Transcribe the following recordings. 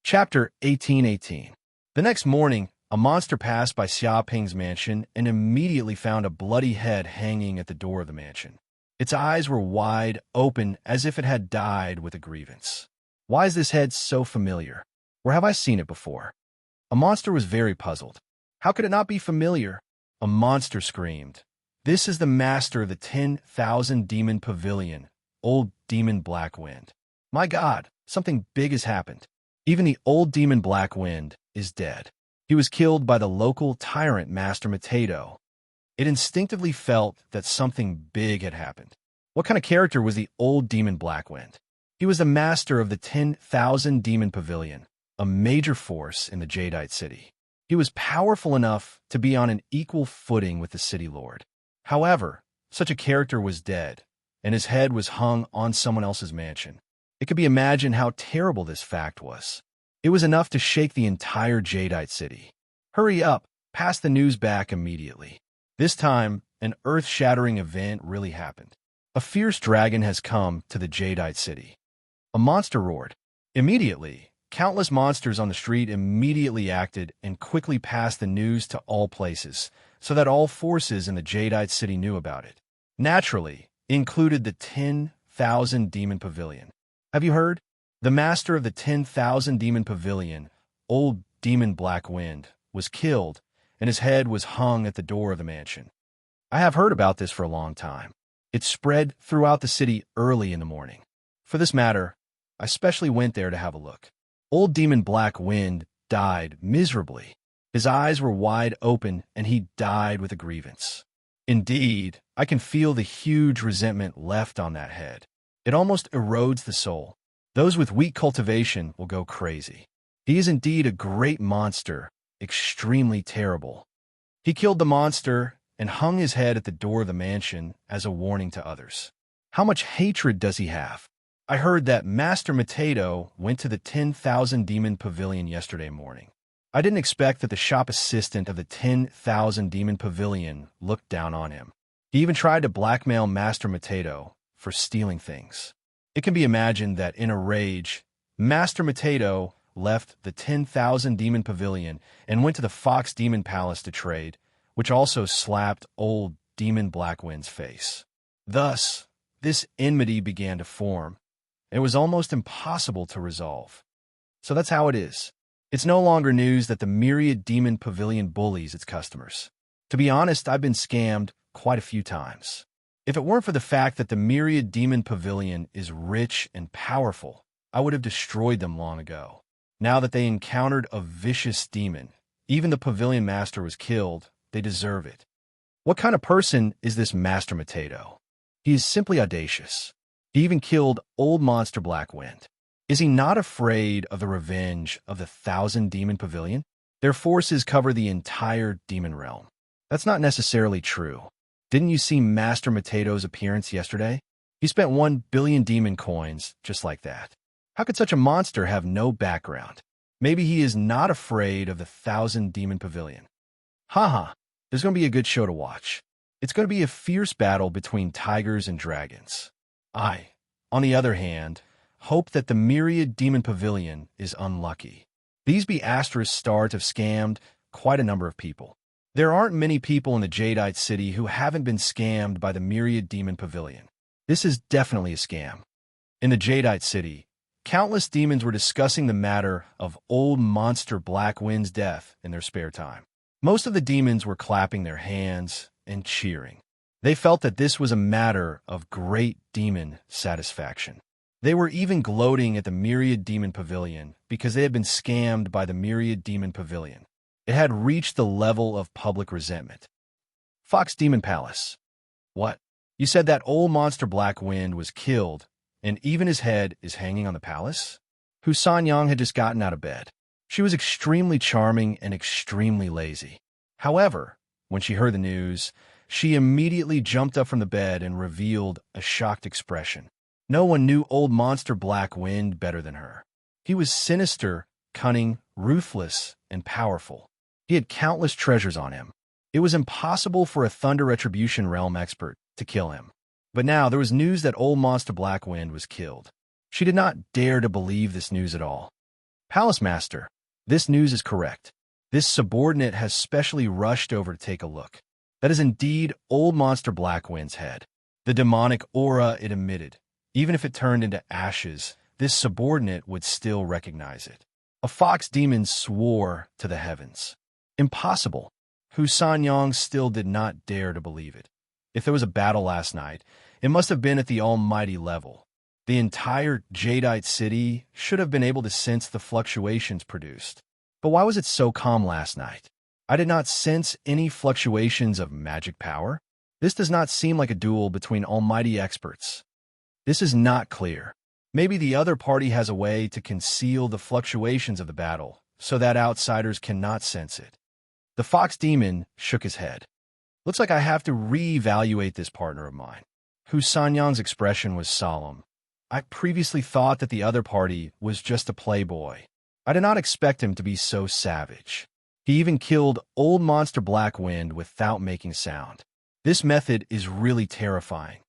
Chapter 1818. The next morning, a monster passed by Xia Ping's mansion and immediately found a bloody head hanging at the door of the mansion. Its eyes were wide open as if it had died with a grievance. Why is this head so familiar? Where have I seen it before? A monster was very puzzled. How could it not be familiar? A monster screamed. This is the master of the 10,000 demon pavilion, old demon Black Wind. My God, something big has happened. Even the old demon Black Wind is dead. He was killed by the local tyrant Master Matedo. It instinctively felt that something big had happened. What kind of character was the old demon Black Wind? He was the master of the 10,000 demon pavilion, a major force in the Jadeite city. He was powerful enough to be on an equal footing with the city lord. However, such a character was dead, and his head was hung on someone else's mansion. It could be imagined how terrible this fact was. It was enough to shake the entire Jadeite city. Hurry up, pass the news back immediately. This time, an earth-shattering event really happened. A fierce dragon has come to the Jadeite city. A monster roared. Immediately, countless monsters on the street immediately acted and quickly passed the news to all places, so that all forces in the Jadeite city knew about it. Naturally, included the 10,000 demon pavilion. Have you heard? The master of the 10,000 demon pavilion, old demon Black Wind, was killed, and his head was hung at the door of the mansion. I have heard about this for a long time. It spread throughout the city early in the morning. For this matter, I specially went there to have a look. Old demon Black Wind died miserably. His eyes were wide open, and he died with a grievance. Indeed, I can feel the huge resentment left on that head. It almost erodes the soul. Those with weak cultivation will go crazy. He is indeed a great monster, extremely terrible. He killed the monster and hung his head at the door of the mansion as a warning to others. How much hatred does he have? I heard that Master Matedo went to the 10,000 demon pavilion yesterday morning. I didn't expect that the shop assistant of the 10,000 demon pavilion looked down on him. He even tried to blackmail Master Matedo for stealing things. It can be imagined that in a rage, Master Matedo left the 10,000 demon pavilion and went to the Fox Demon Palace to trade, which also slapped old demon Black Wind's face. Thus, this enmity began to form. It was almost impossible to resolve. So that's how it is. It's no longer news that the myriad demon pavilion bullies its customers. To be honest, I've been scammed quite a few times. If it weren't for the fact that the myriad demon pavilion is rich and powerful, I would have destroyed them long ago. Now that they encountered a vicious demon, even the pavilion master was killed, they deserve it. What kind of person is this Master Matedo? He is simply audacious. He even killed old monster Black Wind. Is he not afraid of the revenge of the 1,000 demon pavilion? Their forces cover the entire demon realm. That's not necessarily true. Didn't you see Master Matedo's appearance yesterday? He spent 1 billion demon coins just like that. How could such a monster have no background? Maybe he is not afraid of the 1,000 demon pavilion. Haha, there's going to be a good show to watch. It's going to be a fierce battle between tigers and dragons. I, on the other hand, hope that the myriad demon pavilion is unlucky. These be asterisk stars have scammed quite a number of people. There aren't many people in the Jadeite city who haven't been scammed by the myriad demon pavilion. This is definitely a scam. In the Jadeite city, countless demons were discussing the matter of old monster Black Wind's death in their spare time. Most of the demons were clapping their hands and cheering. They felt that this was a matter of great demon satisfaction. They were even gloating at the myriad demon pavilion because they had been scammed by the myriad demon pavilion. It had reached the level of public resentment. Fox Demon Palace. What? You said that old monster Black Wind was killed, and even his head is hanging on the palace? Husan Yang had just gotten out of bed. She was extremely charming and extremely lazy. However, when she heard the news, she immediately jumped up from the bed and revealed a shocked expression. No one knew old monster Black Wind better than her. He was sinister, cunning, ruthless, and powerful. He had countless treasures on him. It was impossible for a Thunder Retribution Realm expert to kill him. But now there was news that old monster Black Wind was killed. She did not dare to believe this news at all. Palace Master, this news is correct. This subordinate has specially rushed over to take a look. That is indeed old monster Blackwind's head. The demonic aura it emitted. Even if it turned into ashes, this subordinate would still recognize it. A fox demon swore to the heavens. Impossible. Hu Sanyang still did not dare to believe it. If there was a battle last night, it must have been at the almighty level. The entire Jadeite city should have been able to sense the fluctuations produced. But why was it so calm last night? I did not sense any fluctuations of magic power. This does not seem like a duel between almighty experts. This is not clear. Maybe the other party has a way to conceal the fluctuations of the battle so that outsiders cannot sense it. The fox demon shook his head. Looks like I have to reevaluate this partner of mine. Hu Sanyang's expression was solemn. I previously thought that the other party was just a playboy. I did not expect him to be so savage. He even killed old monster Blackwind without making sound. This method is really terrifying.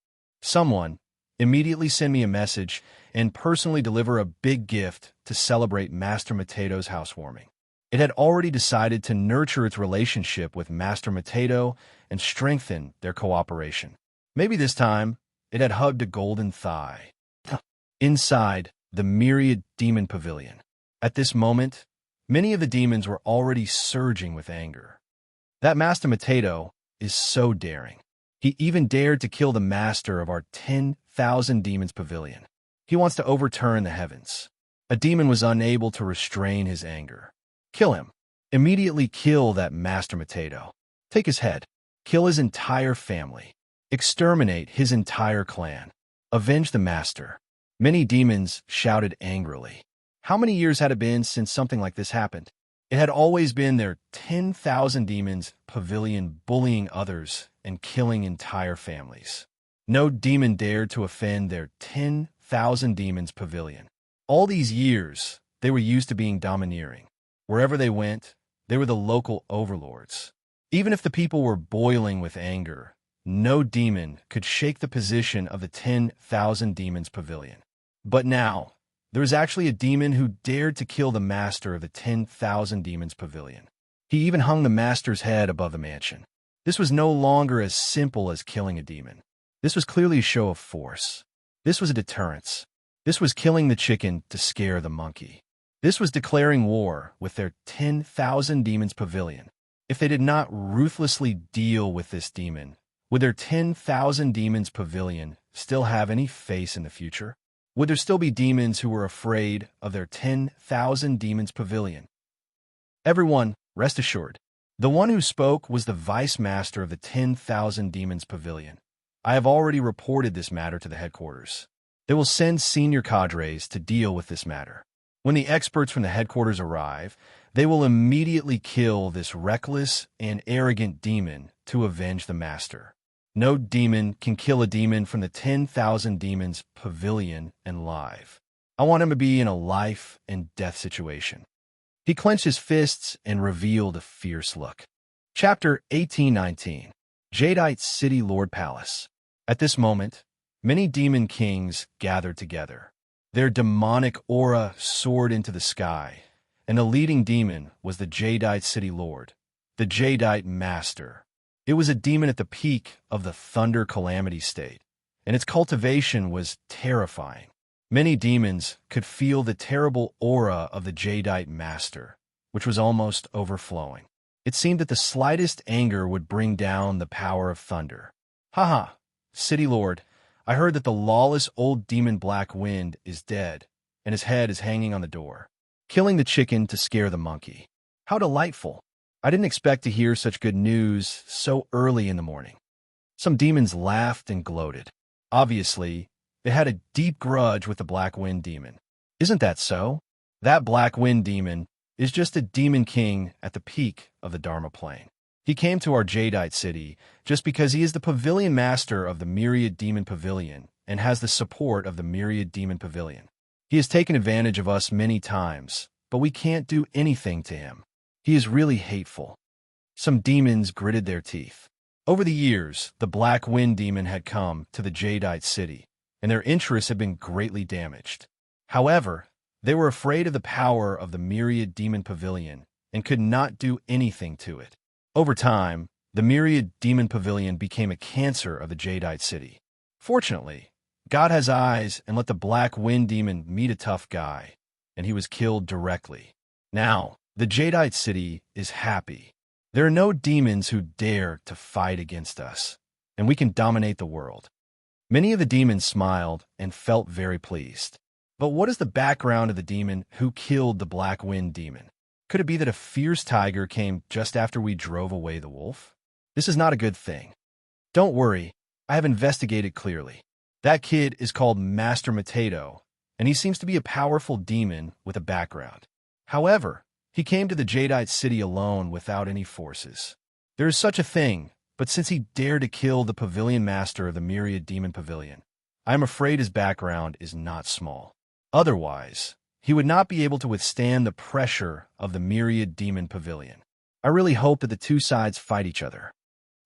Someone, immediately send me a message and personally deliver a big gift to celebrate Master Matato's housewarming. It had already decided to nurture its relationship with Master Matato and strengthen their cooperation. Maybe this time, it had hugged a golden thigh. Inside the myriad demon pavilion. At this moment, many of the demons were already surging with anger. That Master Matato is so daring. He even dared to kill the master of our 10,000 demons pavilion. He wants to overturn the heavens. A demon was unable to restrain his anger. Kill him. Immediately kill that Master Matato. Take his head. Kill his entire family. Exterminate his entire clan. Avenge the master. Many demons shouted angrily. How many years had it been since something like this happened? It had always been their 10,000 demons pavilion bullying others and killing entire families. No demon dared to offend their 10,000 demons pavilion. All these years, they were used to being domineering. Wherever they went, they were the local overlords. Even if the people were boiling with anger, no demon could shake the position of the 10,000 demons pavilion. But now, there was actually a demon who dared to kill the master of the 10,000 demons pavilion. He even hung the master's head above the mansion. This was no longer as simple as killing a demon. This was clearly a show of force. This was a deterrence. This was killing the chicken to scare the monkey. This was declaring war with their 10,000 demons pavilion. If they did not ruthlessly deal with this demon, would their 10,000 demons pavilion still have any face in the future? Would there still be demons who were afraid of their 10,000 demons pavilion? Everyone, rest assured. The one who spoke was the vice master of the 10,000 demons pavilion. I have already reported this matter to the headquarters. They will send senior cadres to deal with this matter. When the experts from the headquarters arrive, they will immediately kill this reckless and arrogant demon to avenge the master. No demon can kill a demon from the 10,000 demons pavilion and live. I want him to be in a life and death situation. He clenched his fists and revealed a fierce look. Chapter 1819. Jadeite City Lord Palace. At this moment, many demon kings gathered together. Their demonic aura soared into the sky, and the leading demon was the Jadeite City Lord, the Jadeite Master. It was a demon at the peak of the Thunder Calamity state, and its cultivation was terrifying. Many demons could feel the terrible aura of the Jadeite Master, which was almost overflowing. It seemed that the slightest anger would bring down the power of thunder. Haha, City Lord, I heard that the lawless old demon Black Wind is dead, and his head is hanging on the door. Killing the chicken to scare the monkey. How delightful. I didn't expect to hear such good news so early in the morning. Some demons laughed and gloated. Obviously, they had a deep grudge with the Black Wind demon. Isn't that so? That Black Wind demon is just a demon king at the peak of the Dharma plane. He came to our Jadeite city just because he is the pavilion master of the Myriad Demon Pavilion and has the support of the Myriad Demon Pavilion. He has taken advantage of us many times, but we can't do anything to him. He is really hateful. Some demons gritted their teeth. Over the years, the Black Wind demon had come to the Jadeite city, and their interests had been greatly damaged. However, They were afraid of the power of the myriad demon pavilion and could not do anything to it. Over time, the myriad demon pavilion became a cancer of the Jadeite city. Fortunately, God has eyes and let the black wind demon meet a tough guy, and he was killed directly. Now, the Jadeite city is happy. There are no demons who dare to fight against us, and we can dominate the world. Many of the demons smiled and felt very pleased. But what is the background of the demon who killed the black wind demon? Could it be that a fierce tiger came just after we drove away the wolf? This is not a good thing. Don't worry, I have investigated clearly. That kid is called Master Mateto, and he seems to be a powerful demon with a background. However, he came to the Jadeite city alone without any forces. There is such a thing, but since he dared to kill the pavilion master of the myriad demon pavilion, I am afraid his background is not small. Otherwise, he would not be able to withstand the pressure of the myriad demon pavilion. I really hope that the two sides fight each other.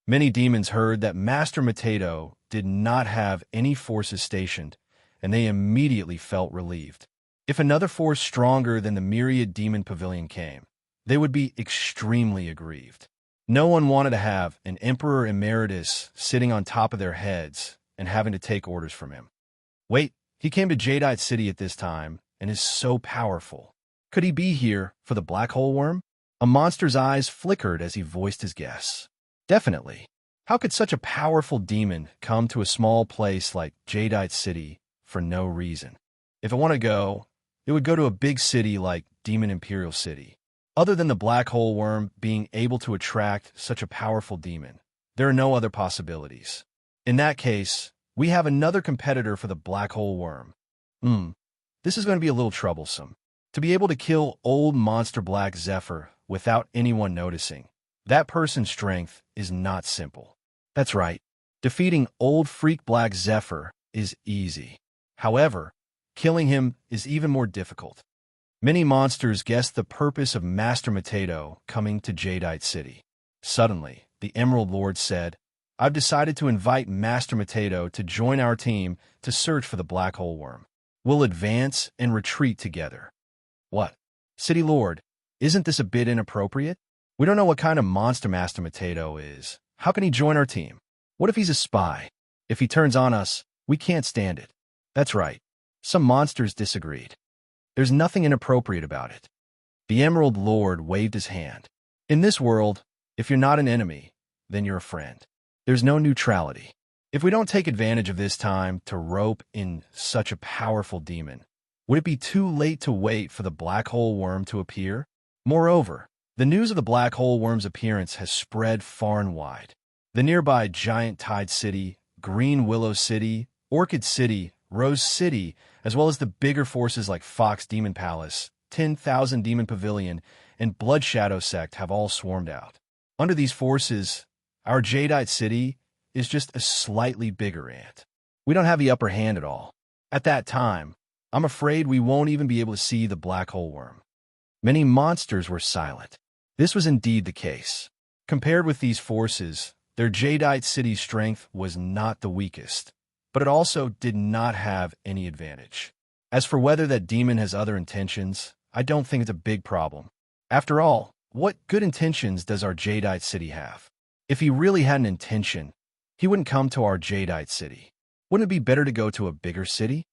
Many demons heard that Master Mateto did not have any forces stationed, and they immediately felt relieved. If another force stronger than the myriad demon pavilion came, they would be extremely aggrieved. No one wanted to have an emperor emeritus sitting on top of their heads and having to take orders from him. Wait, he came to Jadeite City at this time and is so powerful. Could he be here for the black hole worm? A monster's eyes flickered as he voiced his guess. Definitely. How could such a powerful demon come to a small place like Jadeite City for no reason? If it want to go, it would go to a big city like Demon Imperial City. Other than the black hole worm being able to attract such a powerful demon, there are no other possibilities. In that case, we have another competitor for the black hole worm. This is going to be a little troublesome. To be able to kill old monster Black Zephyr without anyone noticing, that person's strength is not simple. That's right. Defeating old freak Black Zephyr is easy. However, killing him is even more difficult. Many monsters guessed the purpose of Master Mateto coming to Jadeite City. Suddenly, the Emerald Lord said, I've decided to invite Master Mateto to join our team to search for the black hole worm. We'll advance and retreat together. What? City Lord, isn't this a bit inappropriate? We don't know what kind of monster Master Mateto is. How can he join our team? What if he's a spy? If he turns on us, we can't stand it. That's right. Some monsters disagreed. There's nothing inappropriate about it. The Emerald Lord waved his hand. In this world, if you're not an enemy, then you're a friend. There's no neutrality. If we don't take advantage of this time to rope in such a powerful demon, would it be too late to wait for the black hole worm to appear? Moreover, the news of the black hole worm's appearance has spread far and wide. The nearby Giant Tide City, Green Willow City, Orchid City, Rose City, as well as the bigger forces like Fox Demon Palace, 10,000 Demon Pavilion, and Blood Shadow Sect have all swarmed out. Under these forces, our Jadeite City is just a slightly bigger ant. We don't have the upper hand at all. At that time, I'm afraid we won't even be able to see the black hole worm. Many monsters were silent. This was indeed the case. Compared with these forces, their Jadeite City's strength was not the weakest, but it also did not have any advantage. As for whether that demon has other intentions, I don't think it's a big problem. After all, what good intentions does our Jadeite City have? If he really had an intention, he wouldn't come to our Jadeite City. Wouldn't it be better to go to a bigger city?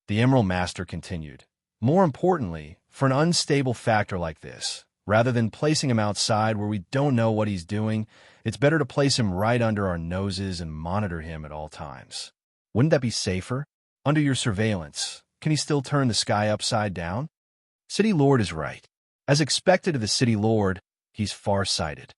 The Emerald Master continued. More importantly, for an unstable factor like this, rather than placing him outside where we don't know what he's doing, it's better to place him right under our noses and monitor him at all times. Wouldn't that be safer? Under your surveillance, can he still turn the sky upside down? City Lord is right. As expected of the City Lord, he's far-sighted.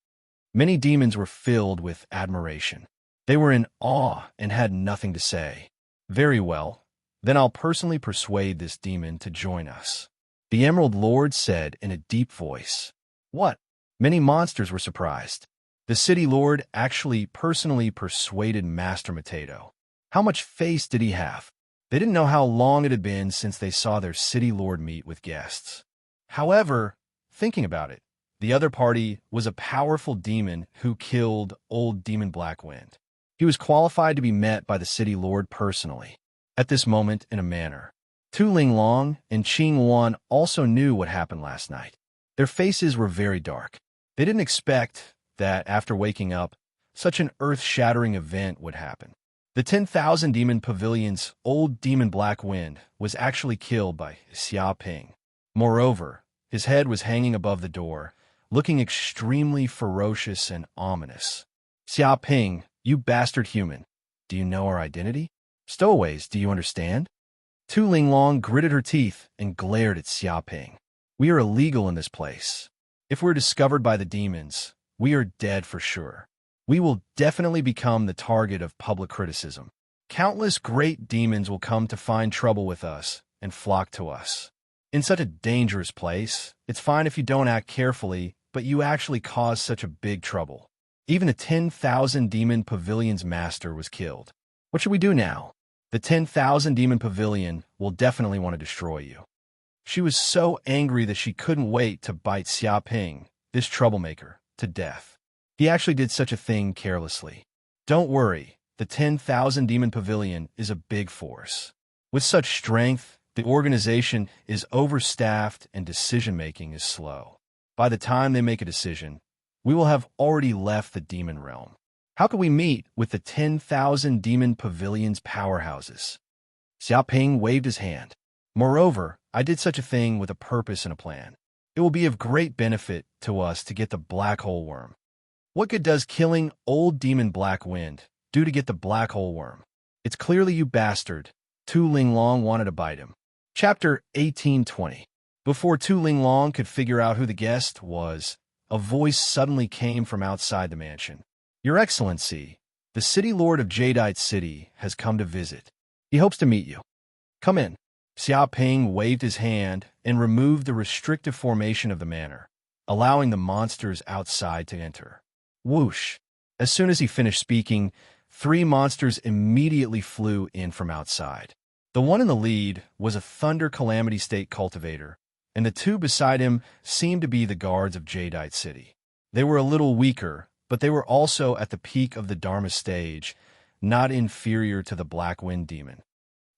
Many demons were filled with admiration. They were in awe and had nothing to say. Very well, then I'll personally persuade this demon to join us. The Emerald Lord said in a deep voice. What? Many monsters were surprised. The City Lord actually personally persuaded Master Mateto. How much face did he have? They didn't know how long it had been since they saw their City Lord meet with guests. However, thinking about it, the other party was a powerful demon who killed old Demon Blackwind. He was qualified to be met by the City Lord personally, at this moment in a manner. Tu Linglong and Qing Wan also knew what happened last night. Their faces were very dark. They didn't expect that after waking up, such an earth-shattering event would happen. The 10,000 Demon Pavilion's old demon Black Wind was actually killed by Xia Ping. Moreover, his head was hanging above the door, looking extremely ferocious and ominous. Xia Ping, you bastard human, do you know our identity? Stowaways, do you understand? Tu Linglong gritted her teeth and glared at Xia Ping. We are illegal in this place. If we're discovered by the demons, we are dead for sure. We will definitely become the target of public criticism. Countless great demons will come to find trouble with us and flock to us. In such a dangerous place, it's fine if you don't act carefully, but you actually cause such a big trouble. Even the 10,000 Demon Pavilion's master was killed. What should we do now? The 10,000 Demon Pavilion will definitely want to destroy you. She was so angry that she couldn't wait to bite Xia Ping, this troublemaker, to death. He actually did such a thing carelessly. Don't worry, the 10,000 Demon Pavilion is a big force. With such strength, the organization is overstaffed and decision-making is slow. By the time they make a decision, we will have already left the demon realm. How can we meet with the 10,000 Demon Pavilion's powerhouses? Xia Ping waved his hand. Moreover, I did such a thing with a purpose and a plan. It will be of great benefit to us to get the black hole worm. What good does killing old demon Black Wind do to get the black hole worm? It's clearly you bastard. Tu Linglong wanted to bite him. Chapter 1820. Before Tu Linglong could figure out who the guest was, a voice suddenly came from outside the mansion. Your Excellency, the City Lord of Jadeite City has come to visit. He hopes to meet you. Come in. Xia Ping waved his hand and removed the restrictive formation of the manor, allowing the monsters outside to enter. Whoosh! As soon as he finished speaking, 3 monsters immediately flew in from outside. The one in the lead was a Thunder Calamity State cultivator, and the 2 beside him seemed to be the guards of Jadeite City. They were a little weaker, but they were also at the peak of the Dharma stage, not inferior to the Black Wind Demon.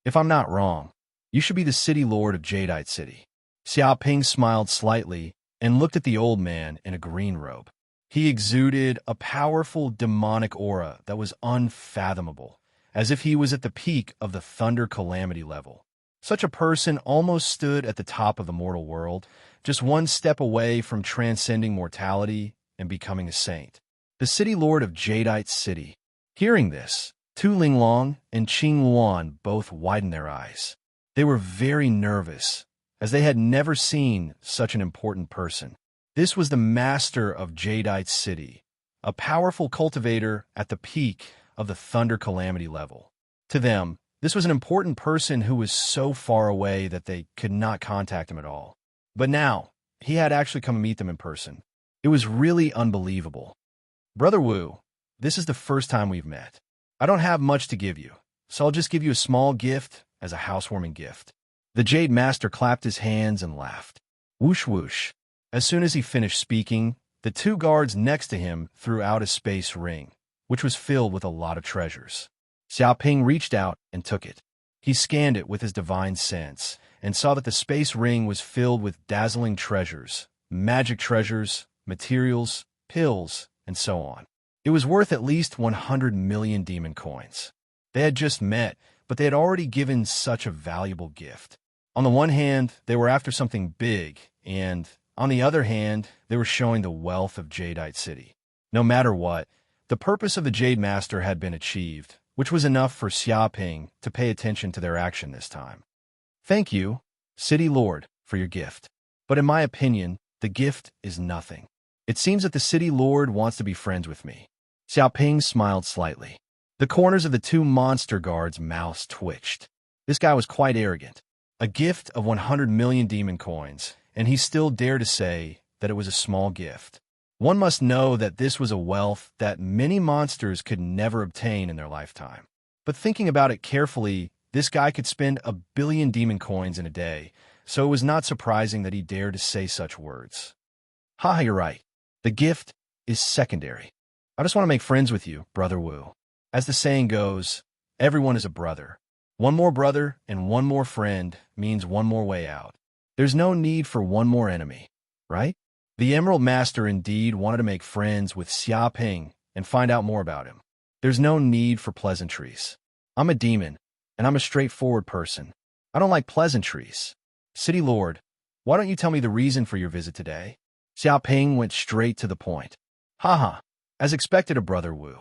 If I'm not wrong, you should be the City Lord of Jadeite City. Xia Ping smiled slightly and looked at the old man in a green robe. He exuded a powerful demonic aura that was unfathomable, as if he was at the peak of the Thunder Calamity level. Such a person almost stood at the top of the mortal world, just one step away from transcending mortality and becoming a saint. The City Lord of Jadeite City. Hearing this, Tu Linglong and Qing Wan both widened their eyes. They were very nervous, as they had never seen such an important person. This was the master of Jadeite City, a powerful cultivator at the peak of the Thunder Calamity level. To them, this was an important person who was so far away that they could not contact him at all. But now, he had actually come to meet them in person. It was really unbelievable. Brother Wu, this is the first time we've met. I don't have much to give you, so I'll just give you a small gift as a housewarming gift. The Jade Master clapped his hands and laughed. Whoosh whoosh. As soon as he finished speaking, the 2 guards next to him threw out a space ring, which was filled with a lot of treasures. Xia Ping reached out and took it. He scanned it with his divine sense and saw that the space ring was filled with dazzling treasures, magic treasures, materials, pills, and so on. It was worth at least 100 million demon coins. They had just met, but they had already given such a valuable gift. On the one hand, they were after something big, and on the other hand, they were showing the wealth of Jadeite City. No matter what, the purpose of the Jade Master had been achieved, which was enough for Xia Ping to pay attention to their action this time. Thank you, City Lord, for your gift. But in my opinion, the gift is nothing. It seems that the City Lord wants to be friends with me. Xia Ping smiled slightly. The corners of the 2 monster guards' mouths twitched. This guy was quite arrogant. A gift of 100 million demon coins, and he still dared to say that it was a small gift. One must know that this was a wealth that many monsters could never obtain in their lifetime. But thinking about it carefully, this guy could spend 1 billion demon coins in a day, so it was not surprising that he dared to say such words. Ha, you're right. The gift is secondary. I just want to make friends with you, Brother Wu. As the saying goes, everyone is a brother. One more brother and one more friend means one more way out. There's no need for one more enemy, right? The Emerald Master indeed wanted to make friends with Xia Ping and find out more about him. There's no need for pleasantries. I'm a demon, and I'm a straightforward person. I don't like pleasantries. City Lord, why don't you tell me the reason for your visit today? Xia Ping went straight to the point. Haha, as expected of Brother Wu.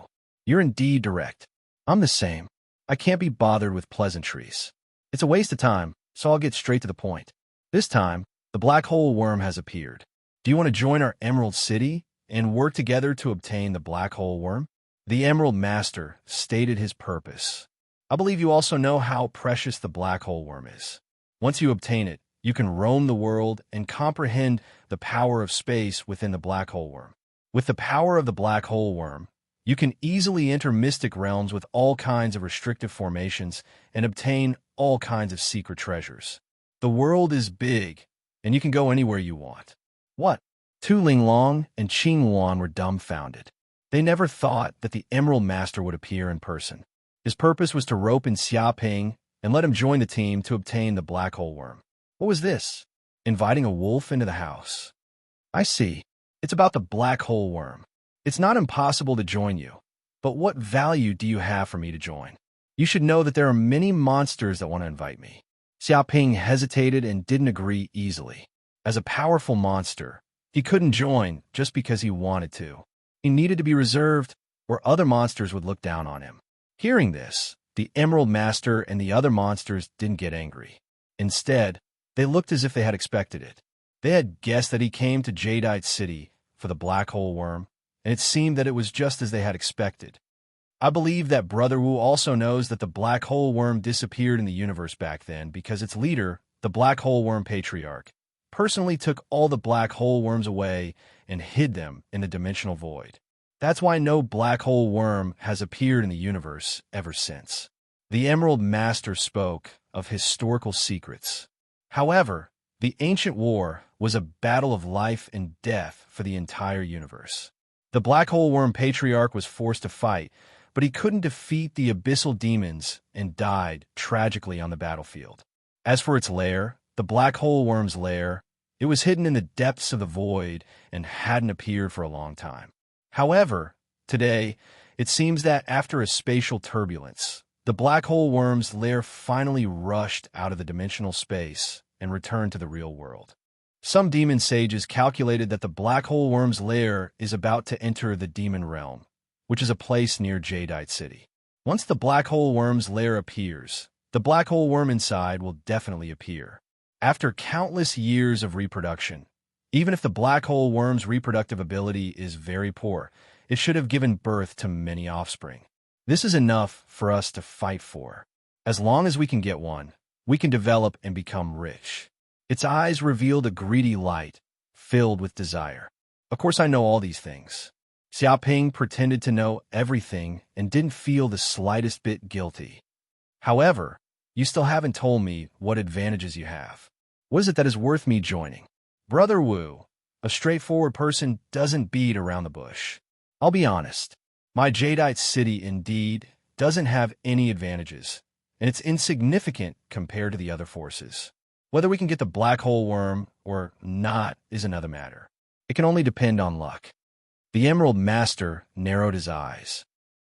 You're indeed direct. I'm the same. I can't be bothered with pleasantries. It's a waste of time, so I'll get straight to the point. This time, the black hole worm has appeared. Do you want to join our Emerald City and work together to obtain the black hole worm? The Emerald Master stated his purpose. I believe you also know how precious the black hole worm is. Once you obtain it, you can roam the world and comprehend the power of space within the black hole worm. With the power of the black hole worm, you can easily enter mystic realms with all kinds of restrictive formations and obtain all kinds of secret treasures. The world is big, and you can go anywhere you want. What? Tu Linglong and Qing Wan were dumbfounded. They never thought that the Emerald Master would appear in person. His purpose was to rope in Xia Ping and let him join the team to obtain the black hole worm. What was this? Inviting a wolf into the house. I see. It's about the black hole worm. It's not impossible to join you, but what value do you have for me to join? You should know that there are many monsters that want to invite me. Xia Ping hesitated and didn't agree easily. As a powerful monster, he couldn't join just because he wanted to. He needed to be reserved, or other monsters would look down on him. Hearing this, the Emerald Master and the other monsters didn't get angry. Instead, they looked as if they had expected it. They had guessed that he came to Jadeite City for the black hole worm, and it seemed that it was just as they had expected. I believe that Brother Wu also knows that the black hole worm disappeared in the universe back then because its leader, the black hole worm patriarch, personally took all the black hole worms away and hid them in the dimensional void. That's why no black hole worm has appeared in the universe ever since. The Emerald Master spoke of historical secrets. However, the ancient war was a battle of life and death for the entire universe. The black hole worm patriarch was forced to fight, but he couldn't defeat the abyssal demons and died tragically on the battlefield. As for its lair, the black hole worm's lair, it was hidden in the depths of the void and hadn't appeared for a long time. However, today, it seems that after a spatial turbulence, the black hole worm's lair finally rushed out of the dimensional space and returned to the real world. Some demon sages calculated that the black hole worm's lair is about to enter the demon realm, which is a place near Jadeite City. Once the black hole worm's lair appears, the black hole worm inside will definitely appear. After countless years of reproduction, even if the black hole worm's reproductive ability is very poor, it should have given birth to many offspring. This is enough for us to fight for. As long as we can get one, we can develop and become rich. Its eyes revealed a greedy light, filled with desire. Of course, I know all these things. Xia Ping pretended to know everything and didn't feel the slightest bit guilty. However, you still haven't told me what advantages you have. What is it that is worth me joining? Brother Wu, a straightforward person doesn't beat around the bush. I'll be honest, my Jadeite City indeed doesn't have any advantages, and it's insignificant compared to the other forces. Whether we can get the black hole worm or not is another matter. It can only depend on luck. The Emerald Master narrowed his eyes.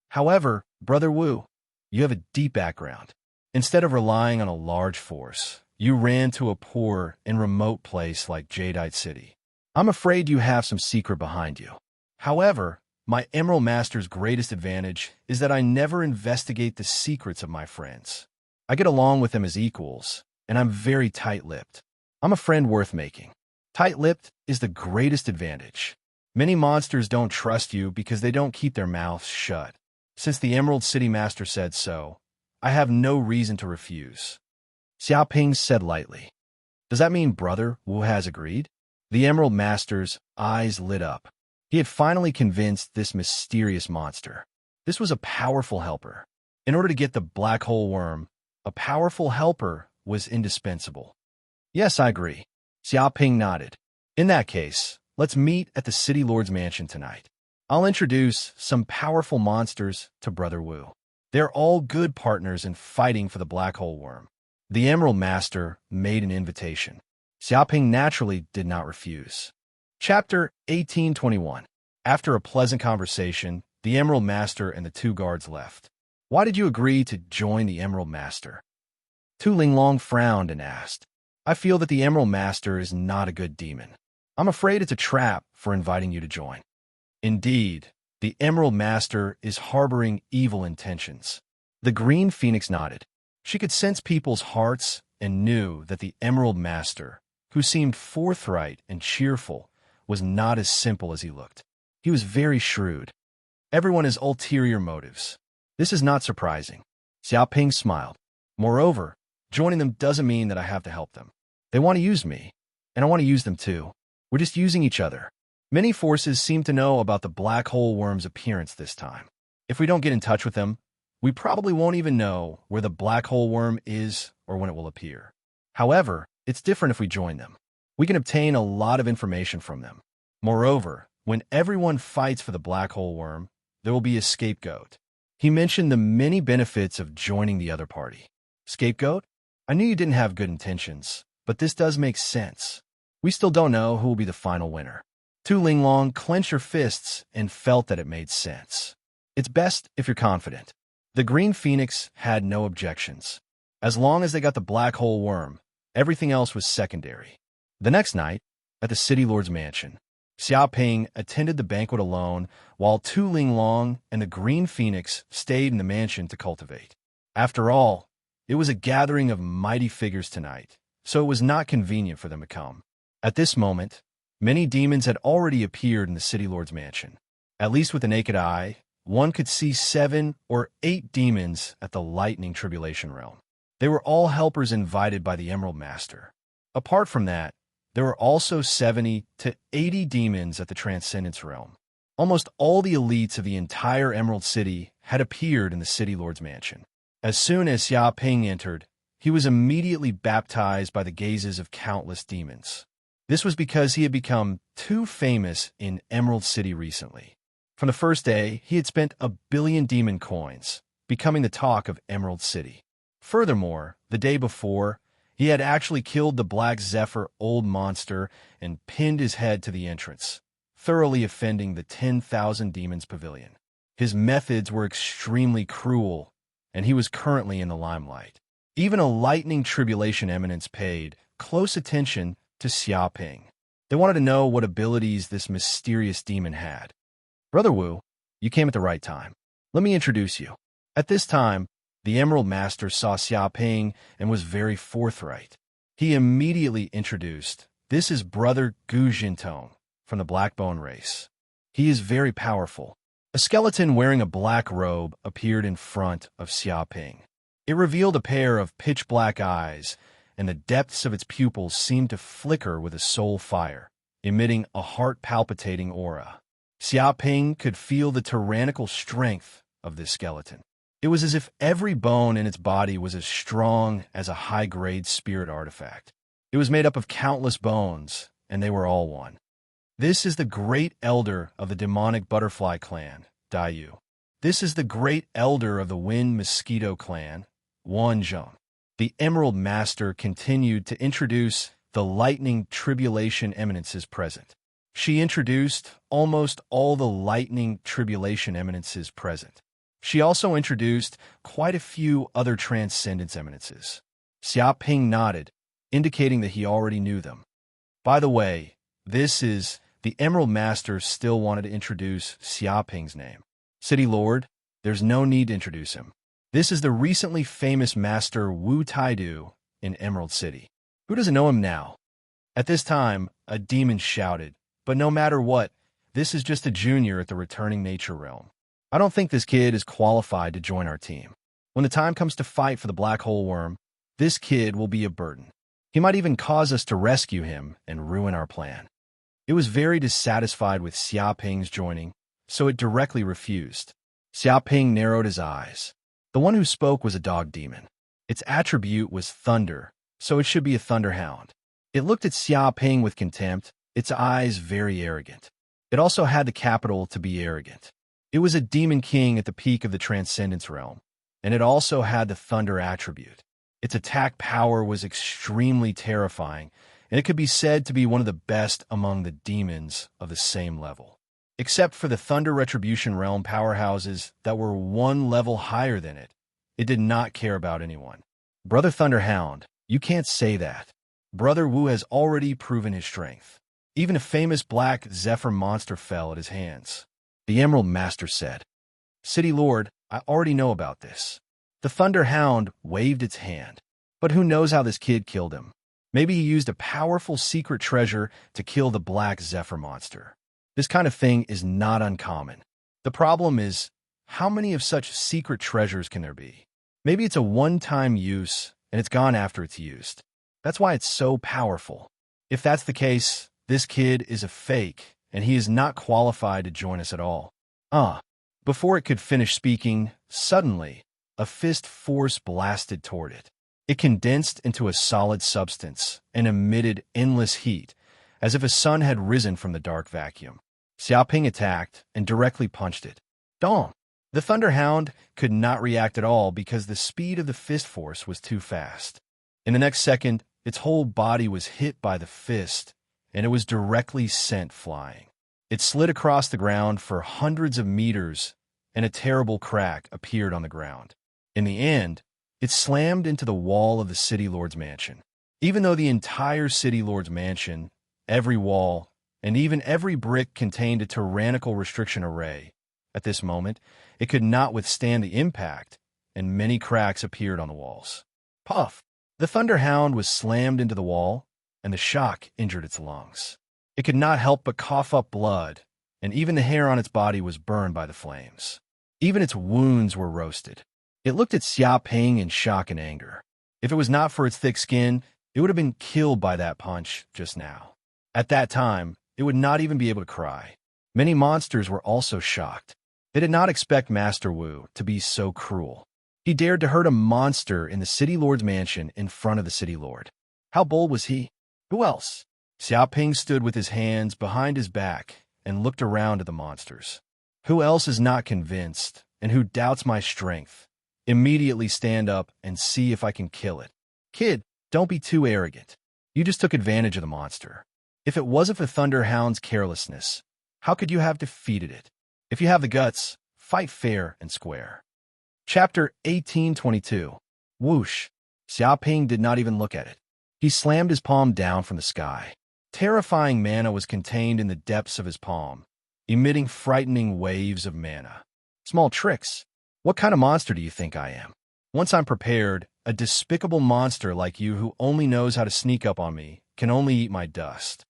However, Brother Wu, you have a deep background. Instead of relying on a large force, you ran to a poor and remote place like Jadeite City. I'm afraid you have some secret behind you. However, my Emerald Master's greatest advantage is that I never investigate the secrets of my friends. I get along with them as equals, and I'm very tight-lipped. I'm a friend worth making. Tight-lipped is the greatest advantage. Many monsters don't trust you because they don't keep their mouths shut. Since the Emerald City Master said so, I have no reason to refuse. Xia Ping said lightly. Does that mean Brother Wu has agreed? The Emerald Master's eyes lit up. He had finally convinced this mysterious monster. This was a powerful helper. In order to get the black hole worm, a powerful helper was indispensable. Yes, I agree. Xia Ping nodded. In that case, let's meet at the City Lord's mansion tonight. I'll introduce some powerful monsters to Brother Wu. They're all good partners in fighting for the black hole worm. The Emerald Master made an invitation. Xiaoping naturally did not refuse. Chapter 1821. After a pleasant conversation, the Emerald Master and the two guards left. Why did you agree to join the Emerald Master? Tu Linglong frowned and asked. I feel that the Emerald Master is not a good demon. I'm afraid it's a trap for inviting you to join. Indeed, the Emerald Master is harboring evil intentions. The Green Phoenix nodded. She could sense people's hearts and knew that the Emerald Master, who seemed forthright and cheerful, was not as simple as he looked. He was very shrewd. Everyone has ulterior motives. This is not surprising. Xiaoping smiled. Moreover, joining them doesn't mean that I have to help them. They want to use me, and I want to use them too. We're just using each other. Many forces seem to know about the black hole worm's appearance this time. If we don't get in touch with them, we probably won't even know where the black hole worm is or when it will appear. However, it's different if we join them. We can obtain a lot of information from them. Moreover, when everyone fights for the black hole worm, there will be a scapegoat. He mentioned the many benefits of joining the other party. Scapegoat? I knew you didn't have good intentions, but this does make sense. We still don't know who will be the final winner. Tu Linglong clenched her fists and felt that it made sense. It's best if you're confident. The Green Phoenix had no objections. As long as they got the black hole worm, everything else was secondary. The next night, at the City Lord's mansion, Xiaoping attended the banquet alone, while Tu Linglong and the Green Phoenix stayed in the mansion to cultivate. After all, it was a gathering of mighty figures tonight, so it was not convenient for them to come. At this moment, many demons had already appeared in the City Lord's mansion. At least with the naked eye, one could see 7 or 8 demons at the Lightning Tribulation Realm. They were all helpers invited by the Emerald Master. Apart from that, there were also 70 to 80 demons at the Transcendence Realm. Almost all the elites of the entire Emerald City had appeared in the City Lord's mansion. As soon as Xiaoping entered, he was immediately baptized by the gazes of countless demons. This was because he had become too famous in Emerald City recently. From the first day, he had spent 1 billion demon coins, becoming the talk of Emerald City. Furthermore, the day before, he had actually killed the Black Zephyr old monster and pinned his head to the entrance, thoroughly offending the 10,000 Demons Pavilion. His methods were extremely cruel, and he was currently in the limelight. Even a Lightning Tribulation Eminence paid close attention to Xiaoping. They wanted to know what abilities this mysterious demon had. Brother Wu, you came at the right time. Let me introduce you. At this time, the Emerald Master saw Xiaoping and was very forthright. He immediately introduced, this is Brother Gu Jintong from the Blackbone race. He is very powerful. A skeleton wearing a black robe appeared in front of Xiaoping. It revealed a pair of pitch-black eyes, and the depths of its pupils seemed to flicker with a soul fire, emitting a heart-palpitating aura. Xiaoping could feel the tyrannical strength of this skeleton. It was as if every bone in its body was as strong as a high-grade spirit artifact. It was made up of countless bones, and they were all one. This is the great elder of the demonic butterfly clan, Daiyu. This is the great elder of the wind mosquito clan, Wanzhong. The Emerald Master continued to introduce the Lightning Tribulation Eminences present. She introduced almost all the Lightning Tribulation Eminences present. She also introduced quite a few other Transcendence Eminences. Xiaoping nodded, indicating that he already knew them. By the way, the Emerald Master still wanted to introduce Xiaoping's name. City Lord, there's no need to introduce him. This is the recently famous Master Wu Taidu in Emerald City. Who doesn't know him now? At this time, a demon shouted, but no matter what, this is just a junior at the Returning Nature Realm. I don't think this kid is qualified to join our team. When the time comes to fight for the black hole worm, this kid will be a burden. He might even cause us to rescue him and ruin our plan. It was very dissatisfied with Xiaoping's joining, so it directly refused. Xiaoping narrowed his eyes. The one who spoke was a dog demon. Its attribute was thunder, so it should be a thunderhound. It looked at Xiaoping with contempt, its eyes very arrogant. It also had the capital to be arrogant. It was a demon king at the peak of the Transcendence Realm, and it also had the thunder attribute. Its attack power was extremely terrifying, and it could be said to be one of the best among the demons of the same level. Except for the Thunder Retribution Realm powerhouses that were one level higher than it, it did not care about anyone. Brother Thunderhound, you can't say that. Brother Wu has already proven his strength. Even a famous black Zephyr monster fell at his hands. The Emerald Master said, City Lord, I already know about this. The Thunderhound waved its hand. But who knows how this kid killed him? Maybe he used a powerful secret treasure to kill the black Zephyr monster. This kind of thing is not uncommon. The problem is, how many of such secret treasures can there be? Maybe it's a one-time use, and it's gone after it's used. That's why it's so powerful. If that's the case, this kid is a fake, and he is not qualified to join us at all. Before it could finish speaking, suddenly, a fist force blasted toward it. It condensed into a solid substance and emitted endless heat, as if a sun had risen from the dark vacuum. Xiaoping attacked and directly punched it. Dong! The Thunderhound could not react at all because the speed of the fist force was too fast. In the next second, its whole body was hit by the fist, and it was directly sent flying. It slid across the ground for hundreds of meters, and a terrible crack appeared on the ground. In the end, it slammed into the wall of the City Lord's mansion. Even though the entire City Lord's mansion, every wall, and even every brick contained a tyrannical restriction array, at this moment, it could not withstand the impact, and many cracks appeared on the walls. Puff! The Thunderhound was slammed into the wall, and the shock injured its lungs. It could not help but cough up blood, and even the hair on its body was burned by the flames. Even its wounds were roasted. It looked at Xiaoping in shock and anger. If it was not for its thick skin, it would have been killed by that punch just now. At that time, it would not even be able to cry. Many monsters were also shocked. They did not expect Master Wu to be so cruel. He dared to hurt a monster in the City Lord's mansion in front of the City Lord. How bold was he? Who else? Xiaoping stood with his hands behind his back and looked around at the monsters. Who else is not convinced and who doubts my strength? Immediately stand up and see if I can kill it. Kid, don't be too arrogant. You just took advantage of the monster. If it wasn't for Thunderhound's carelessness, how could you have defeated it? If you have the guts, fight fair and square. Chapter 1822. Whoosh! Xiaoping did not even look at it. He slammed his palm down from the sky. Terrifying mana was contained in the depths of his palm, emitting frightening waves of mana. Small tricks. What kind of monster do you think I am? Once I'm prepared, a despicable monster like you who only knows how to sneak up on me can only eat my dust.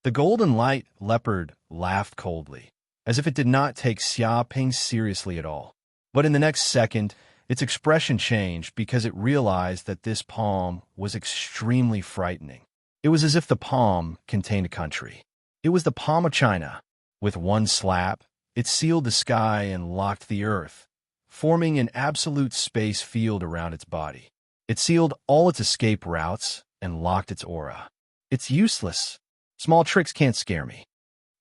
The golden light leopard laughed coldly, as if it did not take Xiaoping seriously at all. But in the next second, its expression changed because it realized that this palm was extremely frightening. It was as if the palm contained a country. It was the palm of China. With one slap, it sealed the sky and locked the earth, forming an absolute space field around its body. It sealed all its escape routes and locked its aura. It's useless. Small tricks can't scare me.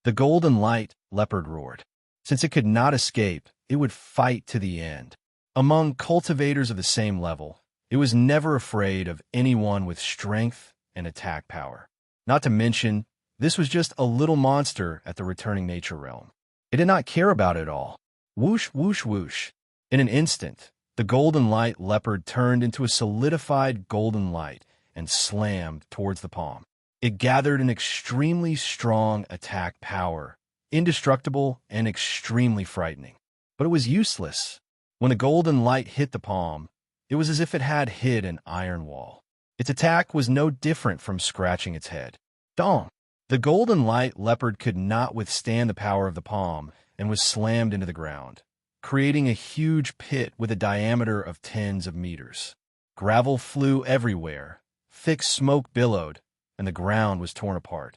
The golden light leopard roared. Since it could not escape, it would fight to the end. Among cultivators of the same level, it was never afraid of anyone with strength and attack power. Not to mention, this was just a little monster at the returning nature realm. It did not care about it all. Whoosh, whoosh, whoosh. In an instant, the golden light leopard turned into a solidified golden light and slammed towards the palm. It gathered an extremely strong attack power, indestructible and extremely frightening. But it was useless. When the golden light hit the palm, it was as if it had hit an iron wall. Its attack was no different from scratching its head. Dong! The golden light leopard could not withstand the power of the palm and was slammed into the ground, creating a huge pit with a diameter of tens of meters. Gravel flew everywhere, thick smoke billowed, and the ground was torn apart.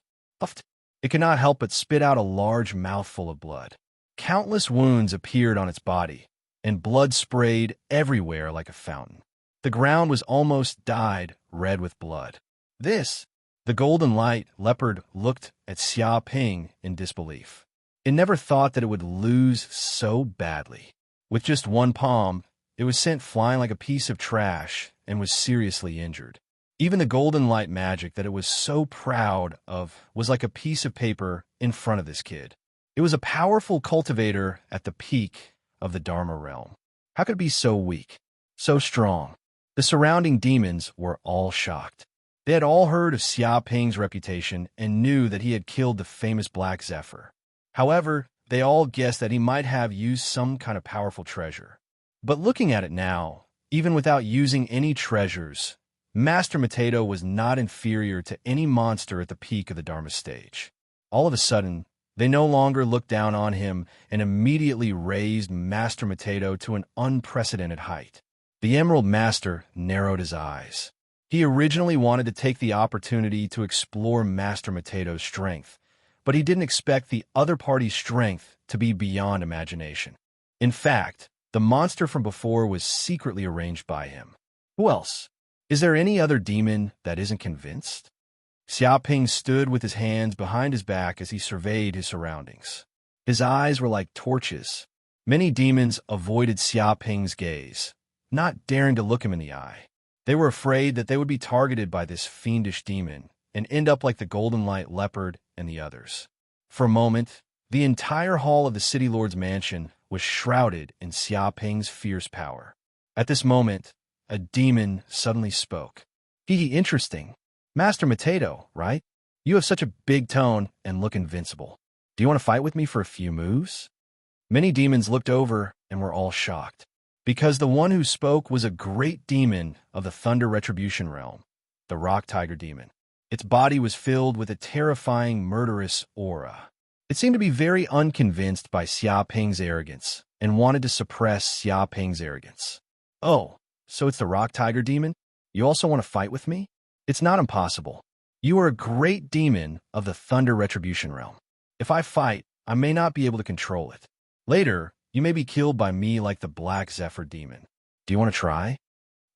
It could not help but spit out a large mouthful of blood. Countless wounds appeared on its body, and blood sprayed everywhere like a fountain. The ground was almost dyed red with blood. The golden light leopard looked at Xiaoping in disbelief. It never thought that it would lose so badly. With just one palm, it was sent flying like a piece of trash and was seriously injured. Even the golden light magic that it was so proud of was like a piece of paper in front of this kid. It was a powerful cultivator at the peak of the Dharma realm. How could it be so weak, so strong? The surrounding demons were all shocked. They had all heard of Xia Ping's reputation and knew that he had killed the famous Black Zephyr. However, they all guessed that he might have used some kind of powerful treasure. But looking at it now, even without using any treasures, Master Potato was not inferior to any monster at the peak of the Dharma stage. All of a sudden, they no longer looked down on him and immediately raised Master Potato to an unprecedented height. The Emerald Master narrowed his eyes. He originally wanted to take the opportunity to explore Master Potato's strength, but he didn't expect the other party's strength to be beyond imagination. In fact, the monster from before was secretly arranged by him. Who else? Is there any other demon that isn't convinced? Xia Ping stood with his hands behind his back as he surveyed his surroundings. His eyes were like torches. Many demons avoided Xia Ping's gaze, not daring to look him in the eye. They were afraid that they would be targeted by this fiendish demon and end up like the Golden Light Leopard and the others. For a moment, the entire hall of the City Lord's mansion was shrouded in Xia Ping's fierce power. At this moment, a demon suddenly spoke. Interesting. Master Potato, right? You have such a big tone and look invincible. Do you want to fight with me for a few moves? Many demons looked over and were all shocked, because the one who spoke was a great demon of the Thunder Retribution realm, the Rock Tiger Demon. Its body was filled with a terrifying, murderous aura. It seemed to be very unconvinced by Xia Ping's arrogance and wanted to suppress Xia Ping's arrogance. Oh, so it's the Rock Tiger Demon? You also want to fight with me? It's not impossible. You are a great demon of the Thunder Retribution realm. If I fight, I may not be able to control it. Later, you may be killed by me like the Black Zephyr Demon. Do you want to try?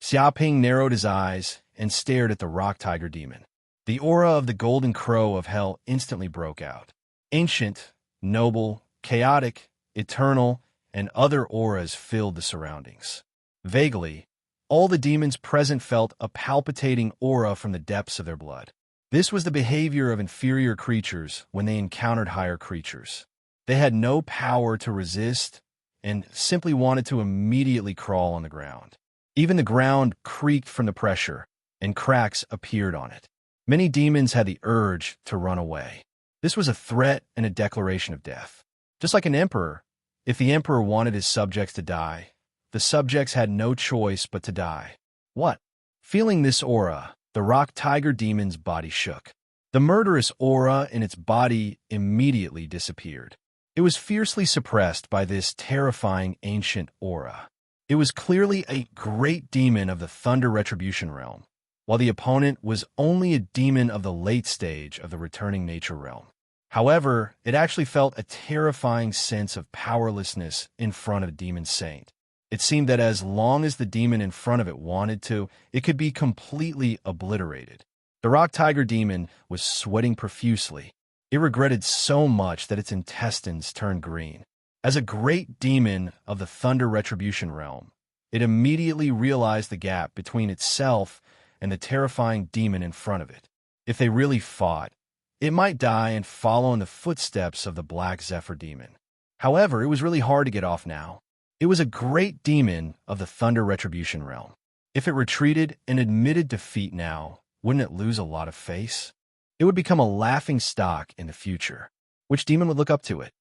Xia Ping narrowed his eyes and stared at the Rock Tiger Demon. The aura of the Golden Crow of Hell instantly broke out. Ancient, noble, chaotic, eternal, and other auras filled the surroundings. Vaguely, all the demons present felt a palpitating aura from the depths of their blood. This was the behavior of inferior creatures when they encountered higher creatures. They had no power to resist and simply wanted to immediately crawl on the ground. Even the ground creaked from the pressure, and cracks appeared on it. Many demons had the urge to run away. This was a threat and a declaration of death. Just like an emperor, if the emperor wanted his subjects to die, the subjects had no choice but to die. What? Feeling this aura, the Rock Tiger Demon's body shook. The murderous aura in its body immediately disappeared. It was fiercely suppressed by this terrifying ancient aura. It was clearly a great demon of the Thunder Retribution realm, while the opponent was only a demon of the late stage of the Returning Nature realm. However, it actually felt a terrifying sense of powerlessness in front of Demon Saint. It seemed that as long as the demon in front of it wanted to, it could be completely obliterated. The Rock Tiger Demon was sweating profusely. It regretted so much that its intestines turned green. As a great demon of the Thunder Retribution realm, it immediately realized the gap between itself and the terrifying demon in front of it. If they really fought, it might die and follow in the footsteps of the Black Zephyr Demon. However, it was really hard to get off now. It was a great demon of the Thunder Retribution realm. If it retreated and admitted defeat now, wouldn't it lose a lot of face? It would become a laughing stock in the future. Which demon would look up to it?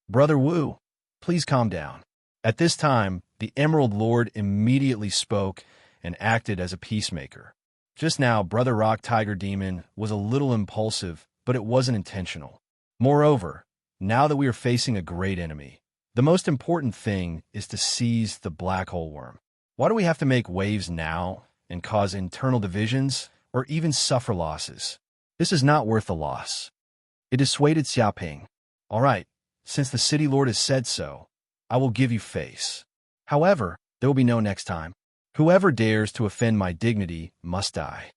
Brother Wu, please calm down. At this time, the Emerald Lord immediately spoke and acted as a peacemaker. Just now, Brother Rock Tiger Demon was a little impulsive, but it wasn't intentional. Moreover, now that we are facing a great enemy, the most important thing is to seize the black hole worm. Why do we have to make waves now and cause internal divisions or even suffer losses? This is not worth the loss. It dissuaded Xia Ping. All right, since the City Lord has said so, I will give you face. However, there will be no next time. Whoever dares to offend my dignity must die.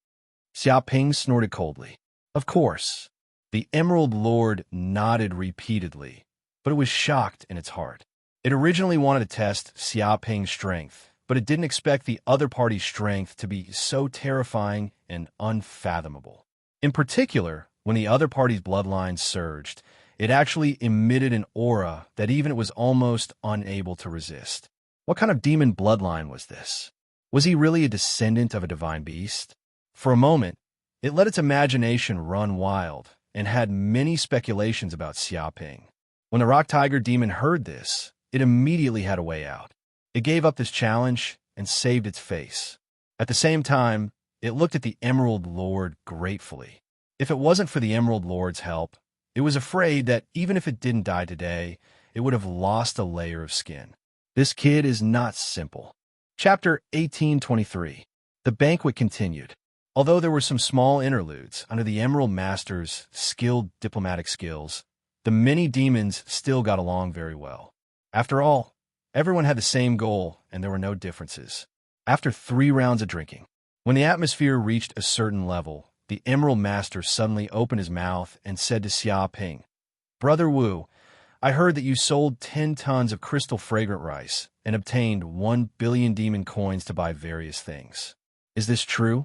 Xia Ping snorted coldly. Of course. The Emerald Lord nodded repeatedly, but it was shocked in its heart. It originally wanted to test Xia Ping's strength but it didn't expect the other party's strength to be so terrifying and unfathomable. In particular, when the other party's bloodline surged, it actually emitted an aura that even it was almost unable to resist. What kind of demon bloodline was this? Was he really a descendant of a divine beast? For a moment, it let its imagination run wild and had many speculations about Xiaoping. When the rock tiger demon heard this, it immediately had a way out. It gave up this challenge and saved its face. At the same time, it looked at the Emerald Lord gratefully. If it wasn't for the Emerald Lord's help, it was afraid that even if it didn't die today, it would have lost a layer of skin. This kid is not simple. Chapter 1823. The banquet continued. Although there were some small interludes under the Emerald Master's skilled diplomatic skills, the many demons still got along very well. After all, everyone had the same goal and there were no differences. After 3 rounds of drinking, when the atmosphere reached a certain level, the Emerald Master suddenly opened his mouth and said to Xiaoping, "Brother Wu, I heard that you sold 10 tons of crystal fragrant rice and obtained 1 billion demon coins to buy various things. Is this true?"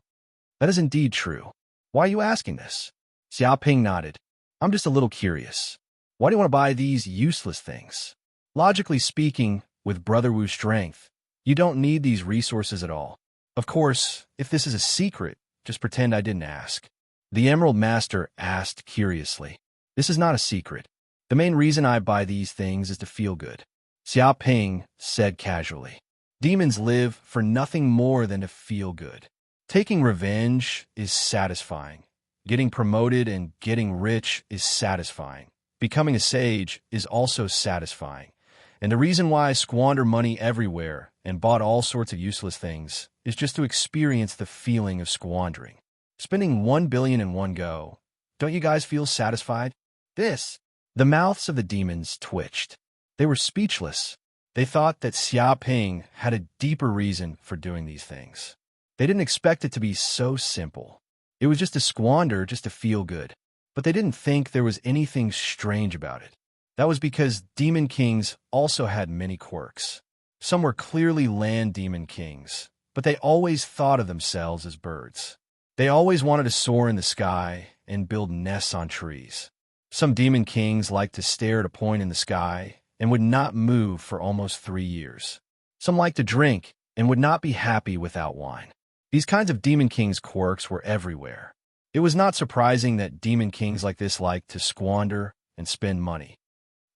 "That is indeed true. Why are you asking this?" Xiaoping nodded. "I'm just a little curious. Why do you want to buy these useless things? Logically speaking, with Brother Wu's strength, you don't need these resources at all. Of course, if this is a secret, just pretend I didn't ask." The Emerald Master asked curiously. "This is not a secret. The main reason I buy these things is to feel good." Xiaoping said casually. Demons live for nothing more than to feel good. Taking revenge is satisfying. Getting promoted and getting rich is satisfying. Becoming a sage is also satisfying. And the reason why I squander money everywhere and bought all sorts of useless things is just to experience the feeling of squandering. Spending 1 billion in one go. Don't you guys feel satisfied? The mouths of the demons twitched. They were speechless. They thought that Xiaoping had a deeper reason for doing these things. They didn't expect it to be so simple. It was just to squander, just to feel good. But they didn't think there was anything strange about it. That was because demon kings also had many quirks. Some were clearly land demon kings, but they always thought of themselves as birds. They always wanted to soar in the sky and build nests on trees. Some demon kings liked to stare at a point in the sky and would not move for almost 3 years. Some liked to drink and would not be happy without wine. These kinds of demon kings' quirks were everywhere. It was not surprising that demon kings like this liked to squander and spend money.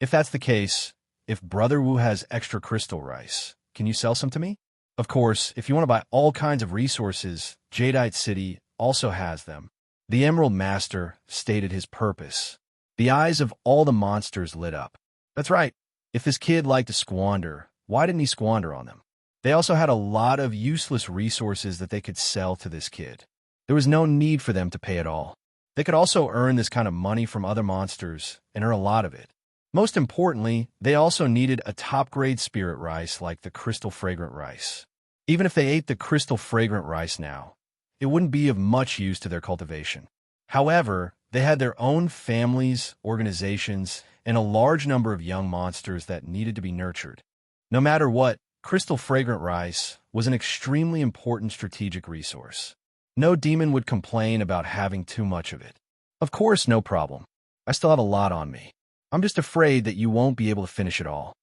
If that's the case, if Brother Wu has extra crystal rice, can you sell some to me? Of course, if you want to buy all kinds of resources, Jadeite City also has them. The Emerald Master stated his purpose. The eyes of all the monsters lit up. That's right. If this kid liked to squander, why didn't he squander on them? They also had a lot of useless resources that they could sell to this kid. There was no need for them to pay at all. They could also earn this kind of money from other monsters and earn a lot of it. Most importantly, they also needed a top-grade spirit rice like the crystal fragrant rice. Even if they ate the crystal fragrant rice now, it wouldn't be of much use to their cultivation. However, they had their own families, organizations, and a large number of young monsters that needed to be nurtured. No matter what, crystal fragrant rice was an extremely important strategic resource. No demon would complain about having too much of it. Of course, no problem. I still have a lot on me. I'm just afraid that you won't be able to finish it all.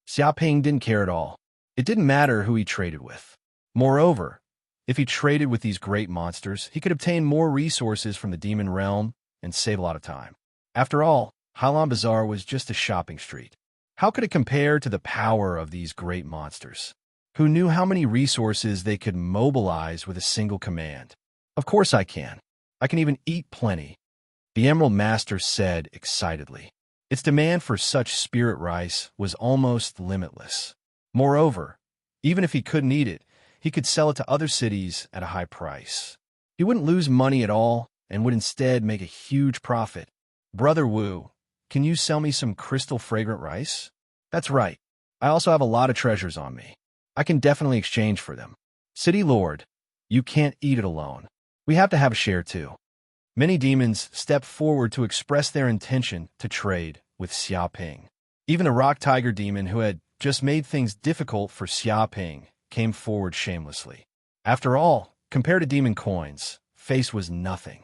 Xiaoping didn't care at all. It didn't matter who he traded with. Moreover, if he traded with these great monsters, he could obtain more resources from the demon realm and save a lot of time. After all, Hailan Bazaar was just a shopping street. How could it compare to the power of these great monsters? Who knew how many resources they could mobilize with a single command? Of course I can. I can even eat plenty, the Emerald Master said excitedly. Its demand for such spirit rice was almost limitless. Moreover, even if he couldn't eat it, he could sell it to other cities at a high price. He wouldn't lose money at all and would instead make a huge profit. Brother Wu, can you sell me some crystal fragrant rice? That's right. I also have a lot of treasures on me. I can definitely exchange for them. City Lord, you can't eat it alone. We have to have a share too. Many demons stepped forward to express their intention to trade with Xiaoping. Even the rock tiger demon who had just made things difficult for Xiaoping came forward shamelessly. After all, compared to demon coins, face was nothing.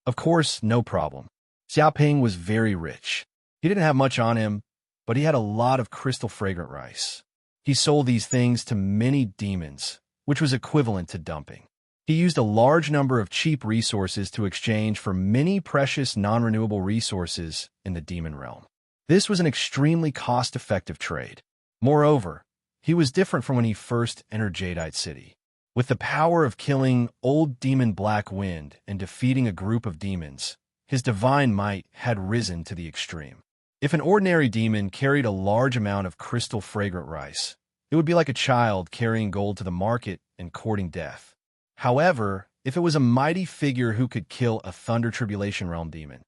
Of course, no problem. Xiaoping was very rich. He didn't have much on him, but he had a lot of crystal fragrant rice. He sold these things to many demons, which was equivalent to dumping. He used a large number of cheap resources to exchange for many precious non-renewable resources in the demon realm. This was an extremely cost-effective trade. Moreover, he was different from when he first entered Jadeite City. With the power of killing old demon Black Wind and defeating a group of demons, his divine might had risen to the extreme. If an ordinary demon carried a large amount of crystal fragrant rice, it would be like a child carrying gold to the market and courting death. However, if it was a mighty figure who could kill a Thunder Tribulation Realm demon,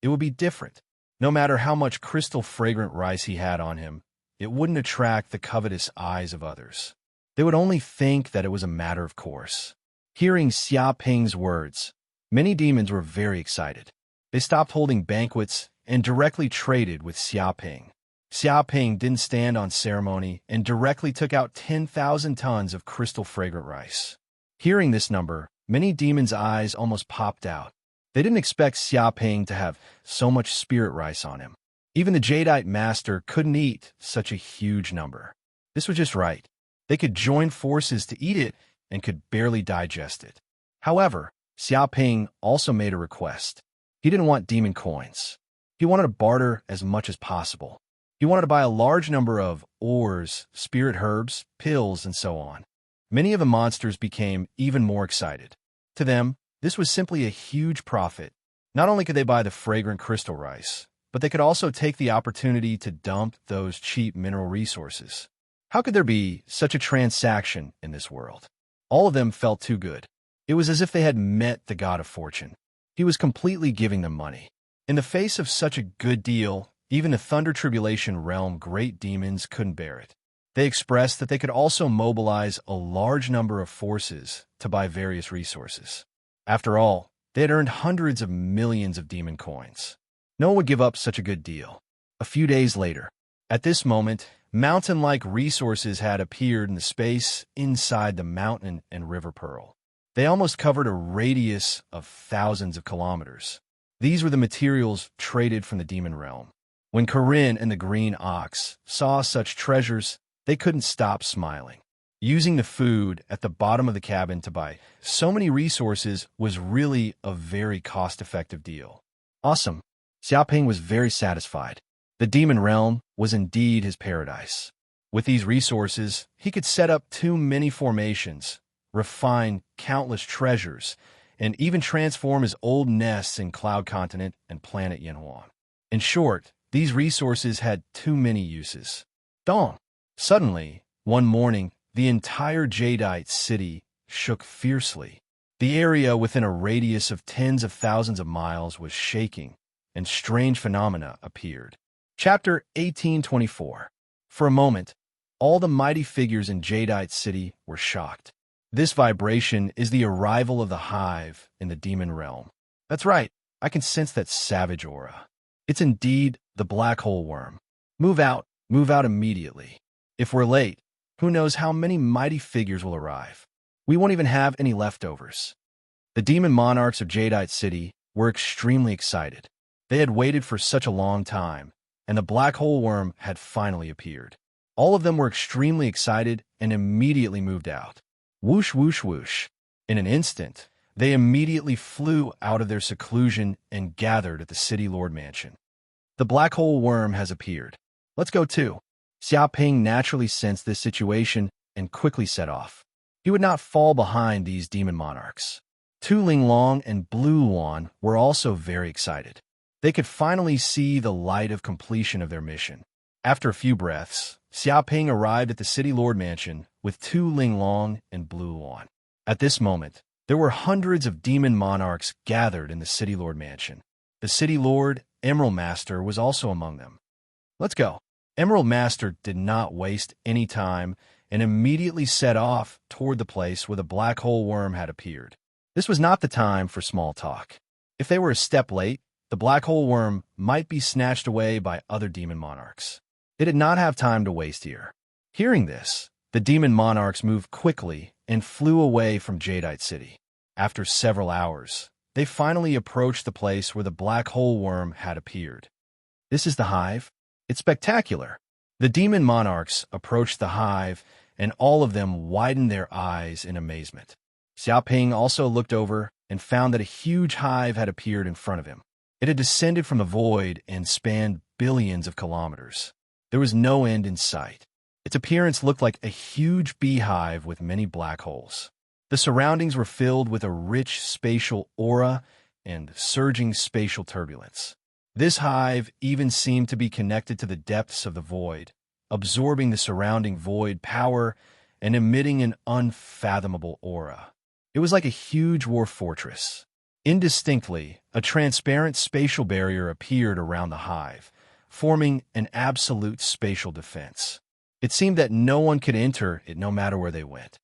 it would be different. No matter how much crystal fragrant rice he had on him, it wouldn't attract the covetous eyes of others. They would only think that it was a matter of course. Hearing Xiaoping's words, many demons were very excited. They stopped holding banquets and directly traded with Xiaoping. Xiaoping didn't stand on ceremony and directly took out 10,000 tons of crystal fragrant rice. Hearing this number, many demons' eyes almost popped out. They didn't expect Xiaoping to have so much spirit rice on him. Even the Jadeite master couldn't eat such a huge number. This was just right. They could join forces to eat it and could barely digest it. However, Xiaoping also made a request. He didn't want demon coins. He wanted to barter as much as possible. He wanted to buy a large number of ores, spirit herbs, pills, and so on. Many of the monsters became even more excited. To them, this was simply a huge profit. Not only could they buy the fragrant crystal rice, but they could also take the opportunity to dump those cheap mineral resources. How could there be such a transaction in this world? All of them felt too good. It was as if they had met the god of fortune. He was completely giving them money. In the face of such a good deal, even the Thunder Tribulation Realm great demons couldn't bear it. They expressed that they could also mobilize a large number of forces to buy various resources. After all, they had earned hundreds of millions of demon coins. No one would give up such a good deal. A few days later, at this moment, mountain-like resources had appeared in the space inside the mountain and river pearl. They almost covered a radius of thousands of kilometers. These were the materials traded from the demon realm. When Corinne and the Green Ox saw such treasures, they couldn't stop smiling. Using the food at the bottom of the cabin to buy so many resources was really a very cost-effective deal. Awesome. Xiaoping was very satisfied. The demon realm was indeed his paradise. With these resources, he could set up too many formations, refine countless treasures, and even transform his old nests in Cloud Continent and planet Yanhuan. In short, these resources had too many uses. Dong! Suddenly, one morning, the entire Jadeite city shook fiercely. The area within a radius of tens of thousands of miles was shaking, and strange phenomena appeared. Chapter 1824. For a moment, all the mighty figures in Jadeite City were shocked. This vibration is the arrival of the hive in the demon realm. That's right, I can sense that savage aura. It's indeed the black hole worm. Move out immediately. If we're late, who knows how many mighty figures will arrive. We won't even have any leftovers. The demon monarchs of Jadeite City were extremely excited. They had waited for such a long time, and the black hole worm had finally appeared. All of them were extremely excited and immediately moved out. Whoosh, whoosh, whoosh. In an instant, they immediately flew out of their seclusion and gathered at the City Lord Mansion. The black hole worm has appeared. Let's go too. Xiaoping naturally sensed this situation and quickly set off. He would not fall behind these demon monarchs. Tu Linglong and Blue Luan were also very excited. They could finally see the light of completion of their mission. After a few breaths, Xiaoping arrived at the City Lord Mansion with Tu Linglong and Blue Luan. At this moment, there were hundreds of demon monarchs gathered in the City Lord Mansion. The City Lord, Emerald Master, was also among them. Let's go. Emerald Master did not waste any time and immediately set off toward the place where the black hole worm had appeared. This was not the time for small talk. If they were a step late, the black hole worm might be snatched away by other demon monarchs. They did not have time to waste here. Hearing this, The demon monarchs moved quickly and flew away from Jadeite City. After several hours, they finally approached the place where the black hole worm had appeared. This is the hive? It's spectacular. The demon monarchs approached the hive, and all of them widened their eyes in amazement. Xiaoping also looked over and found that a huge hive had appeared in front of him. It had descended from the void and spanned billions of kilometers. There was no end in sight. Its appearance looked like a huge beehive with many black holes. The surroundings were filled with a rich spatial aura and surging spatial turbulence. This hive even seemed to be connected to the depths of the void, absorbing the surrounding void power and emitting an unfathomable aura. It was like a huge war fortress. Indistinctly, a transparent spatial barrier appeared around the hive, forming an absolute spatial defense. It seemed that no one could enter it no matter where they went.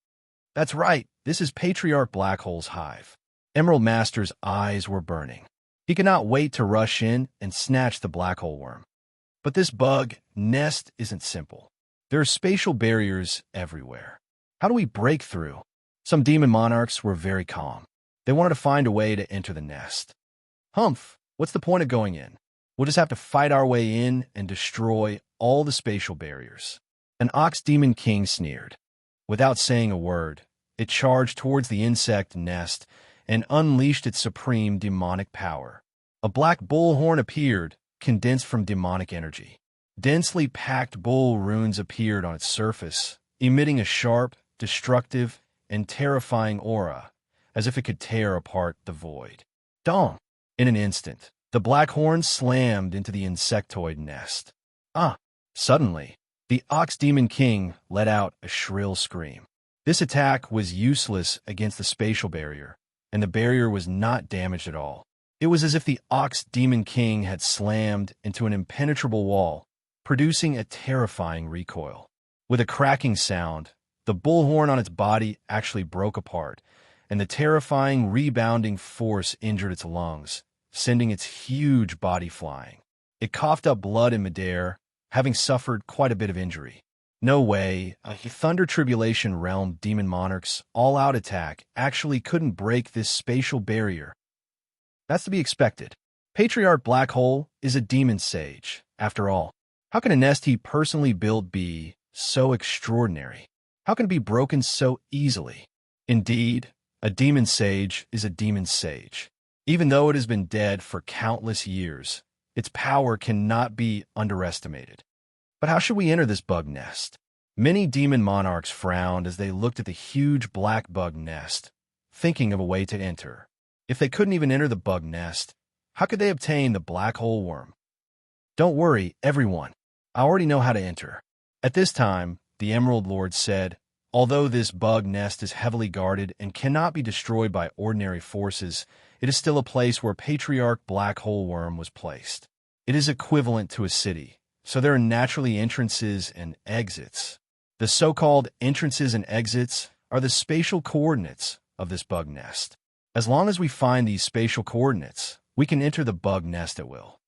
That's right, this is Patriarch Black Hole's hive. Emerald Master's eyes were burning. He could not wait to rush in and snatch the black hole worm. But this bug nest isn't simple. There are spatial barriers everywhere. How do we break through? Some demon monarchs were very calm. They wanted to find a way to enter the nest. Humph, what's the point of going in? We'll just have to fight our way in and destroy all the spatial barriers. An ox demon king sneered. Without saying a word, it charged towards the insect nest and unleashed its supreme demonic power. A black bullhorn appeared, condensed from demonic energy. Densely packed bull runes appeared on its surface, emitting a sharp, destructive, and terrifying aura, as if it could tear apart the void. Dong! In an instant, the black horn slammed into the insectoid nest. Suddenly, the Ox Demon King let out a shrill scream. This attack was useless against the spatial barrier, and the barrier was not damaged at all. It was as if the Ox Demon King had slammed into an impenetrable wall, producing a terrifying recoil. With a cracking sound, the bullhorn on its body actually broke apart, and the terrifying rebounding force injured its lungs, sending its huge body flying. It coughed up blood in midair, having suffered quite a bit of injury. No way, a Thunder Tribulation Realm Demon Monarch's all-out attack actually couldn't break this spatial barrier. That's to be expected. Patriarch Black Hole is a demon sage, after all. How can a nest he personally built be so extraordinary? How can it be broken so easily? Indeed, a demon sage is a demon sage. Even though it has been dead for countless years, its power cannot be underestimated. But how should we enter this bug nest? Many demon monarchs frowned as they looked at the huge black bug nest, thinking of a way to enter. If they couldn't even enter the bug nest, how could they obtain the black hole worm? Don't worry, everyone. I already know how to enter. At this time, the Emerald Lord said, although this bug nest is heavily guarded and cannot be destroyed by ordinary forces, it is still a place where Patriarch Black Hole Worm was placed. It is equivalent to a city, so there are naturally entrances and exits. The so-called entrances and exits are the spatial coordinates of this bug nest. As long as we find these spatial coordinates, we can enter the bug nest at will.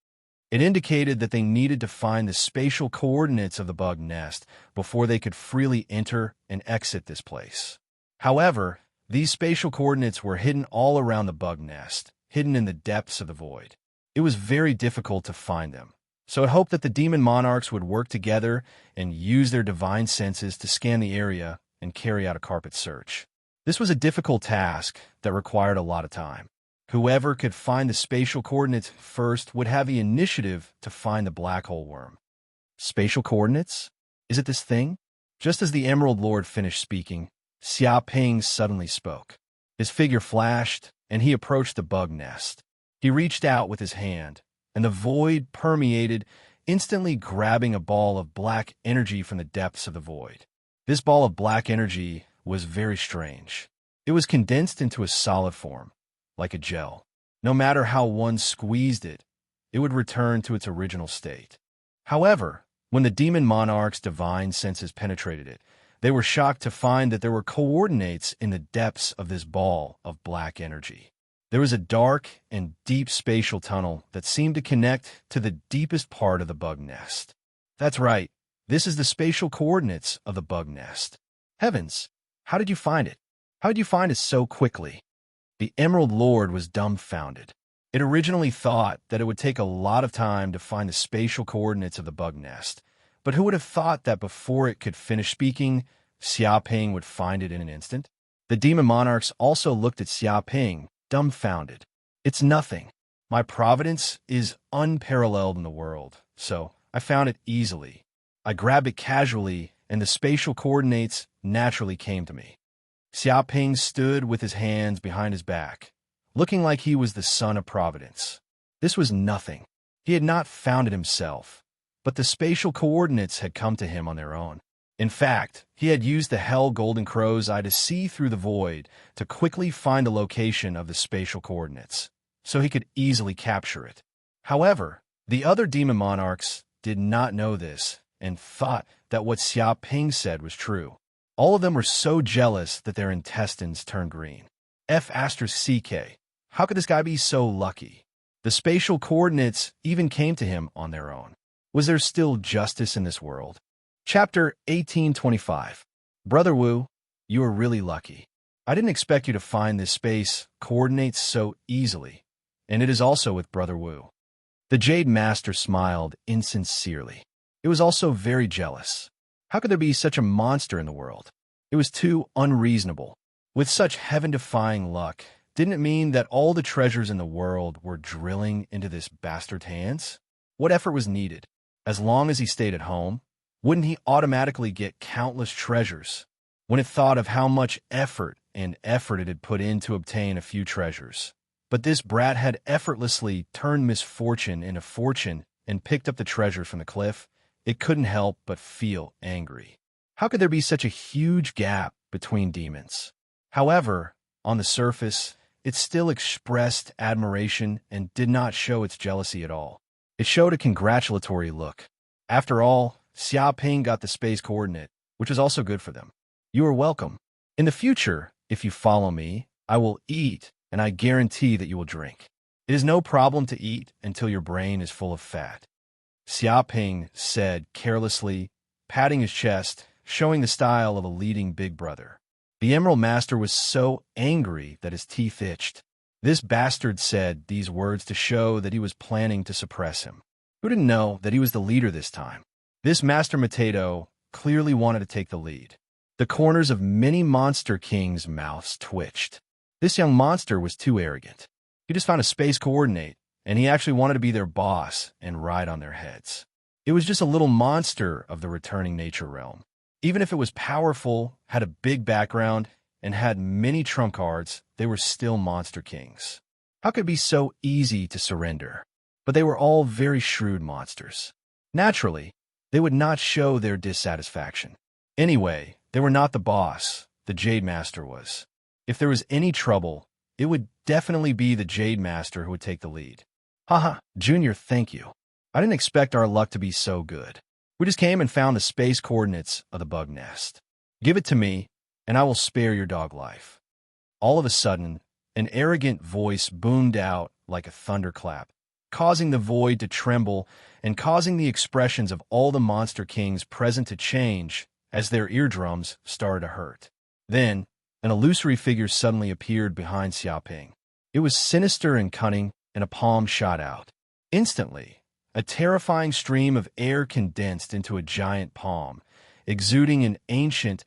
It indicated that they needed to find the spatial coordinates of the bug nest before they could freely enter and exit this place. However, these spatial coordinates were hidden all around the bug nest, hidden in the depths of the void. It was very difficult to find them, so it hoped that the demon monarchs would work together and use their divine senses to scan the area and carry out a carpet search. This was a difficult task that required a lot of time. Whoever could find the spatial coordinates first would have the initiative to find the black hole worm. Spatial coordinates? Is it this thing? Just as the Emerald Lord finished speaking, Xiaoping suddenly spoke. His figure flashed, and he approached the bug nest. He reached out with his hand, and the void permeated, instantly grabbing a ball of black energy from the depths of the void. This ball of black energy was very strange. It was condensed into a solid form, like a gel. No matter how one squeezed it, it would return to its original state. However, when the demon monarch's divine senses penetrated it, they were shocked to find that there were coordinates in the depths of this ball of black energy. There was a dark and deep spatial tunnel that seemed to connect to the deepest part of the bug nest. That's right, this is the spatial coordinates of the bug nest. Heavens, how did you find it? How did you find it so quickly? The Emerald Lord was dumbfounded. It originally thought that it would take a lot of time to find the spatial coordinates of the bug nest, but who would have thought that before it could finish speaking, Xiaoping would find it in an instant? The demon monarchs also looked at Xiaoping, dumbfounded. It's nothing. My providence is unparalleled in the world, so I found it easily. I grabbed it casually, and the spatial coordinates naturally came to me. Xiaoping stood with his hands behind his back, looking like he was the son of providence. This was nothing. He had not found it himself, but the spatial coordinates had come to him on their own. In fact, he had used the hell golden crow's eye to see through the void to quickly find the location of the spatial coordinates, so he could easily capture it. However, the other demon monarchs did not know this and thought that what Xiaoping said was true. All of them were so jealous that their intestines turned green. F***CK. How could this guy be so lucky? The spatial coordinates even came to him on their own. Was there still justice in this world? Chapter 1825. Brother Wu, you are really lucky. I didn't expect you to find this space coordinates so easily, and it is also with Brother Wu. The Jade Master smiled insincerely. It was also very jealous. How could there be such a monster in the world? It was too unreasonable. With such heaven-defying luck, didn't it mean that all the treasures in the world were drilling into this bastard's hands? What effort was needed? As long as he stayed at home, wouldn't he automatically get countless treasures? When it thought of how much effort it had put in to obtain a few treasures. But this brat had effortlessly turned misfortune into fortune and picked up the treasure from the cliff. It couldn't help but feel angry. How could there be such a huge gap between demons? However, on the surface, it still expressed admiration and did not show its jealousy at all. It showed a congratulatory look. After all, Xiaoping got the space coordinate, which was also good for them. You are welcome. In the future, if you follow me, I will eat, and I guarantee that you will drink. It is no problem to eat until your brain is full of fat. Xiaoping said carelessly, patting his chest, showing the style of a leading big brother. The Emerald Master was so angry that his teeth itched. This bastard said these words to show that he was planning to suppress him. Who didn't know that he was the leader this time? This Master Potato clearly wanted to take the lead. The corners of many Monster Kings' mouths twitched. This young monster was too arrogant. He just found a space coordinate, and he actually wanted to be their boss and ride on their heads. It was just a little monster of the returning nature realm. Even if it was powerful, had a big background, and had many trump cards, they were still Monster Kings. How could it be so easy to surrender? But they were all very shrewd monsters. Naturally, they would not show their dissatisfaction. Anyway, they were not the boss, the Jade Master was. If there was any trouble, it would definitely be the Jade Master who would take the lead. Haha, Junior, thank you. I didn't expect our luck to be so good. We just came and found the space coordinates of the bug nest. Give it to me, and I will spare your dog life. All of a sudden, an arrogant voice boomed out like a thunderclap, causing the void to tremble and causing the expressions of all the Monster Kings present to change as their eardrums started to hurt. Then, an illusory figure suddenly appeared behind Xiaoping. It was sinister and cunning, and a palm shot out. Instantly, a terrifying stream of air condensed into a giant palm, exuding an ancient,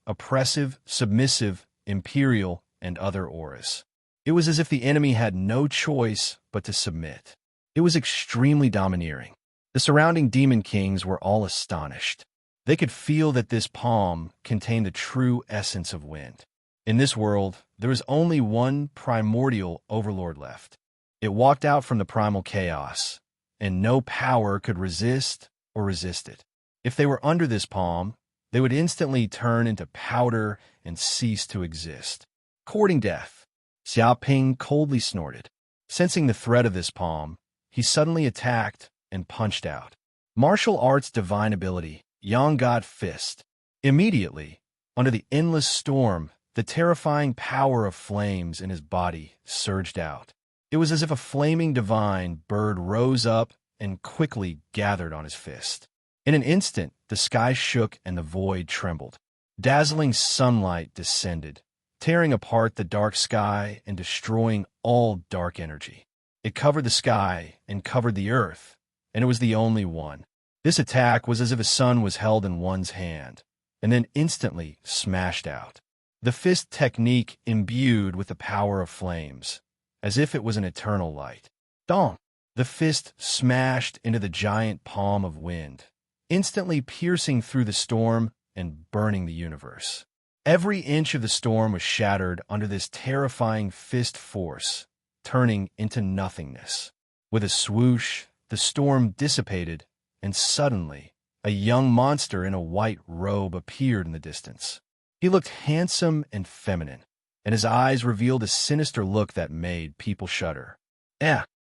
oppressive, submissive, imperial, and other auras. It was as if the enemy had no choice but to submit. It was extremely domineering. The surrounding demon kings were all astonished. They could feel that this palm contained the true essence of wind. In this world, there was only one primordial overlord left. It walked out from the primal chaos, and no power could resist or resist it. If they were under this palm, they would instantly turn into powder and cease to exist. Courting death, Xiaoping coldly snorted. Sensing the threat of this palm, he suddenly attacked and punched out. Martial arts divine ability, Yang God Fist. Immediately, under the endless storm, the terrifying power of flames in his body surged out. It was as if a flaming divine bird rose up and quickly gathered on his fist. In an instant, the sky shook and the void trembled. Dazzling sunlight descended, tearing apart the dark sky and destroying all dark energy. It covered the sky and covered the earth, and it was the only one. This attack was as if a sun was held in one's hand, and then instantly smashed out. The fist technique imbued with the power of flames, as if it was an eternal light. Dong! The fist smashed into the giant palm of wind, instantly piercing through the storm and burning the universe. Every inch of the storm was shattered under this terrifying fist force, turning into nothingness. With a swoosh, the storm dissipated, and suddenly, a young monster in a white robe appeared in the distance. He looked handsome and feminine, and his eyes revealed a sinister look that made people shudder.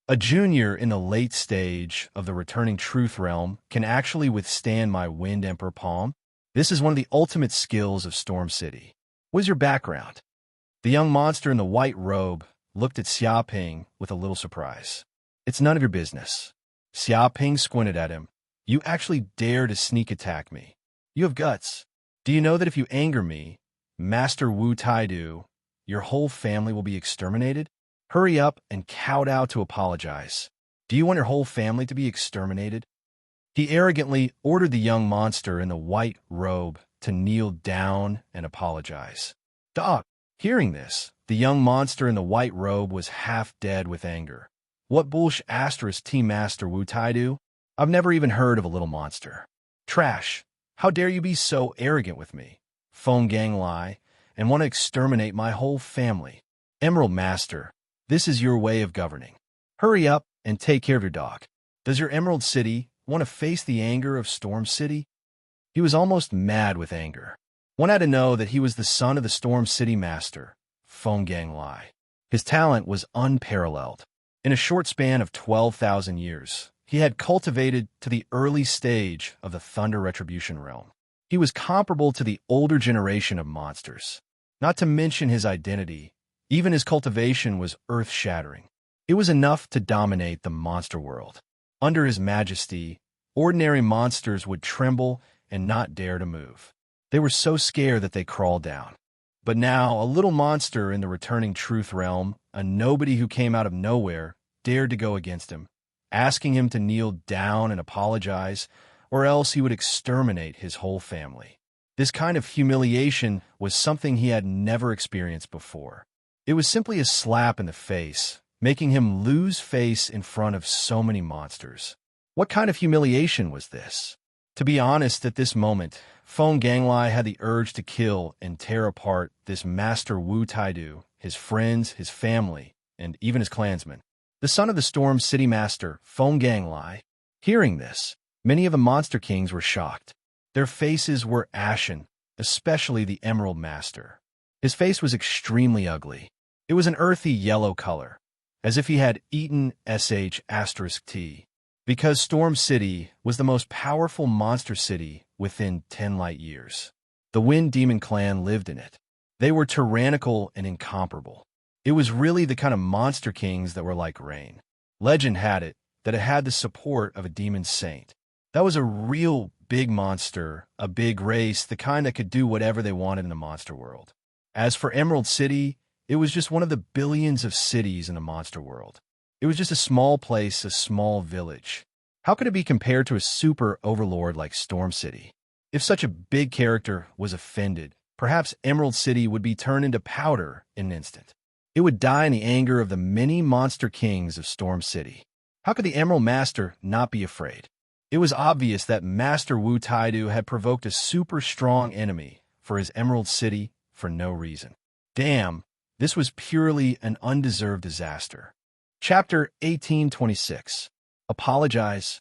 A junior in the late stage of the returning truth realm can actually withstand my Wind Emperor palm? This is one of the ultimate skills of Storm City. What is your background? The young monster in the white robe looked at Xiaoping with a little surprise. It's none of your business. Xiaoping squinted at him. You actually dare to sneak attack me. You have guts. Do you know that if you anger me, Master Wu Taidu, your whole family will be exterminated? Hurry up and kowtow to apologize. Do you want your whole family to be exterminated? He arrogantly ordered the young monster in the white robe to kneel down and apologize. Dog! Hearing this, the young monster in the white robe was half dead with anger. What bullsh asterisk Team Master Wu Taidu? I've never even heard of a little monster. Trash! How dare you be so arrogant with me? Phone gang lie, and want to exterminate my whole family. Emerald Master, this is your way of governing. Hurry up and take care of your dog. Does your Emerald City want to face the anger of Storm City? He was almost mad with anger. One had to know that he was the son of the Storm City Master, Phone Gang Lai. His talent was unparalleled. In a short span of 12,000 years, he had cultivated to the early stage of the Thunder Retribution realm. He was comparable to the older generation of monsters. Not to mention his identity, even his cultivation was earth-shattering. It was enough to dominate the monster world. Under his majesty, ordinary monsters would tremble and not dare to move. They were so scared that they crawled down. But now, a little monster in the returning truth realm, a nobody who came out of nowhere, dared to go against him, asking him to kneel down and apologize, or else he would exterminate his whole family. This kind of humiliation was something he had never experienced before. It was simply a slap in the face, making him lose face in front of so many monsters. What kind of humiliation was this? To be honest, at this moment, Phone Ganglai had the urge to kill and tear apart this Master Wu Taidu, his friends, his family, and even his clansmen. The son of the Storm City Master, Phone Ganglai. Hearing this, many of the Monster Kings were shocked. Their faces were ashen, especially the Emerald Master. His face was extremely ugly. It was an earthy yellow color, as if he had eaten **T, because Storm City was the most powerful monster city within 10 light years. The Wind Demon clan lived in it. They were tyrannical and incomparable. It was really the kind of monster kings that were like rain. Legend had it that it had the support of a demon saint. That was a real big monster, a big race, the kind that could do whatever they wanted in the monster world. As for Emerald City, it was just one of the billions of cities in the monster world. It was just a small place, a small village. How could it be compared to a super overlord like Storm City? If such a big character was offended, perhaps Emerald City would be turned into powder in an instant. It would die in the anger of the many monster kings of Storm City. How could the Emerald Master not be afraid? It was obvious that Master Wu Taidu had provoked a super strong enemy for his Emerald City for no reason. Damn, this was purely an undeserved disaster. Chapter 1826. Apologize.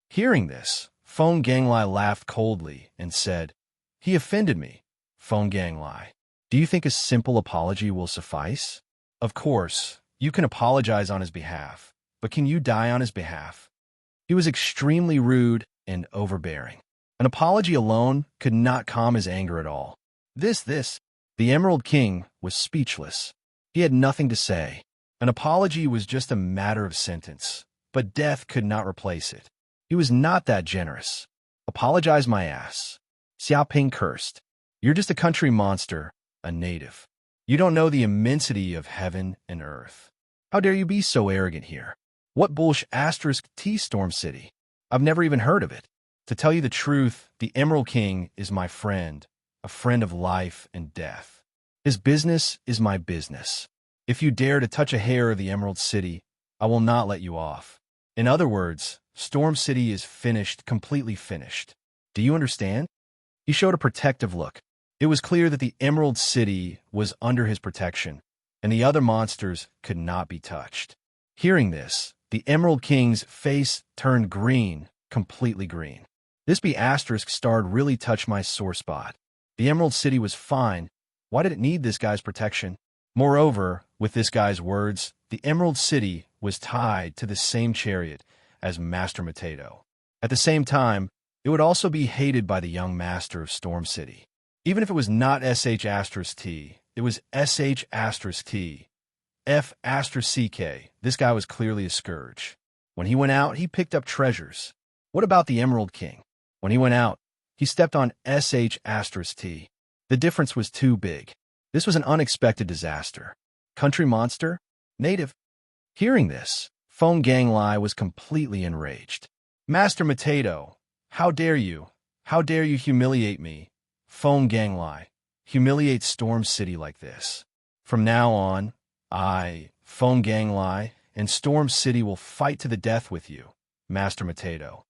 Hearing this, Phone Ganglai laughed coldly and said, He offended me. Phone Ganglai, do you think a simple apology will suffice? Of course, you can apologize on his behalf, but can you die on his behalf? He was extremely rude and overbearing. An apology alone could not calm his anger at all. The Emerald King was speechless. He had nothing to say. An apology was just a matter of sentence, but death could not replace it. He was not that generous. Apologize my ass. Xiaoping cursed. You're just a country monster, a native. You don't know the immensity of heaven and earth. How dare you be so arrogant here? What bullsh asterisk T Storm City? I've never even heard of it. To tell you the truth, the Emerald King is my friend, a friend of life and death. His business is my business. If you dare to touch a hair of the Emerald City, I will not let you off. In other words, Storm City is finished, completely finished. Do you understand? He showed a protective look. It was clear that the Emerald City was under his protection, and the other monsters could not be touched. Hearing this, the Emerald King's face turned green, completely green. This B asterisk starred really touched my sore spot. The Emerald City was fine. Why did it need this guy's protection? Moreover, with this guy's words, the Emerald City was tied to the same chariot as Master Potato. At the same time, it would also be hated by the young master of Storm City. Even if it was not SH asterisk T, it was SH asterisk T. F asterisk CK. This guy was clearly a scourge. When he went out, he picked up treasures. What about the Emerald King? When he went out, he stepped on SH asterisk T. The difference was too big. This was an unexpected disaster. Country monster? Native? Hearing this, Foam Gang Lai was completely enraged. Master Potato, how dare you? How dare you humiliate me? Foam Gang Lai, humiliate Storm City like this. From now on, I, Foam Gang Lai, and Storm City will fight to the death with you, Master Potato.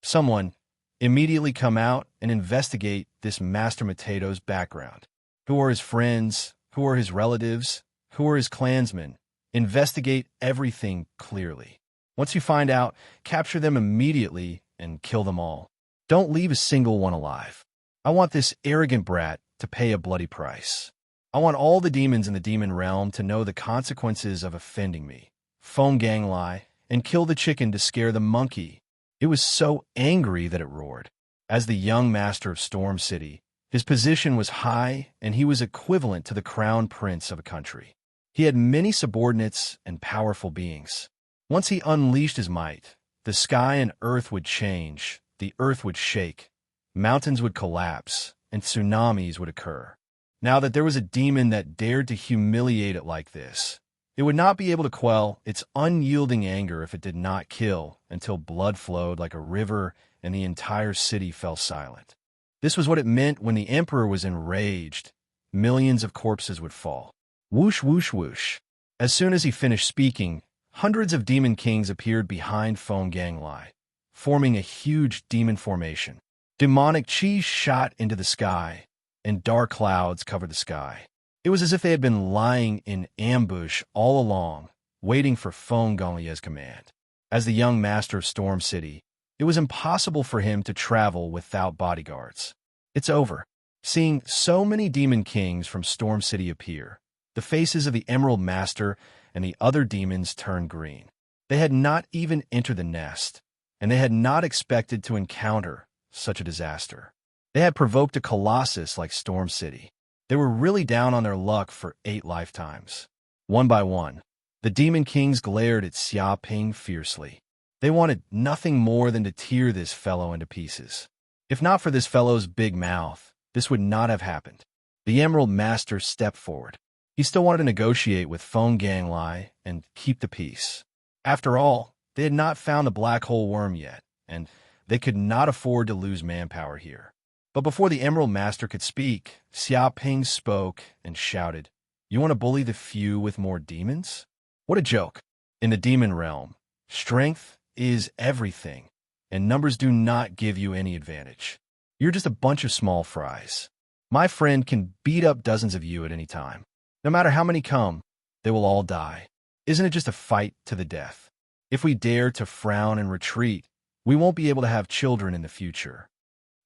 Someone, immediately come out and investigate this Master Potato's background. Who are his friends? Who are his relatives? Who are his clansmen? Investigate everything clearly. Once you find out, capture them immediately and kill them all. Don't leave a single one alive. I want this arrogant brat to pay a bloody price. I want all the demons in the demon realm to know the consequences of offending me. Foam Gang Lai, and kill the chicken to scare the monkey. It was so angry that it roared. As the young master of Storm City, his position was high and he was equivalent to the crown prince of a country. He had many subordinates and powerful beings. Once he unleashed his might, the sky and earth would change, the earth would shake, mountains would collapse, and tsunamis would occur. Now that there was a demon that dared to humiliate it like this, it would not be able to quell its unyielding anger if it did not kill until blood flowed like a river and the entire city fell silent. This was what it meant when the emperor was enraged. Millions of corpses would fall. Whoosh, whoosh, whoosh. As soon as he finished speaking, hundreds of demon kings appeared behind Foam Gang Lai, forming a huge demon formation. Demonic chi shot into the sky, and dark clouds covered the sky. It was as if they had been lying in ambush all along, waiting for Foam Gang Lai's command. As the young master of Storm City, it was impossible for him to travel without bodyguards. It's over. Seeing so many demon kings from Storm City appear, the faces of the Emerald Master and the other demons turned green. They had not even entered the nest, and they had not expected to encounter such a disaster. They had provoked a colossus like Storm City. They were really down on their luck for 8 lifetimes. One by one, the demon kings glared at Xia Ping fiercely. They wanted nothing more than to tear this fellow into pieces. If not for this fellow's big mouth, this would not have happened. The Emerald Master stepped forward. He still wanted to negotiate with Foam Gang Lai and keep the peace. After all, they had not found the black hole worm yet, and they could not afford to lose manpower here. But before the Emerald Master could speak, Xia Ping spoke and shouted, "You want to bully the few with more demons? What a joke. In the demon realm, strength is everything, and numbers do not give you any advantage. You're just a bunch of small fries. My friend can beat up dozens of you at any time. No matter how many come, they will all die. Isn't it just a fight to the death? If we dare to frown and retreat, we won't be able to have children in the future."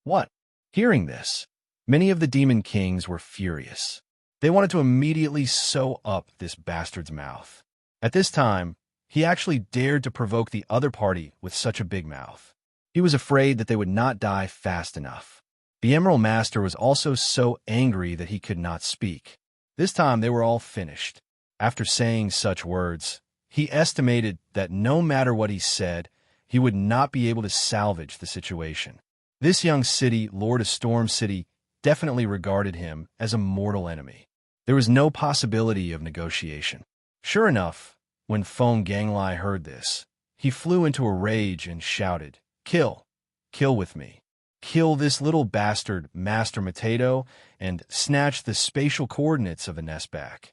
What? Hearing this, many of the demon kings were furious. They wanted to immediately sew up this bastard's mouth. At this time, he actually dared to provoke the other party with such a big mouth. He was afraid that they would not die fast enough. The Emerald Master was also so angry that he could not speak. This time they were all finished. After saying such words, he estimated that no matter what he said, he would not be able to salvage the situation. This young city, Lord of Storm City, definitely regarded him as a mortal enemy. There was no possibility of negotiation. Sure enough, when Feng Ganglai heard this, he flew into a rage and shouted, "Kill! Kill with me! Kill this little bastard, Master Matedo, and snatch the spatial coordinates of the nest back."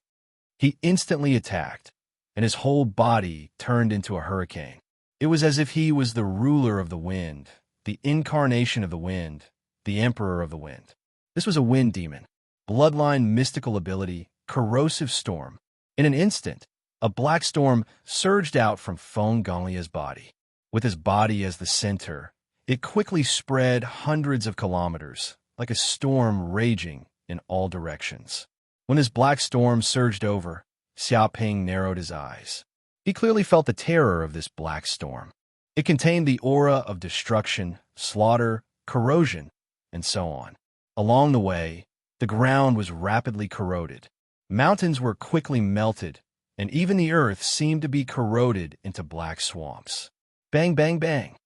He instantly attacked, and his whole body turned into a hurricane. It was as if he was the ruler of the wind, the incarnation of the wind, the emperor of the wind. This was a wind demon, bloodline mystical ability, corrosive storm. In an instant, a black storm surged out from Feng Gonglia's body. With his body as the center, it quickly spread hundreds of kilometers, like a storm raging in all directions. When this black storm surged over, Xiaoping narrowed his eyes. He clearly felt the terror of this black storm. It contained the aura of destruction, slaughter, corrosion, and so on. Along the way, the ground was rapidly corroded. Mountains were quickly melted, and even the earth seemed to be corroded into black swamps. Bang, bang, bang.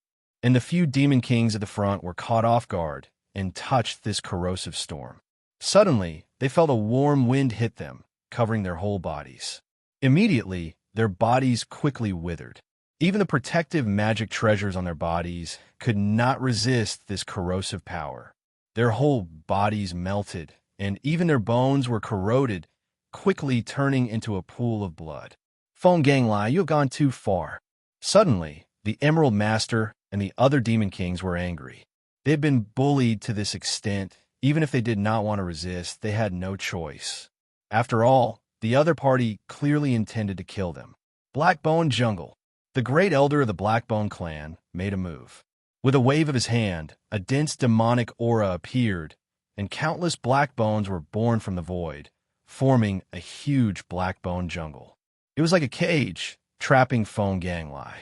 And the few demon kings at the front were caught off guard and touched this corrosive storm. Suddenly, they felt a warm wind hit them, covering their whole bodies. Immediately, their bodies quickly withered. Even the protective magic treasures on their bodies could not resist this corrosive power. Their whole bodies melted, and even their bones were corroded, quickly turning into a pool of blood. Feng Ganglai, you have gone too far. Suddenly, the Emerald Master and the other demon kings were angry. They had been bullied to this extent. Even if they did not want to resist, they had no choice. After all, the other party clearly intended to kill them. Blackbone Jungle. The great elder of the Blackbone clan made a move. With a wave of his hand, a dense demonic aura appeared, and countless black bones were born from the void, forming a huge blackbone jungle. It was like a cage, trapping Feng Ganglai,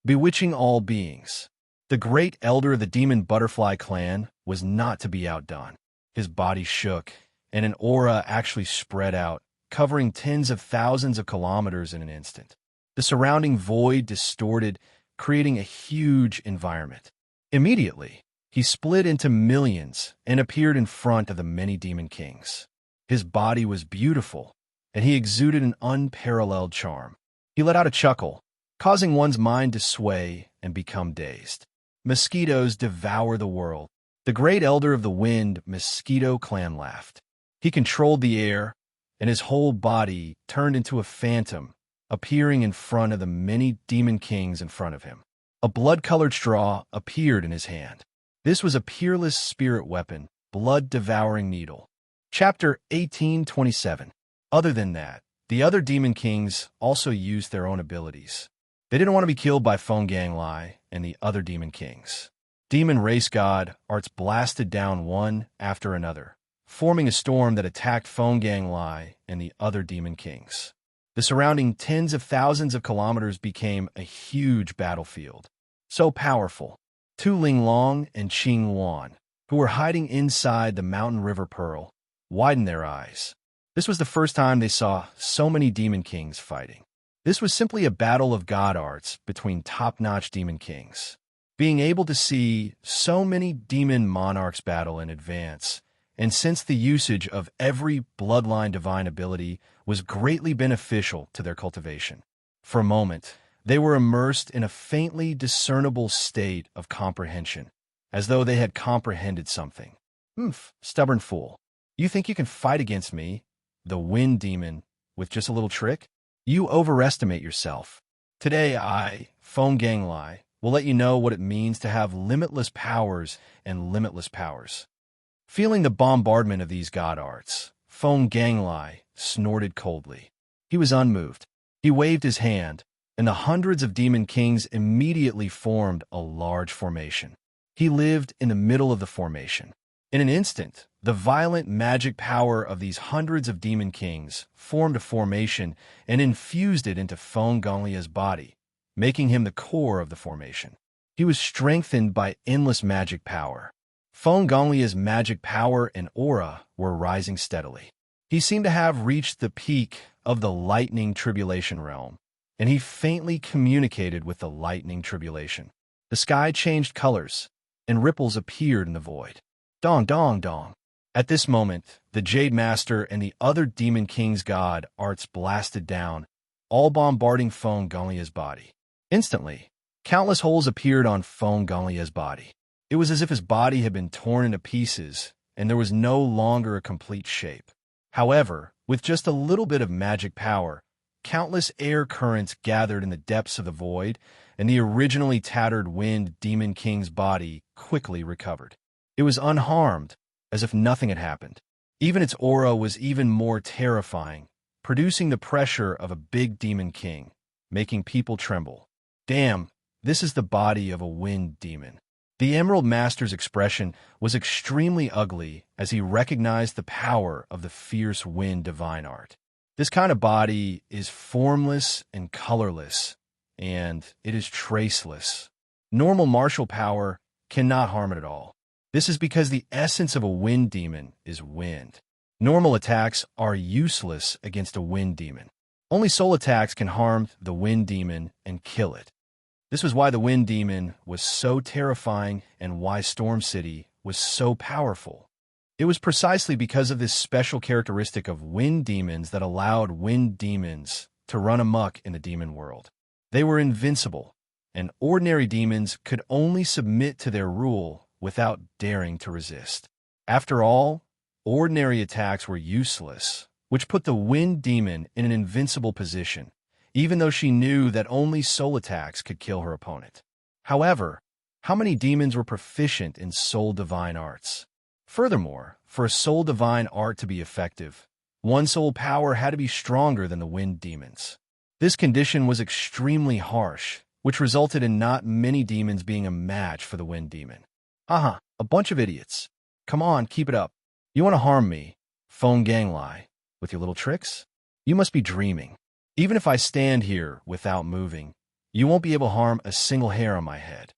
bewitching all beings. The great elder of the demon butterfly clan was not to be outdone. His body shook, and an aura actually spread out, covering tens of thousands of kilometers in an instant. The surrounding void distorted, creating a huge environment. Immediately, he split into millions and appeared in front of the many demon kings. His body was beautiful, and he exuded an unparalleled charm. He let out a chuckle, causing one's mind to sway and become dazed. Mosquitoes devour the world. The great elder of the wind mosquito clan laughed. He controlled the air, and his whole body turned into a phantom, appearing in front of the many demon kings in front of him. A blood-colored straw appeared in his hand. This was a peerless spirit weapon, blood-devouring needle. Chapter 1827. Other than that, the other demon kings also used their own abilities. They didn't want to be killed by Feng Ganglai and the other demon kings. Demon race god arts blasted down one after another, forming a storm that attacked Feng Ganglai and the other demon kings. The surrounding tens of thousands of kilometers became a huge battlefield. So powerful, Tu Linglong and Qing Wan, who were hiding inside the mountain river Pearl, widened their eyes. This was the first time they saw so many demon kings fighting. This was simply a battle of god arts between top-notch demon kings. Being able to see so many demon monarchs battle in advance, and since the usage of every bloodline divine ability was greatly beneficial to their cultivation. For a moment, they were immersed in a faintly discernible state of comprehension, as though they had comprehended something. Stubborn fool. You think you can fight against me, the wind demon, with just a little trick? You overestimate yourself. Today I, Feng Ganglai, will let you know what it means to have limitless powers and limitless powers. Feeling the bombardment of these god arts, Feng Ganglai snorted coldly. He was unmoved. He waved his hand, and the hundreds of demon kings immediately formed a large formation. He lived in the middle of the formation. In an instant, the violent magic power of these hundreds of demon kings formed a formation and infused it into Feng Gonglia's body, making him the core of the formation. He was strengthened by endless magic power. Feng Gonglia's magic power and aura were rising steadily. He seemed to have reached the peak of the lightning tribulation realm, and he faintly communicated with the lightning tribulation. The sky changed colors, and ripples appeared in the void. Dong, dong, dong. At this moment, the Jade Master and the other Demon King's god arts blasted down, all bombarding Fong Gonglia's body. Instantly, countless holes appeared on Fong Gonglia's body. It was as if his body had been torn into pieces, and there was no longer a complete shape. However, with just a little bit of magic power, countless air currents gathered in the depths of the void, and the originally tattered Wind Demon King's body quickly recovered. It was unharmed, as if nothing had happened. Even its aura was even more terrifying, producing the pressure of a big demon king, making people tremble. Damn, this is the body of a wind demon. The Emerald Master's expression was extremely ugly as he recognized the power of the fierce wind divine art. This kind of body is formless and colorless, and it is traceless. Normal martial power cannot harm it at all. This is because the essence of a wind demon is wind. Normal attacks are useless against a wind demon. Only soul attacks can harm the wind demon and kill it. This was why the wind demon was so terrifying and why Storm City was so powerful. It was precisely because of this special characteristic of wind demons that allowed wind demons to run amok in the demon world. They were invincible, and ordinary demons could only submit to their rule without daring to resist. After all, ordinary attacks were useless, which put the wind demon in an invincible position, even though she knew that only soul attacks could kill her opponent. However, how many demons were proficient in soul divine arts? Furthermore, for a soul divine art to be effective, one soul power had to be stronger than the wind demons. This condition was extremely harsh, which resulted in not many demons being a match for the wind demon. Haha, a bunch of idiots. Come on, keep it up. You want to harm me, Fong Ganglai, with your little tricks? You must be dreaming. Even if I stand here without moving, you won't be able to harm a single hair on my head.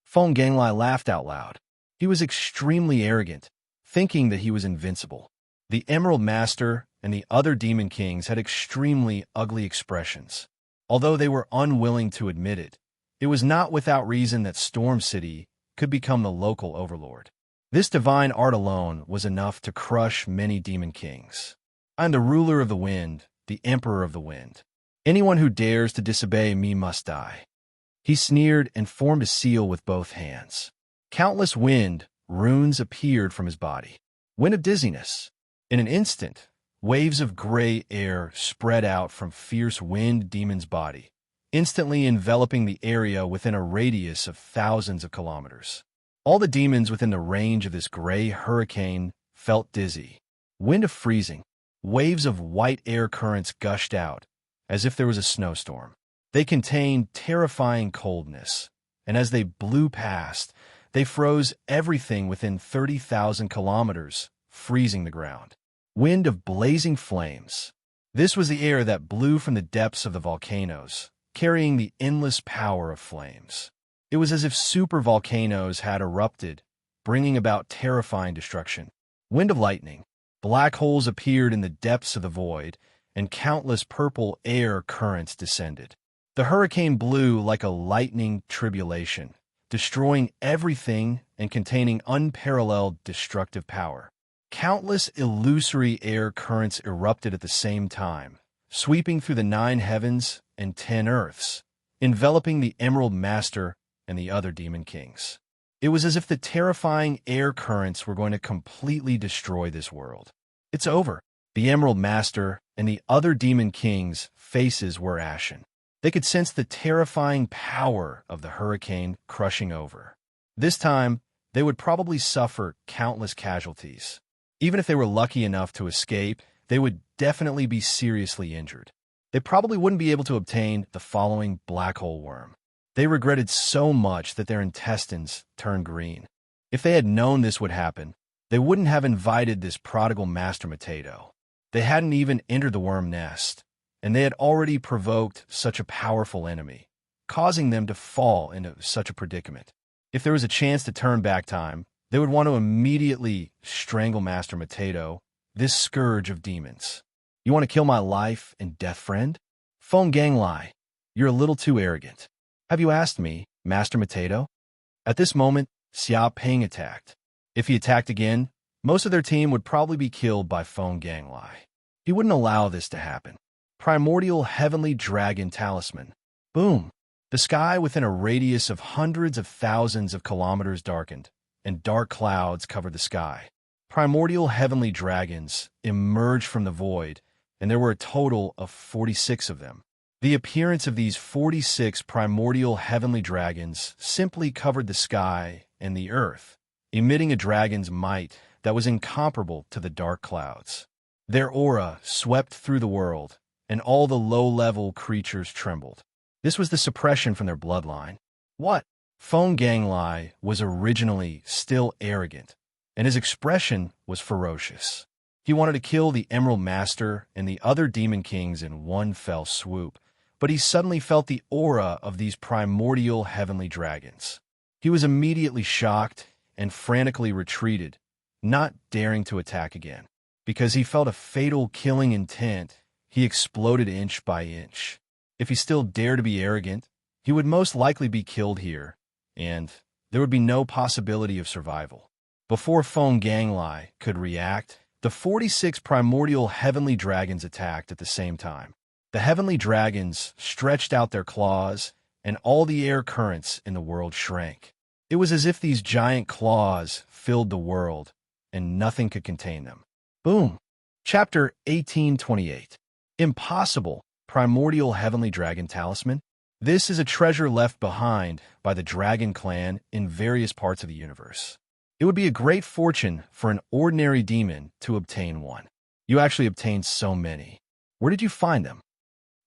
Fong Ganglai laughed out loud. He was extremely arrogant, thinking that he was invincible. The Emerald Master and the other Demon Kings had extremely ugly expressions. Although they were unwilling to admit it, it was not without reason that Storm City could become the local overlord. This divine art alone was enough to crush many demon kings. I am the ruler of the wind, the emperor of the wind. Anyone who dares to disobey me must die. He sneered and formed a seal with both hands. Countless wind runes appeared from his body. Wind of dizziness. In an instant, waves of gray air spread out from fierce wind demon's body, instantly enveloping the area within a radius of thousands of kilometers. All the demons within the range of this gray hurricane felt dizzy. Wind of freezing. Waves of white air currents gushed out, as if there was a snowstorm. They contained terrifying coldness, and as they blew past, they froze everything within 30,000 kilometers, freezing the ground. Wind of blazing flames. This was the air that blew from the depths of the volcanoes, carrying the endless power of flames. It was as if supervolcanoes had erupted, bringing about terrifying destruction. Wind of lightning. Black holes appeared in the depths of the void, and countless purple air currents descended. The hurricane blew like a lightning tribulation, destroying everything and containing unparalleled destructive power. Countless illusory air currents erupted at the same time, sweeping through the 9 heavens and 10 earths, enveloping the Emerald Master and the other Demon Kings. It was as if the terrifying air currents were going to completely destroy this world. It's over. The Emerald Master and the other Demon Kings' faces were ashen. They could sense the terrifying power of the hurricane crushing over. This time, they would probably suffer countless casualties. Even if they were lucky enough to escape, they would definitely be seriously injured. They probably wouldn't be able to obtain the following black hole worm. They regretted so much that their intestines turned green. If they had known this would happen, they wouldn't have invited this prodigal Master Mateto. They hadn't even entered the worm nest, and they had already provoked such a powerful enemy, causing them to fall into such a predicament. If there was a chance to turn back time, they would want to immediately strangle Master Mateto, this scourge of demons. You want to kill my life and death friend? Fong Ganglai, you're a little too arrogant. Have you asked me, Master Mateto? At this moment, Xia Ping attacked. If he attacked again, Most of their team would probably be killed by Feng Ganglai. He wouldn't allow this to happen. Primordial Heavenly Dragon Talisman. Boom! The sky within a radius of hundreds of thousands of kilometers darkened, and dark clouds covered the sky. Primordial heavenly dragons emerged from the void, and there were a total of 46 of them. The appearance of these 46 primordial heavenly dragons simply covered the sky and the earth, emitting a dragon's might that was incomparable to the dark clouds. Their aura swept through the world, and all the low-level creatures trembled. This was the suppression from their bloodline. What? Feng Ganglai was originally still arrogant, and his expression was ferocious. He wanted to kill the Emerald Master and the other Demon Kings in one fell swoop, but he suddenly felt the aura of these primordial heavenly dragons. He was immediately shocked and frantically retreated, not daring to attack again. Because he felt a fatal killing intent, he exploded inch by inch. If he still dared to be arrogant, he would most likely be killed here, and there would be no possibility of survival. Before Feng Ganglai could react, the 46 primordial heavenly dragons attacked at the same time. The heavenly dragons stretched out their claws, and all the air currents in the world shrank. It was as if these giant claws filled the world, and nothing could contain them. Boom! Chapter 1828. Impossible! Primordial Heavenly Dragon Talisman. This is a treasure left behind by the Dragon Clan in various parts of the universe. It would be a great fortune for an ordinary demon to obtain one. You actually obtained so many. Where did you find them?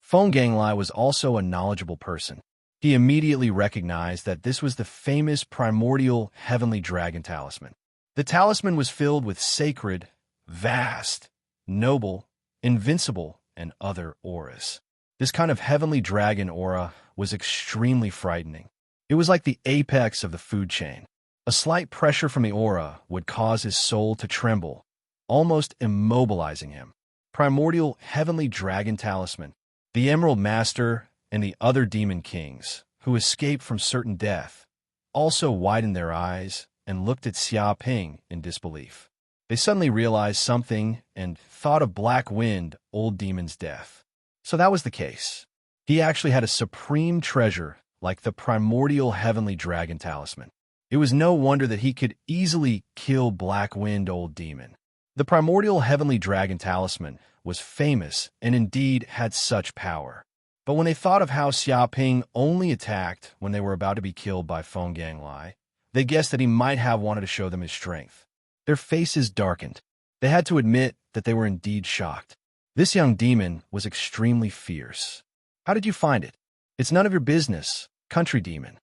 Feng Ganglai was also a knowledgeable person. He immediately recognized that this was the famous Primordial Heavenly Dragon Talisman. The talisman was filled with sacred, vast, noble, invincible, and other auras. This kind of heavenly dragon aura was extremely frightening. It was like the apex of the food chain. A slight pressure from the aura would cause his soul to tremble, almost immobilizing him. Primordial Heavenly Dragon Talisman. The Emerald Master and the other Demon Kings, who escaped from certain death, also widened their eyes and looked at Xia Ping in disbelief. They suddenly realized something and thought of Black Wind, Old Demon's death. So that was the case. He actually had a supreme treasure like the Primordial Heavenly Dragon Talisman. It was no wonder that he could easily kill Black Wind, Old Demon. The Primordial Heavenly Dragon Talisman was famous and indeed had such power. But when they thought of how Xia Ping only attacked when they were about to be killed by Feng Ganglai, they guessed that he might have wanted to show them his strength. Their faces darkened. They had to admit that they were indeed shocked. This young demon was extremely fierce. How did you find it? It's none of your business, country demon.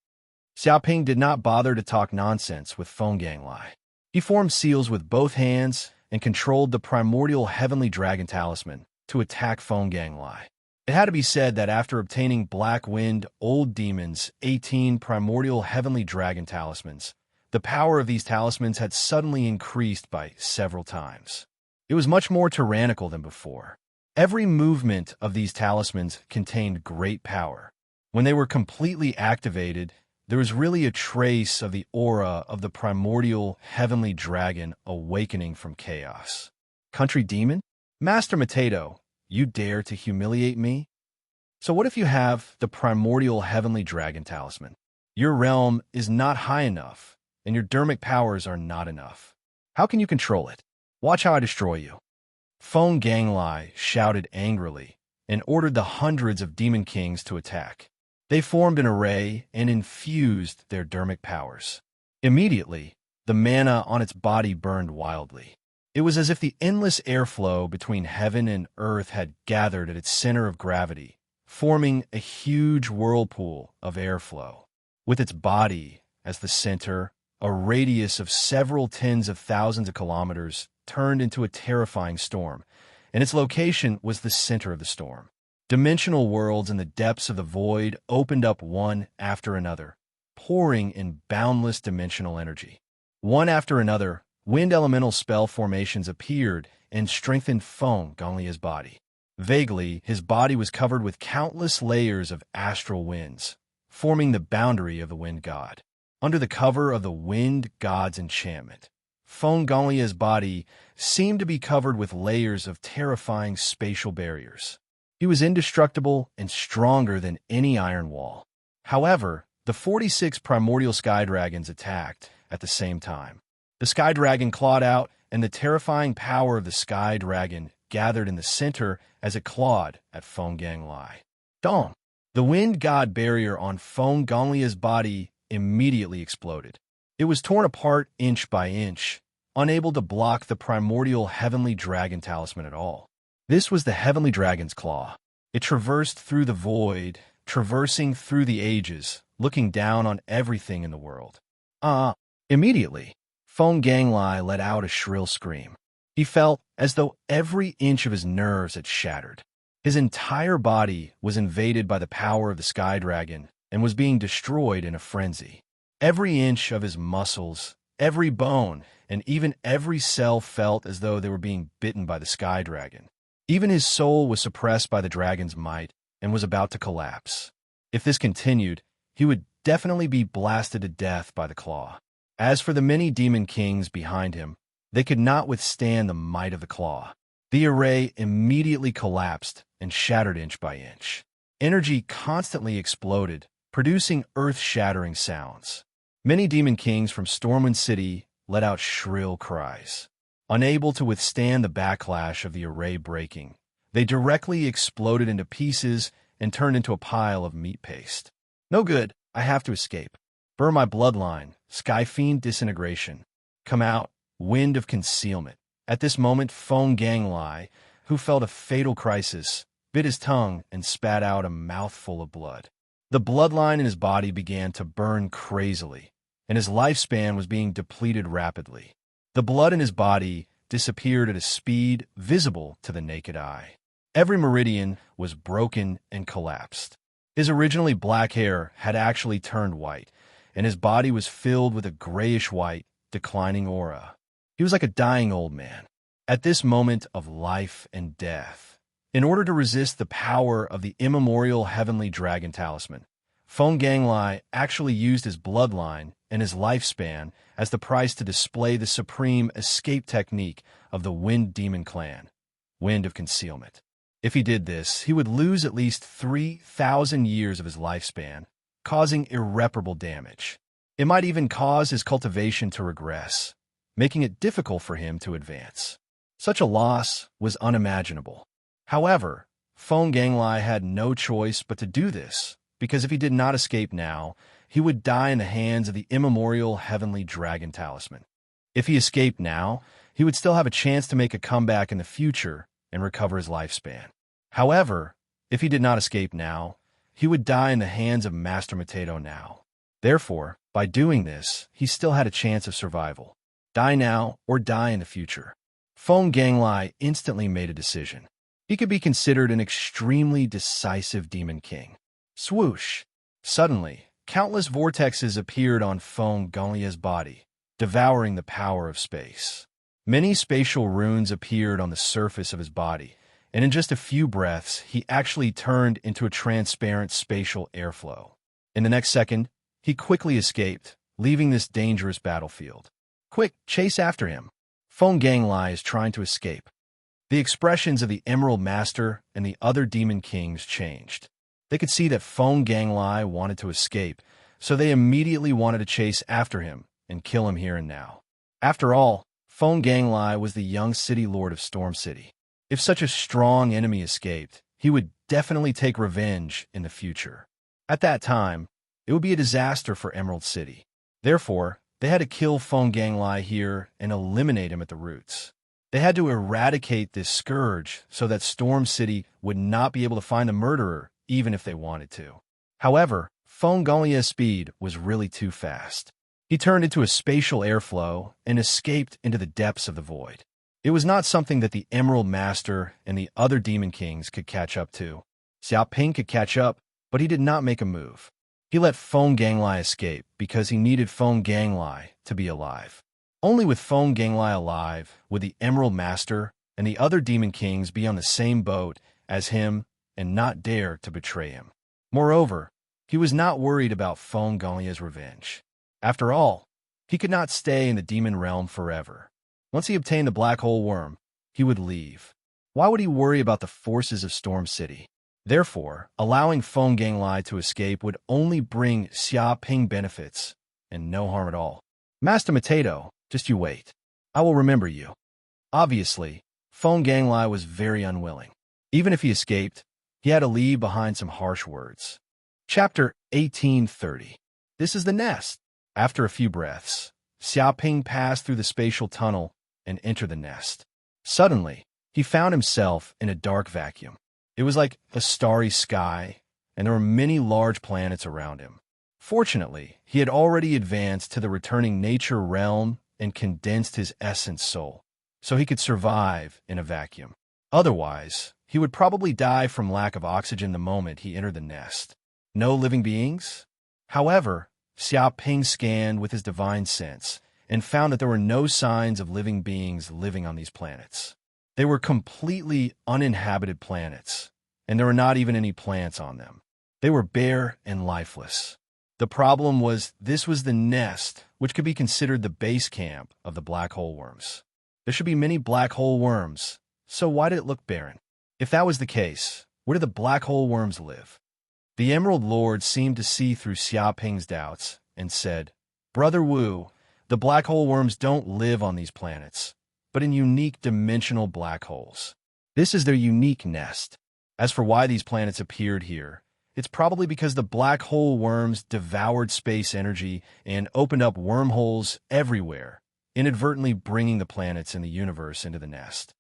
Xia Ping did not bother to talk nonsense with Feng Ganglai. He formed seals with both hands and controlled the Primordial Heavenly Dragon Talisman to attack Feng Ganglai. It had to be said that after obtaining Black Wind, Old Demon's 18 Primordial Heavenly Dragon Talismans, the power of these talismans had suddenly increased by several times. It was much more tyrannical than before. Every movement of these talismans contained great power. When they were completely activated, there was really a trace of the aura of the primordial heavenly dragon awakening from chaos. Country demon? Master Mateto, you dare to humiliate me? So what if you have the primordial heavenly dragon talisman? Your realm is not high enough, and your dermic powers are not enough. How can you control it? Watch how I destroy you. Feng Ganglai shouted angrily and ordered the hundreds of demon kings to attack. They formed an array and infused their dermic powers. Immediately, the mana on its body burned wildly. It was as if the endless airflow between heaven and earth had gathered at its center of gravity, forming a huge whirlpool of airflow. With its body as the center, a radius of several tens of thousands of kilometers turned into a terrifying storm, and its location was the center of the storm. Dimensional worlds in the depths of the void opened up one after another, pouring in boundless dimensional energy. One after another, wind elemental spell formations appeared and strengthened Feng Ganglai's body. Vaguely, his body was covered with countless layers of astral winds, forming the boundary of the wind god. Under the cover of the wind god's enchantment, Feng Gonglia's body seemed to be covered with layers of terrifying spatial barriers. He was indestructible and stronger than any iron wall. However, the 46 primordial sky dragons attacked at the same time. The sky dragon clawed out, and the terrifying power of the sky dragon gathered in the center as it clawed at Feng Ganglai. Dong! The wind god barrier on Feng Gonglia's body immediately exploded. It was torn apart inch by inch, unable to block the primordial heavenly dragon talisman at all. This was the heavenly dragon's claw. It traversed through the void, traversing through the ages, looking down on everything in the world. Immediately, Feng Ganglai let out a shrill scream. He felt as though every inch of his nerves had shattered. His entire body was invaded by the power of the sky dragon and was being destroyed in a frenzy. Every inch of his muscles, every bone, and even every cell felt as though they were being bitten by the sky dragon. Even his soul was suppressed by the dragon's might and was about to collapse. If this continued, he would definitely be blasted to death by the claw. As for the many demon kings behind him, they could not withstand the might of the claw. The array immediately collapsed and shattered inch by inch. Energy constantly exploded, producing earth-shattering sounds. Many demon kings from Stormwind City let out shrill cries. Unable to withstand the backlash of the array breaking, they directly exploded into pieces and turned into a pile of meat paste. No good, I have to escape. Burn my bloodline, Sky Fiend disintegration. Come out, wind of concealment. At this moment, Feng Ganglai, who felt a fatal crisis, bit his tongue and spat out a mouthful of blood. The bloodline in his body began to burn crazily, and his lifespan was being depleted rapidly. The blood in his body disappeared at a speed visible to the naked eye. Every meridian was broken and collapsed. His originally black hair had actually turned white, and his body was filled with a grayish-white, declining aura. He was like a dying old man, at this moment of life and death. In order to resist the power of the immemorial heavenly dragon talisman, Feng Ganglai actually used his bloodline and his lifespan as the price to display the supreme escape technique of the Wind Demon Clan, Wind of Concealment. If he did this, he would lose at least 3,000 years of his lifespan, causing irreparable damage. It might even cause his cultivation to regress, making it difficult for him to advance. Such a loss was unimaginable. However, Feng Ganglai had no choice but to do this, because if he did not escape now, he would die in the hands of the immemorial heavenly dragon talisman. If he escaped now, he would still have a chance to make a comeback in the future and recover his lifespan. However, if he did not escape now, he would die in the hands of Master Mateto now. Therefore, by doing this, he still had a chance of survival. Die now or die in the future. Feng Ganglai instantly made a decision. He could be considered an extremely decisive demon king. Swoosh! Suddenly, countless vortexes appeared on Feng Gonglia's body, devouring the power of space. Many spatial runes appeared on the surface of his body, and in just a few breaths, he actually turned into a transparent spatial airflow. In the next second, he quickly escaped, leaving this dangerous battlefield. Quick, chase after him. Feng Ganglai is trying to escape. The expressions of the Emerald Master and the other demon kings changed. They could see that Feng Ganglai wanted to escape, so they immediately wanted to chase after him and kill him here and now. After all, Feng Ganglai was the young city lord of Storm City. If such a strong enemy escaped, he would definitely take revenge in the future. At that time, it would be a disaster for Emerald City. Therefore, they had to kill Feng Ganglai here and eliminate him at the roots. They had to eradicate this scourge so that Storm City would not be able to find the murderer even if they wanted to. However, Feng Gonglia's speed was really too fast. He turned into a spatial airflow and escaped into the depths of the void. It was not something that the Emerald Master and the other Demon Kings could catch up to. Xiaoping could catch up, but he did not make a move. He let Feng Ganglai escape because he needed Feng Ganglai to be alive. Only with Feng Ganglai alive would the Emerald Master and the other Demon Kings be on the same boat as him and not dare to betray him. Moreover, he was not worried about Feng Gonglia's revenge. After all, He could not stay in the demon realm forever. Once he obtained the black hole worm, he would leave. Why would he worry about the forces of Storm City? Therefore, allowing Feng Ganglai to escape would only bring Xia Ping benefits and no harm at all. Master Potato, just you wait. I will remember you. Obviously, Feng Ganglai was very unwilling. Even if he escaped, he had to leave behind some harsh words. Chapter 1830. This is the nest. After a few breaths, Xiaoping passed through the spatial tunnel and entered the nest. Suddenly, he found himself in a dark vacuum. It was like a starry sky, and there were many large planets around him. Fortunately, he had already advanced to the returning nature realm and condensed his essence soul, so he could survive in a vacuum. Otherwise, he would probably die from lack of oxygen the moment he entered the nest. No living beings? However, Xiaoping scanned with his divine sense and found that there were no signs of living beings living on these planets. They were completely uninhabited planets, and there were not even any plants on them. They were bare and lifeless. The problem was this was the nest, which could be considered the base camp of the black hole worms. There should be many black hole worms, so why did it look barren? If that was the case, where did the black hole worms live? The Emerald Lord seemed to see through Xiaoping's doubts and said, "Brother Wu, the black hole worms don't live on these planets, but in unique dimensional black holes. This is their unique nest. As for why these planets appeared here, it's probably because the black hole worms devoured space energy and opened up wormholes everywhere, inadvertently bringing the planets in the universe into the nest."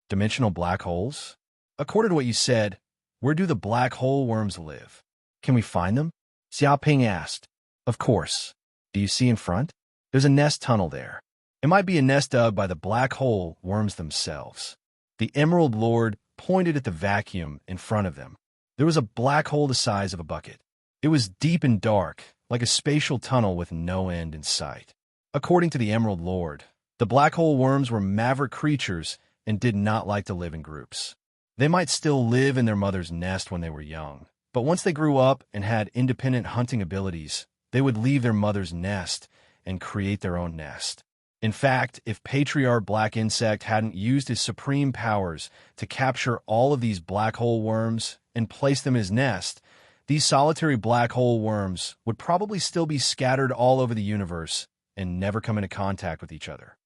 Dimensional black holes? According to what you said, where do the black hole worms live? Can we find them? Xiaoping asked. Of course. Do you see in front? There's a nest tunnel there. It might be a nest dug by the black hole worms themselves. The Emerald Lord pointed at the vacuum in front of them. There was a black hole the size of a bucket. It was deep and dark, like a spatial tunnel with no end in sight. According to the Emerald Lord, the black hole worms were maverick creatures and did not like to live in groups. They might still live in their mother's nest when they were young, but once they grew up and had independent hunting abilities, they would leave their mother's nest and create their own nest. In fact, if Patriarch Black Insect hadn't used his supreme powers to capture all of these black hole worms and place them in his nest, these solitary black hole worms would probably still be scattered all over the universe and never come into contact with each other.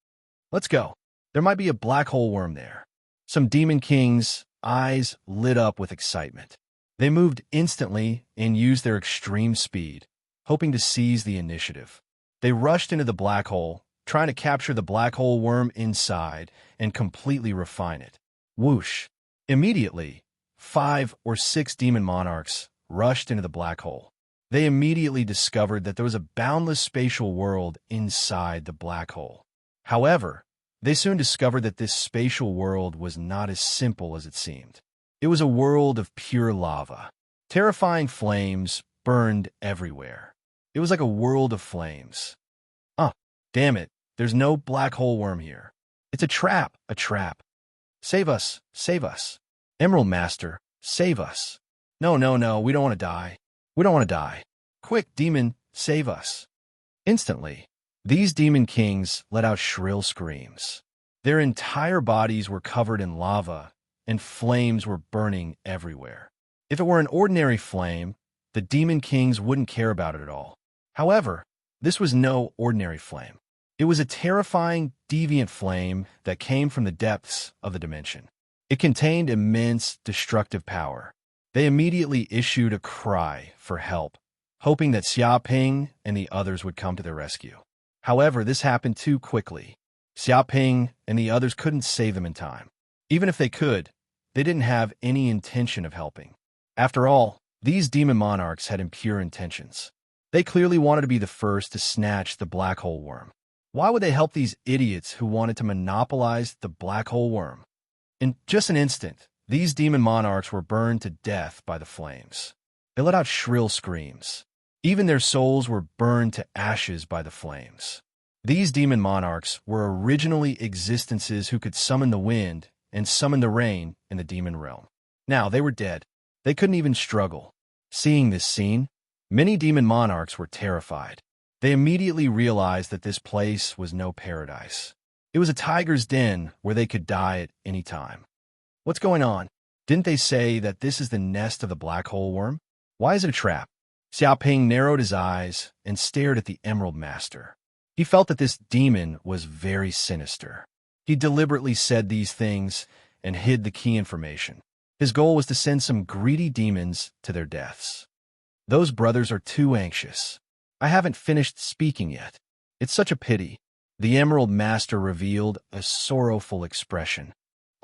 Let's go. There might be a black hole worm there. Some demon kings' eyes lit up with excitement. They moved instantly and used their extreme speed, hoping to seize the initiative. They rushed into the black hole, trying to capture the black hole worm inside and completely refine it. Whoosh! Immediately, 5 or 6 demon monarchs rushed into the black hole. They immediately discovered that there was a boundless spatial world inside the black hole. However, they soon discovered that this spatial world was not as simple as it seemed. It was a world of pure lava. Terrifying flames burned everywhere. It was like a world of flames. Damn it, there's no black hole worm here. It's a trap, a trap. Save us, save us. Emerald Master, save us. No, we don't want to die. We don't want to die. Quick, demon, save us. Instantly, these demon kings let out shrill screams. Their entire bodies were covered in lava, and flames were burning everywhere. If it were an ordinary flame, the demon kings wouldn't care about it at all. However, this was no ordinary flame. It was a terrifying, deviant flame that came from the depths of the dimension. It contained immense destructive power. They immediately issued a cry for help, hoping that Xiaoping and the others would come to their rescue. However, this happened too quickly. Xiaoping and the others couldn't save them in time. Even if they could, they didn't have any intention of helping. After all, these demon monarchs had impure intentions. They clearly wanted to be the first to snatch the black hole worm. Why would they help these idiots who wanted to monopolize the black hole worm? In just an instant, these demon monarchs were burned to death by the flames. They let out shrill screams. Even their souls were burned to ashes by the flames. These demon monarchs were originally existences who could summon the wind and summon the rain in the demon realm. Now they were dead. They couldn't even struggle. Seeing this scene, many demon monarchs were terrified. They immediately realized that this place was no paradise. It was a tiger's den where they could die at any time. What's going on? Didn't they say that this is the nest of the black hole worm? Why is it a trap? Xiaoping narrowed his eyes and stared at the Emerald Master. He felt that this demon was very sinister. He deliberately said these things and hid the key information. His goal was to send some greedy demons to their deaths. Those brothers are too anxious. I haven't finished speaking yet. It's such a pity. The Emerald Master revealed a sorrowful expression.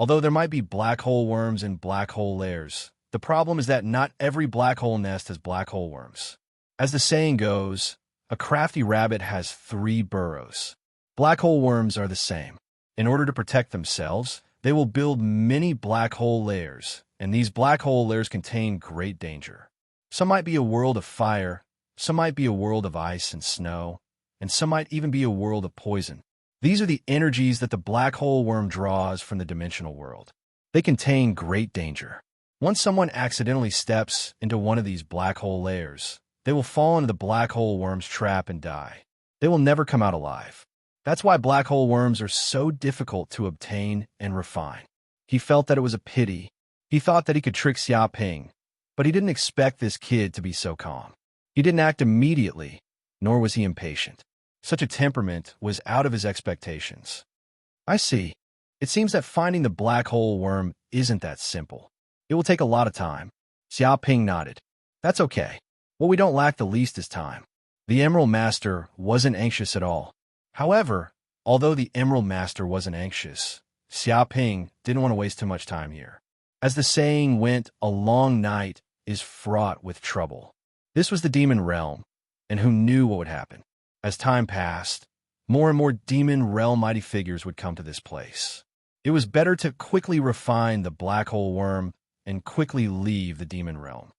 Although there might be black hole worms in black hole lairs, the problem is that not every black hole nest has black hole worms. As the saying goes, a crafty rabbit has 3 burrows. Black hole worms are the same. In order to protect themselves, they will build many black hole lairs, and these black hole lairs contain great danger. Some might be a world of fire, some might be a world of ice and snow, and some might even be a world of poison. These are the energies that the black hole worm draws from the dimensional world. They contain great danger. Once someone accidentally steps into one of these black hole lairs, they will fall into the black hole worm's trap and die. They will never come out alive. That's why black hole worms are so difficult to obtain and refine. He felt that it was a pity. He thought that he could trick Xiaoping, but he didn't expect this kid to be so calm. He didn't act immediately, nor was he impatient. Such a temperament was out of his expectations. I see. It seems that finding the black hole worm isn't that simple. It will take a lot of time. Xiaoping nodded. That's okay. What we don't lack the least is time. The Emerald Master wasn't anxious at all. However, although the Emerald Master wasn't anxious, Xiaoping didn't want to waste too much time here. As the saying went, a long night is fraught with trouble. This was the demon realm, and who knew what would happen? As time passed, more and more demon realm mighty figures would come to this place. It was better to quickly refine the black hole worm and quickly leave the demon realm.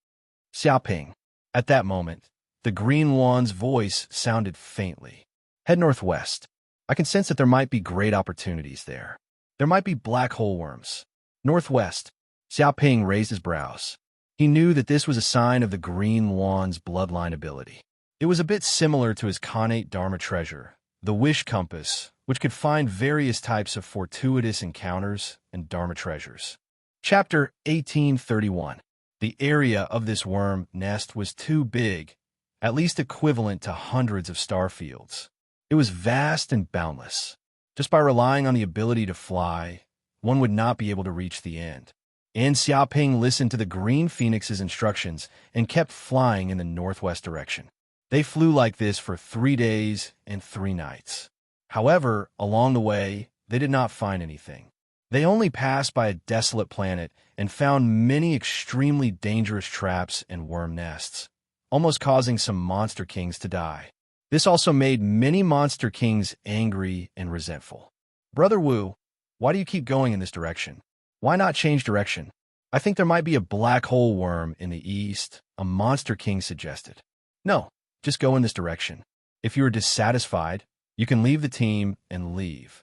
Xiaoping. At that moment, the Green Wan's voice sounded faintly. Head northwest. I can sense that there might be great opportunities there. There might be black hole worms. Northwest. Xiaoping raised his brows. He knew that this was a sign of the Green Wan's bloodline ability. It was a bit similar to his Khanate Dharma treasure, the Wish Compass, which could find various types of fortuitous encounters and Dharma treasures. Chapter 1831. The area of this worm nest was too big, at least equivalent to hundreds of star fields. It was vast and boundless. Just by relying on the ability to fly, one would not be able to reach the end. And Xiaoping listened to the Green Phoenix's instructions and kept flying in the northwest direction. They flew like this for 3 days and 3 nights. However, along the way, they did not find anything. They only passed by a desolate planet and found many extremely dangerous traps and worm nests, almost causing some monster kings to die. This also made many monster kings angry and resentful. Brother Wu, why do you keep going in this direction? Why not change direction? I think there might be a black hole worm in the east, a monster king suggested. No. Just go in this direction. If you are dissatisfied, you can leave the team and leave.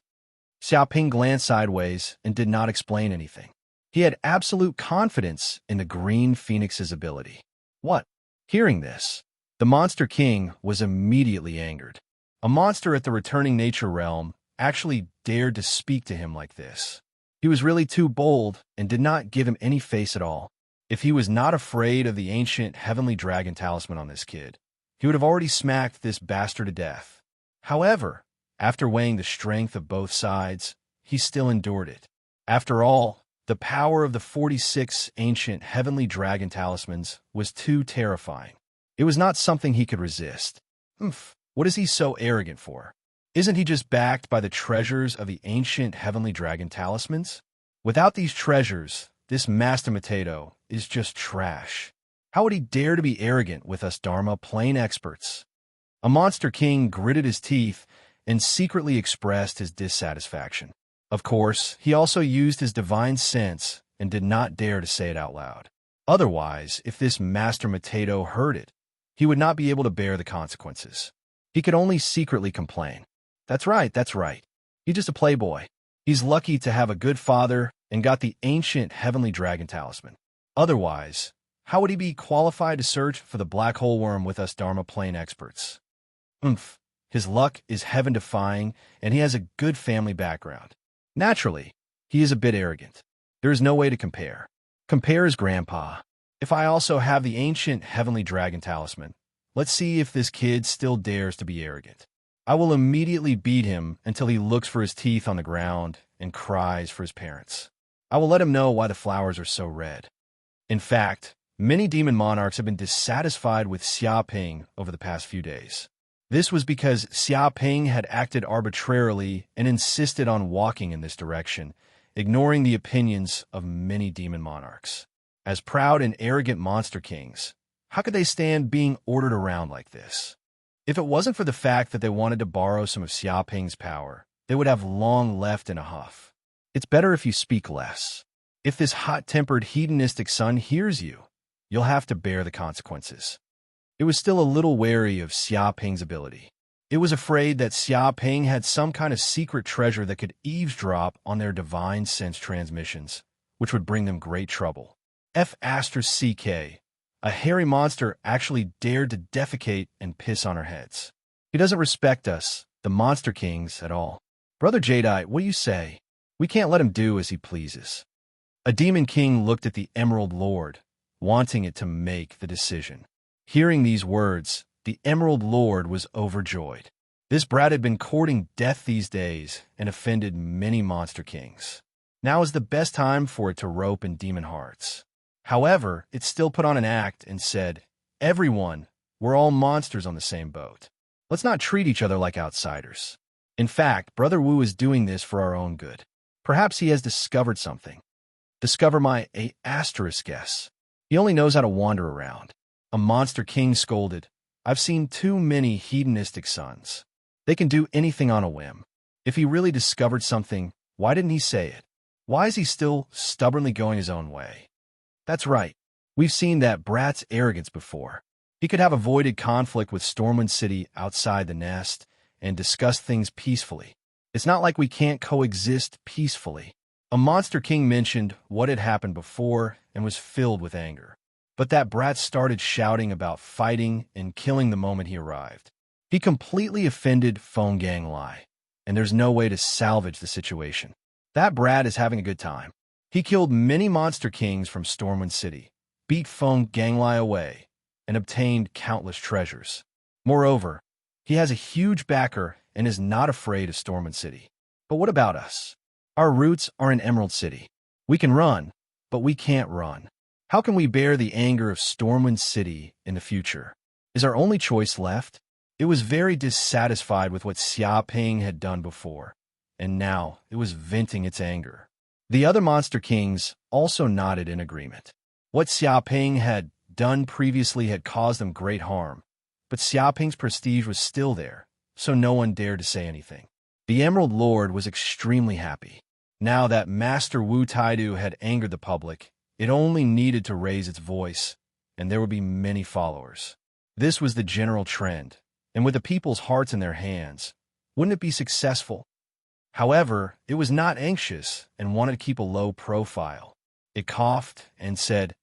Xiaoping glanced sideways and did not explain anything. He had absolute confidence in the Green Phoenix's ability. What? Hearing this, the Monster King was immediately angered. A monster at the returning nature realm actually dared to speak to him like this. He was really too bold and did not give him any face at all. If he was not afraid of the ancient heavenly dragon talisman on this kid, he would have already smacked this bastard to death. However, after weighing the strength of both sides, he still endured it. After all, the power of the 46 ancient heavenly dragon talismans was too terrifying. It was not something he could resist. What is he so arrogant for? Isn't he just backed by the treasures of the ancient heavenly dragon talismans? Without these treasures, this Master Potato is just trash. How would he dare to be arrogant with us Dharma plane experts? A monster king gritted his teeth and secretly expressed his dissatisfaction. Of course, he also used his divine sense and did not dare to say it out loud. Otherwise, if this Master Potato heard it, he would not be able to bear the consequences. He could only secretly complain. That's right. He's just a playboy. He's lucky to have a good father and got the ancient heavenly dragon talisman. Otherwise, how would he be qualified to search for the black hole worm with us Dharma plane experts? Oomph. His luck is heaven-defying, and he has a good family background. Naturally, he is a bit arrogant. There is no way to compare. Compare his grandpa. If I also have the ancient heavenly dragon talisman, let's see if this kid still dares to be arrogant. I will immediately beat him until he looks for his teeth on the ground and cries for his parents. I will let him know why the flowers are so red. In fact, many demon monarchs have been dissatisfied with Xia Ping over the past few days. This was because Xia Ping had acted arbitrarily and insisted on walking in this direction, ignoring the opinions of many demon monarchs. As proud and arrogant monster kings, how could they stand being ordered around like this? If it wasn't for the fact that they wanted to borrow some of Xia Ping's power, they would have long left in a huff. It's better if you speak less. If this hot-tempered, hedonistic son hears you, you'll have to bear the consequences. It was still a little wary of Xia Ping's *ability. It was afraid that Xia Ping had some kind of secret treasure that could eavesdrop on their divine sense transmissions, which would bring them great trouble. F***CK. A hairy monster actually dared to defecate and piss on our heads. He doesn't respect us, the monster kings, at all. Brother Jadeite, what do you say? We can't let him do as he pleases. A demon king looked at the Emerald Lord, wanting it to make the decision. Hearing these words, the Emerald Lord was overjoyed. This brat had been courting death these days and offended many monster kings. Now is the best time for it to rope in demon hearts. However, it still put on an act and said, "Everyone, we're all monsters on the same boat. Let's not treat each other like outsiders." In fact, Brother Wu is doing this for our own good. Perhaps he has discovered something. Discover my guess. He only knows how to wander around. A monster king scolded, "I've seen too many hedonistic sons. They can do anything on a whim. If he really discovered something, why didn't he say it? Why is he still stubbornly going his own way?" That's right. We've seen that brat's arrogance before. He could have avoided conflict with Stormwind City outside the nest and discussed things peacefully. It's not like we can't coexist peacefully. A monster king mentioned what had happened before and was filled with anger. But that brat started shouting about fighting and killing the moment he arrived. He completely offended Feng Ganglai, and there's no way to salvage the situation. That brat is having a good time. He killed many monster kings from Stormwind City, beat Feng Ganglai away, and obtained countless treasures. Moreover, he has a huge backer and is not afraid of Stormwind City. But what about us? Our roots are in Emerald City. We can run, but we can't run. How can we bear the anger of Stormwind City in the future? Is our only choice left? It was very dissatisfied with what Xia Ping had done before, and now it was venting its anger. The other monster kings also nodded in agreement. What Xia Ping had done previously had caused them great harm, but Xia Ping's prestige was still there, so no one dared to say anything. The Emerald Lord was extremely happy. Now that Master Wu Taidu had angered the public, it only needed to raise its voice, and there would be many followers. This was the general trend, and with the people's hearts in their hands, wouldn't it be successful? However, it was not anxious and wanted to keep a low profile. It coughed and said,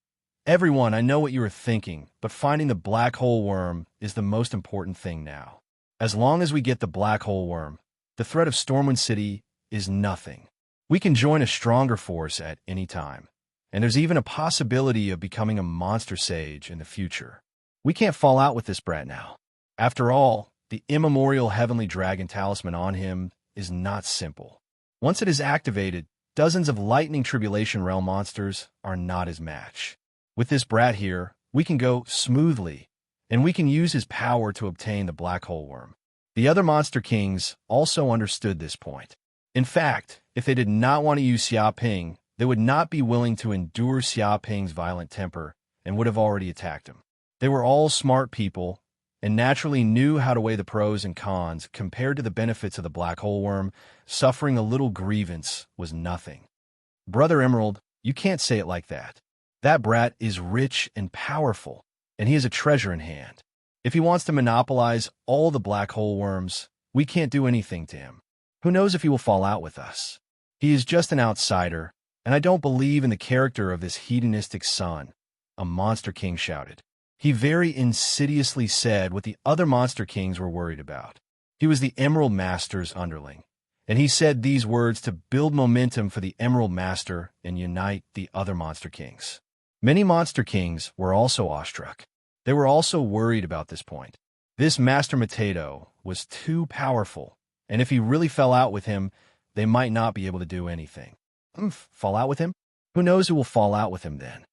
"Everyone, I know what you are thinking, but finding the black hole worm is the most important thing now. As long as we get the black hole worm, the threat of Stormwind City is nothing. We can join a stronger force at any time, and there's even a possibility of becoming a monster sage in the future. We can't fall out with this brat now. After all, the immemorial heavenly dragon talisman on him is not simple. Once it is activated, dozens of lightning tribulation realm monsters are not his match. With this brat here, we can go smoothly, and we can use his power to obtain the black hole worm." The other monster kings also understood this point. In fact, if they did not want to use Xia Ping, they would not be willing to endure Xia Ping's violent temper and would have already attacked him. They were all smart people and naturally knew how to weigh the pros and cons compared to the benefits of the black hole worm. Suffering a little grievance was nothing. "Brother Emerald, you can't say it like that. That brat is rich and powerful, and he has a treasure in hand. If he wants to monopolize all the black hole worms, we can't do anything to him. Who knows if he will fall out with us? He is just an outsider, and I don't believe in the character of this hedonistic son," a monster king shouted. He very insidiously said what the other monster kings were worried about. He was the Emerald Master's underling, and he said these words to build momentum for the Emerald Master and unite the other monster kings. Many monster kings were also awestruck. They were also worried about this point. This Master Mateto was too powerful, and if he really fell out with him, they might not be able to do anything. Fall out with him? Who knows who will fall out with him then?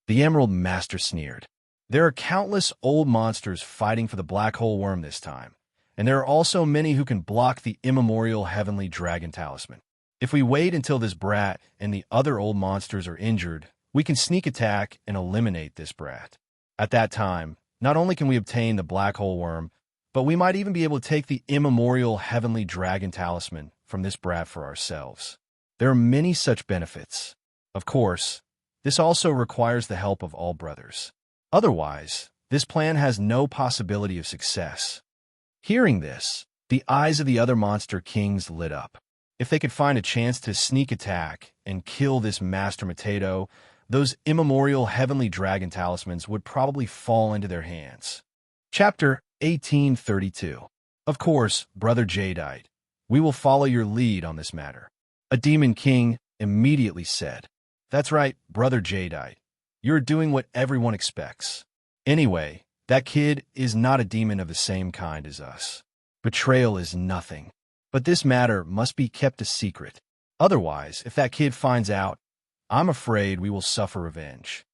The Emerald Master sneered. There are countless old monsters fighting for the black hole worm this time, and there are also many who can block the immemorial heavenly dragon talisman. If we wait until this brat and the other old monsters are injured, we can sneak attack and eliminate this brat. At that time, not only can we obtain the black hole worm, but we might even be able to take the immemorial heavenly dragon talisman from this brat for ourselves. There are many such benefits. Of course, this also requires the help of all brothers. Otherwise, this plan has no possibility of success. Hearing this, the eyes of the other monster kings lit up. If they could find a chance to sneak attack and kill this Master Mateto, those immemorial heavenly dragon talismans would probably fall into their hands. Chapter 1832. Of course, Brother Jadeite, we will follow your lead on this matter. A demon king immediately said, That's right, Brother Jadeite. You're doing what everyone expects. Anyway, that kid is not a demon of the same kind as us. Betrayal is nothing. But this matter must be kept a secret. Otherwise, if that kid finds out, I'm afraid we will suffer revenge.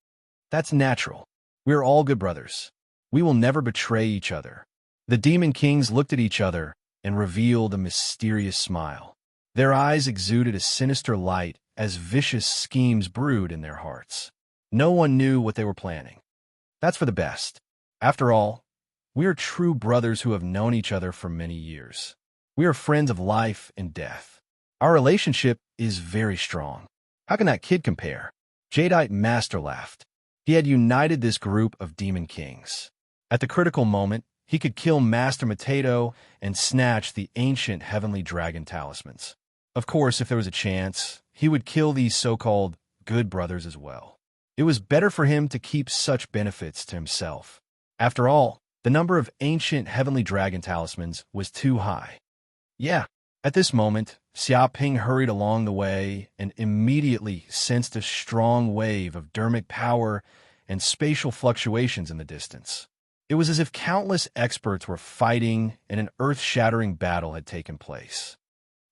That's natural. We're all good brothers. We will never betray each other. The demon kings looked at each other and revealed a mysterious smile. Their eyes exuded a sinister light as vicious schemes brewed in their hearts. No one knew what they were planning. That's for the best. After all, we are true brothers who have known each other for many years. We are friends of life and death. Our relationship is very strong. How can that kid compare? Jadeite Master laughed. He had united this group of demon kings. At the critical moment, he could kill Master Mateto and snatch the ancient heavenly dragon talismans. Of course, if there was a chance, he would kill these so-called good brothers as well. It was better for him to keep such benefits to himself. After all, the number of ancient heavenly dragon talismans was too high. Yeah, at this moment, Xiaoping hurried along the way and immediately sensed a strong wave of dermic power and spatial fluctuations in the distance. It was as if countless experts were fighting and an earth-shattering battle had taken place.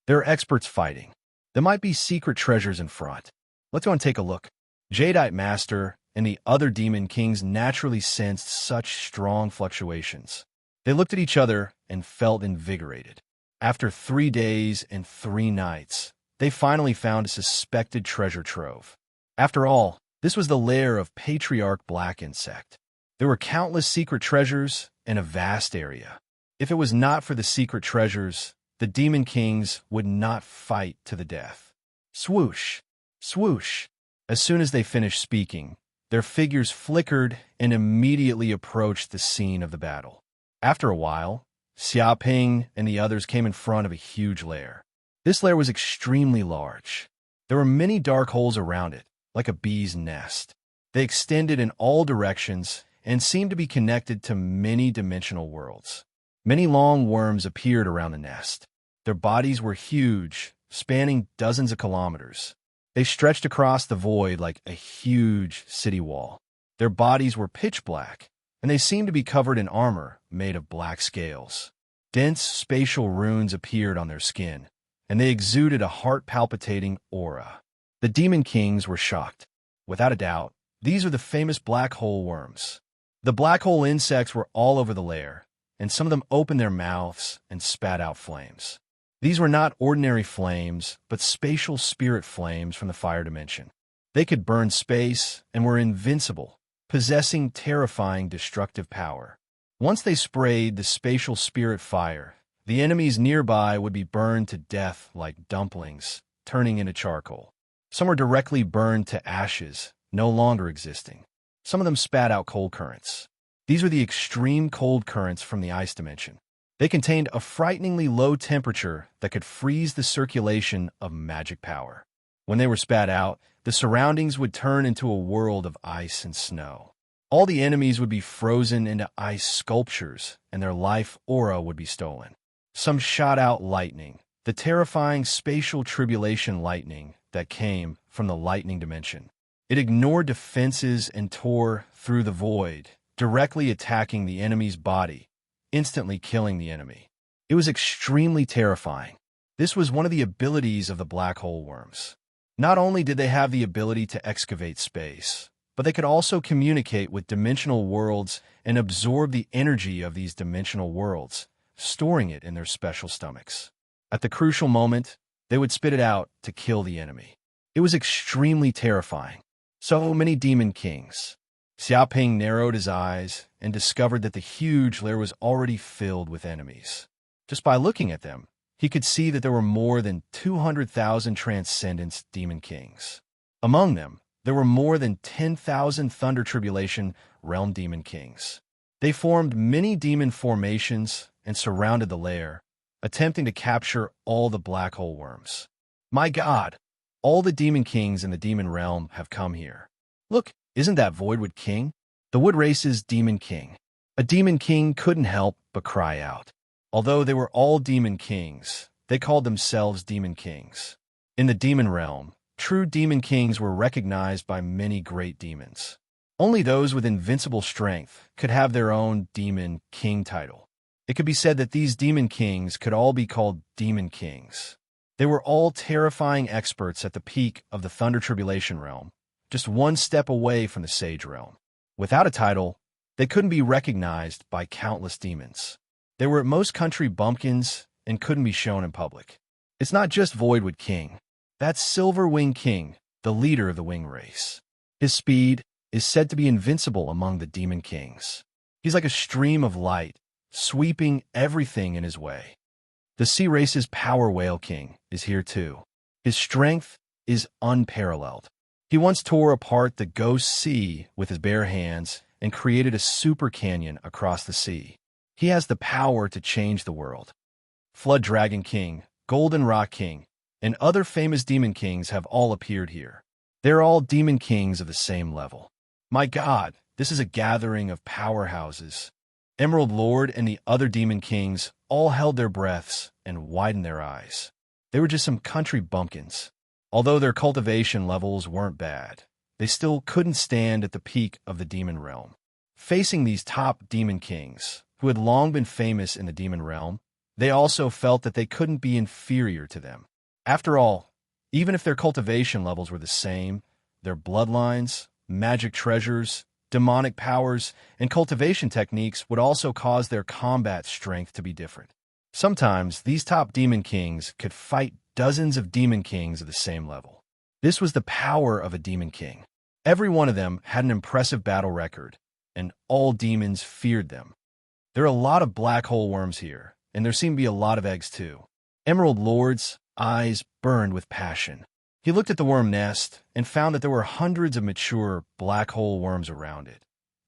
There are experts fighting. There might be secret treasures in front. Let's go and take a look. Jadeite Master and the other demon kings naturally sensed such strong fluctuations. They looked at each other and felt invigorated. After 3 days and 3 nights, they finally found a suspected treasure trove. After all, this was the lair of Patriarch Black Insect. There were countless secret treasures in a vast area. If it was not for the secret treasures, the demon kings would not fight to the death. Swoosh! Swoosh! As soon as they finished speaking, their figures flickered and immediately approached the scene of the battle. After a while, Xiaoping and the others came in front of a huge lair. This lair was extremely large. There were many dark holes around it, like a bee's nest. They extended in all directions and seemed to be connected to many dimensional worlds. Many long worms appeared around the nest. Their bodies were huge, spanning dozens of kilometers. They stretched across the void like a huge city wall. Their bodies were pitch black, and they seemed to be covered in armor made of black scales. Dense spatial runes appeared on their skin, and they exuded a heart-palpitating aura. The demon kings were shocked. Without a doubt, these are the famous black hole worms. The black hole insects were all over the lair, and some of them opened their mouths and spat out flames. These were not ordinary flames, but spatial spirit flames from the fire dimension. They could burn space and were invincible, possessing terrifying destructive power. Once they sprayed the spatial spirit fire, the enemies nearby would be burned to death like dumplings, turning into charcoal. Some were directly burned to ashes, no longer existing. Some of them spat out cold currents. These were the extreme cold currents from the ice dimension. They contained a frighteningly low temperature that could freeze the circulation of magic power. When they were spat out, the surroundings would turn into a world of ice and snow. All the enemies would be frozen into ice sculptures, and their life aura would be stolen. Some shot out lightning, the terrifying spatial tribulation lightning that came from the lightning dimension. It ignored defenses and tore through the void, directly attacking the enemy's body, instantly killing the enemy. It was extremely terrifying. This was one of the abilities of the black hole worms. Not only did they have the ability to excavate space, but they could also communicate with dimensional worlds and absorb the energy of these dimensional worlds, storing it in their special stomachs. At the crucial moment, they would spit it out to kill the enemy. It was extremely terrifying. So many demon kings. Xiaoping narrowed his eyes and discovered that the huge lair was already filled with enemies. Just by looking at them, he could see that there were more than 200,000 Transcendence Demon Kings. Among them, there were more than 10,000 Thunder Tribulation Realm Demon Kings. They formed many demon formations and surrounded the lair, attempting to capture all the black hole worms. My God, all the demon kings in the demon realm have come here. Look, isn't that Voidwood King? The Wood Race's demon king. A demon king couldn't help but cry out. Although they were all demon kings, they called themselves demon kings. In the demon realm, true demon kings were recognized by many great demons. Only those with invincible strength could have their own demon king title. It could be said that these demon kings could all be called demon kings. They were all terrifying experts at the peak of the Thunder Tribulation realm, just one step away from the Sage realm. Without a title, they couldn't be recognized by countless demons. They were at most country bumpkins and couldn't be shown in public. It's not just Voidwood King. That's Silver Wing King, the leader of the Wing Race. His speed is said to be invincible among the demon kings. He's like a stream of light, sweeping everything in his way. The Sea Race's Power Whale King is here too. His strength is unparalleled. He once tore apart the Ghost Sea with his bare hands and created a super canyon across the sea. He has the power to change the world. Flood Dragon King, Golden Rock King, and other famous demon kings have all appeared here. They're all demon kings of the same level. My God, this is a gathering of powerhouses. Emerald Lord and the other demon kings all held their breaths and widened their eyes. They were just some country bumpkins. Although their cultivation levels weren't bad, they still couldn't stand at the peak of the demon realm. Facing these top demon kings, who had long been famous in the demon realm, they also felt that they couldn't be inferior to them. After all, even if their cultivation levels were the same, their bloodlines, magic treasures, demonic powers, and cultivation techniques would also cause their combat strength to be different. Sometimes, these top demon kings could fight dozens of demon kings of the same level. This was the power of a demon king. Every one of them had an impressive battle record, and all demons feared them. There are a lot of black hole worms here, and there seem to be a lot of eggs too. Emerald Lord's eyes burned with passion. He looked at the worm nest and found that there were hundreds of mature black hole worms around it,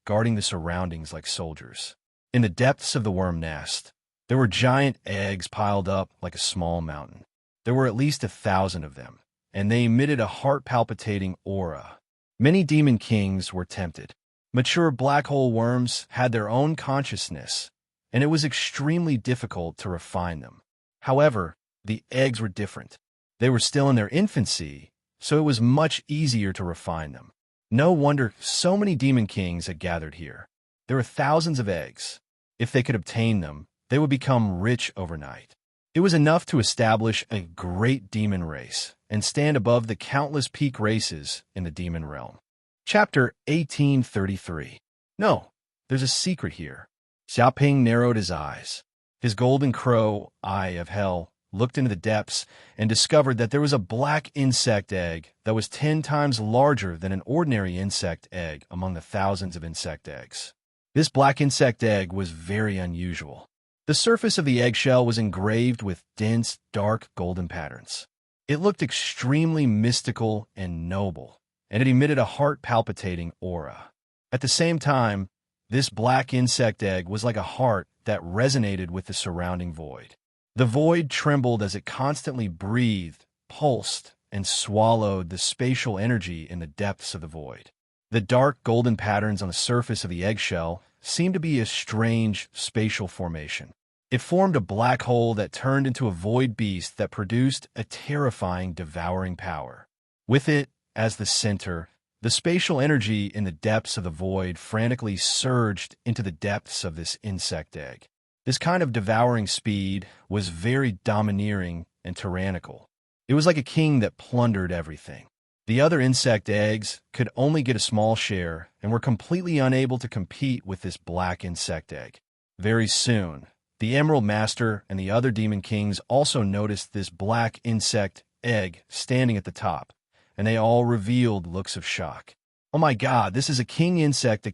guarding the surroundings like soldiers. In the depths of the worm nest, there were giant eggs piled up like a small mountain. There were at least 1,000 of them, and they emitted a heart-palpitating aura. Many demon kings were tempted. Mature black hole worms had their own consciousness, and it was extremely difficult to refine them. However, the eggs were different. They were still in their infancy, so it was much easier to refine them. No wonder so many demon kings had gathered here. There were thousands of eggs. If they could obtain them, they would become rich overnight. It was enough to establish a great demon race and stand above the countless peak races in the demon realm. Chapter 1833. No, there's a secret here. Xiaoping narrowed his eyes. His golden crow, eye of hell, looked into the depths and discovered that there was a black insect egg that was 10 times larger than an ordinary insect egg among the thousands of insect eggs. This black insect egg was very unusual. The surface of the eggshell was engraved with dense, dark golden patterns. It looked extremely mystical and noble, and it emitted a heart-palpitating aura. At the same time, this black insect egg was like a heart that resonated with the surrounding void. The void trembled as it constantly breathed, pulsed, and swallowed the spatial energy in the depths of the void. The dark golden patterns on the surface of the eggshell seemed to be a strange spatial formation. It formed a black hole that turned into a void beast that produced a terrifying, devouring power. With it, as the center, the spatial energy in the depths of the void frantically surged into the depths of this insect egg. This kind of devouring speed was very domineering and tyrannical. It was like a king that plundered everything. The other insect eggs could only get a small share and were completely unable to compete with this black insect egg. Very soon, the Emerald Master and the other Demon Kings also noticed this black insect egg standing at the top, and they all revealed looks of shock. Oh my God, this is a king insect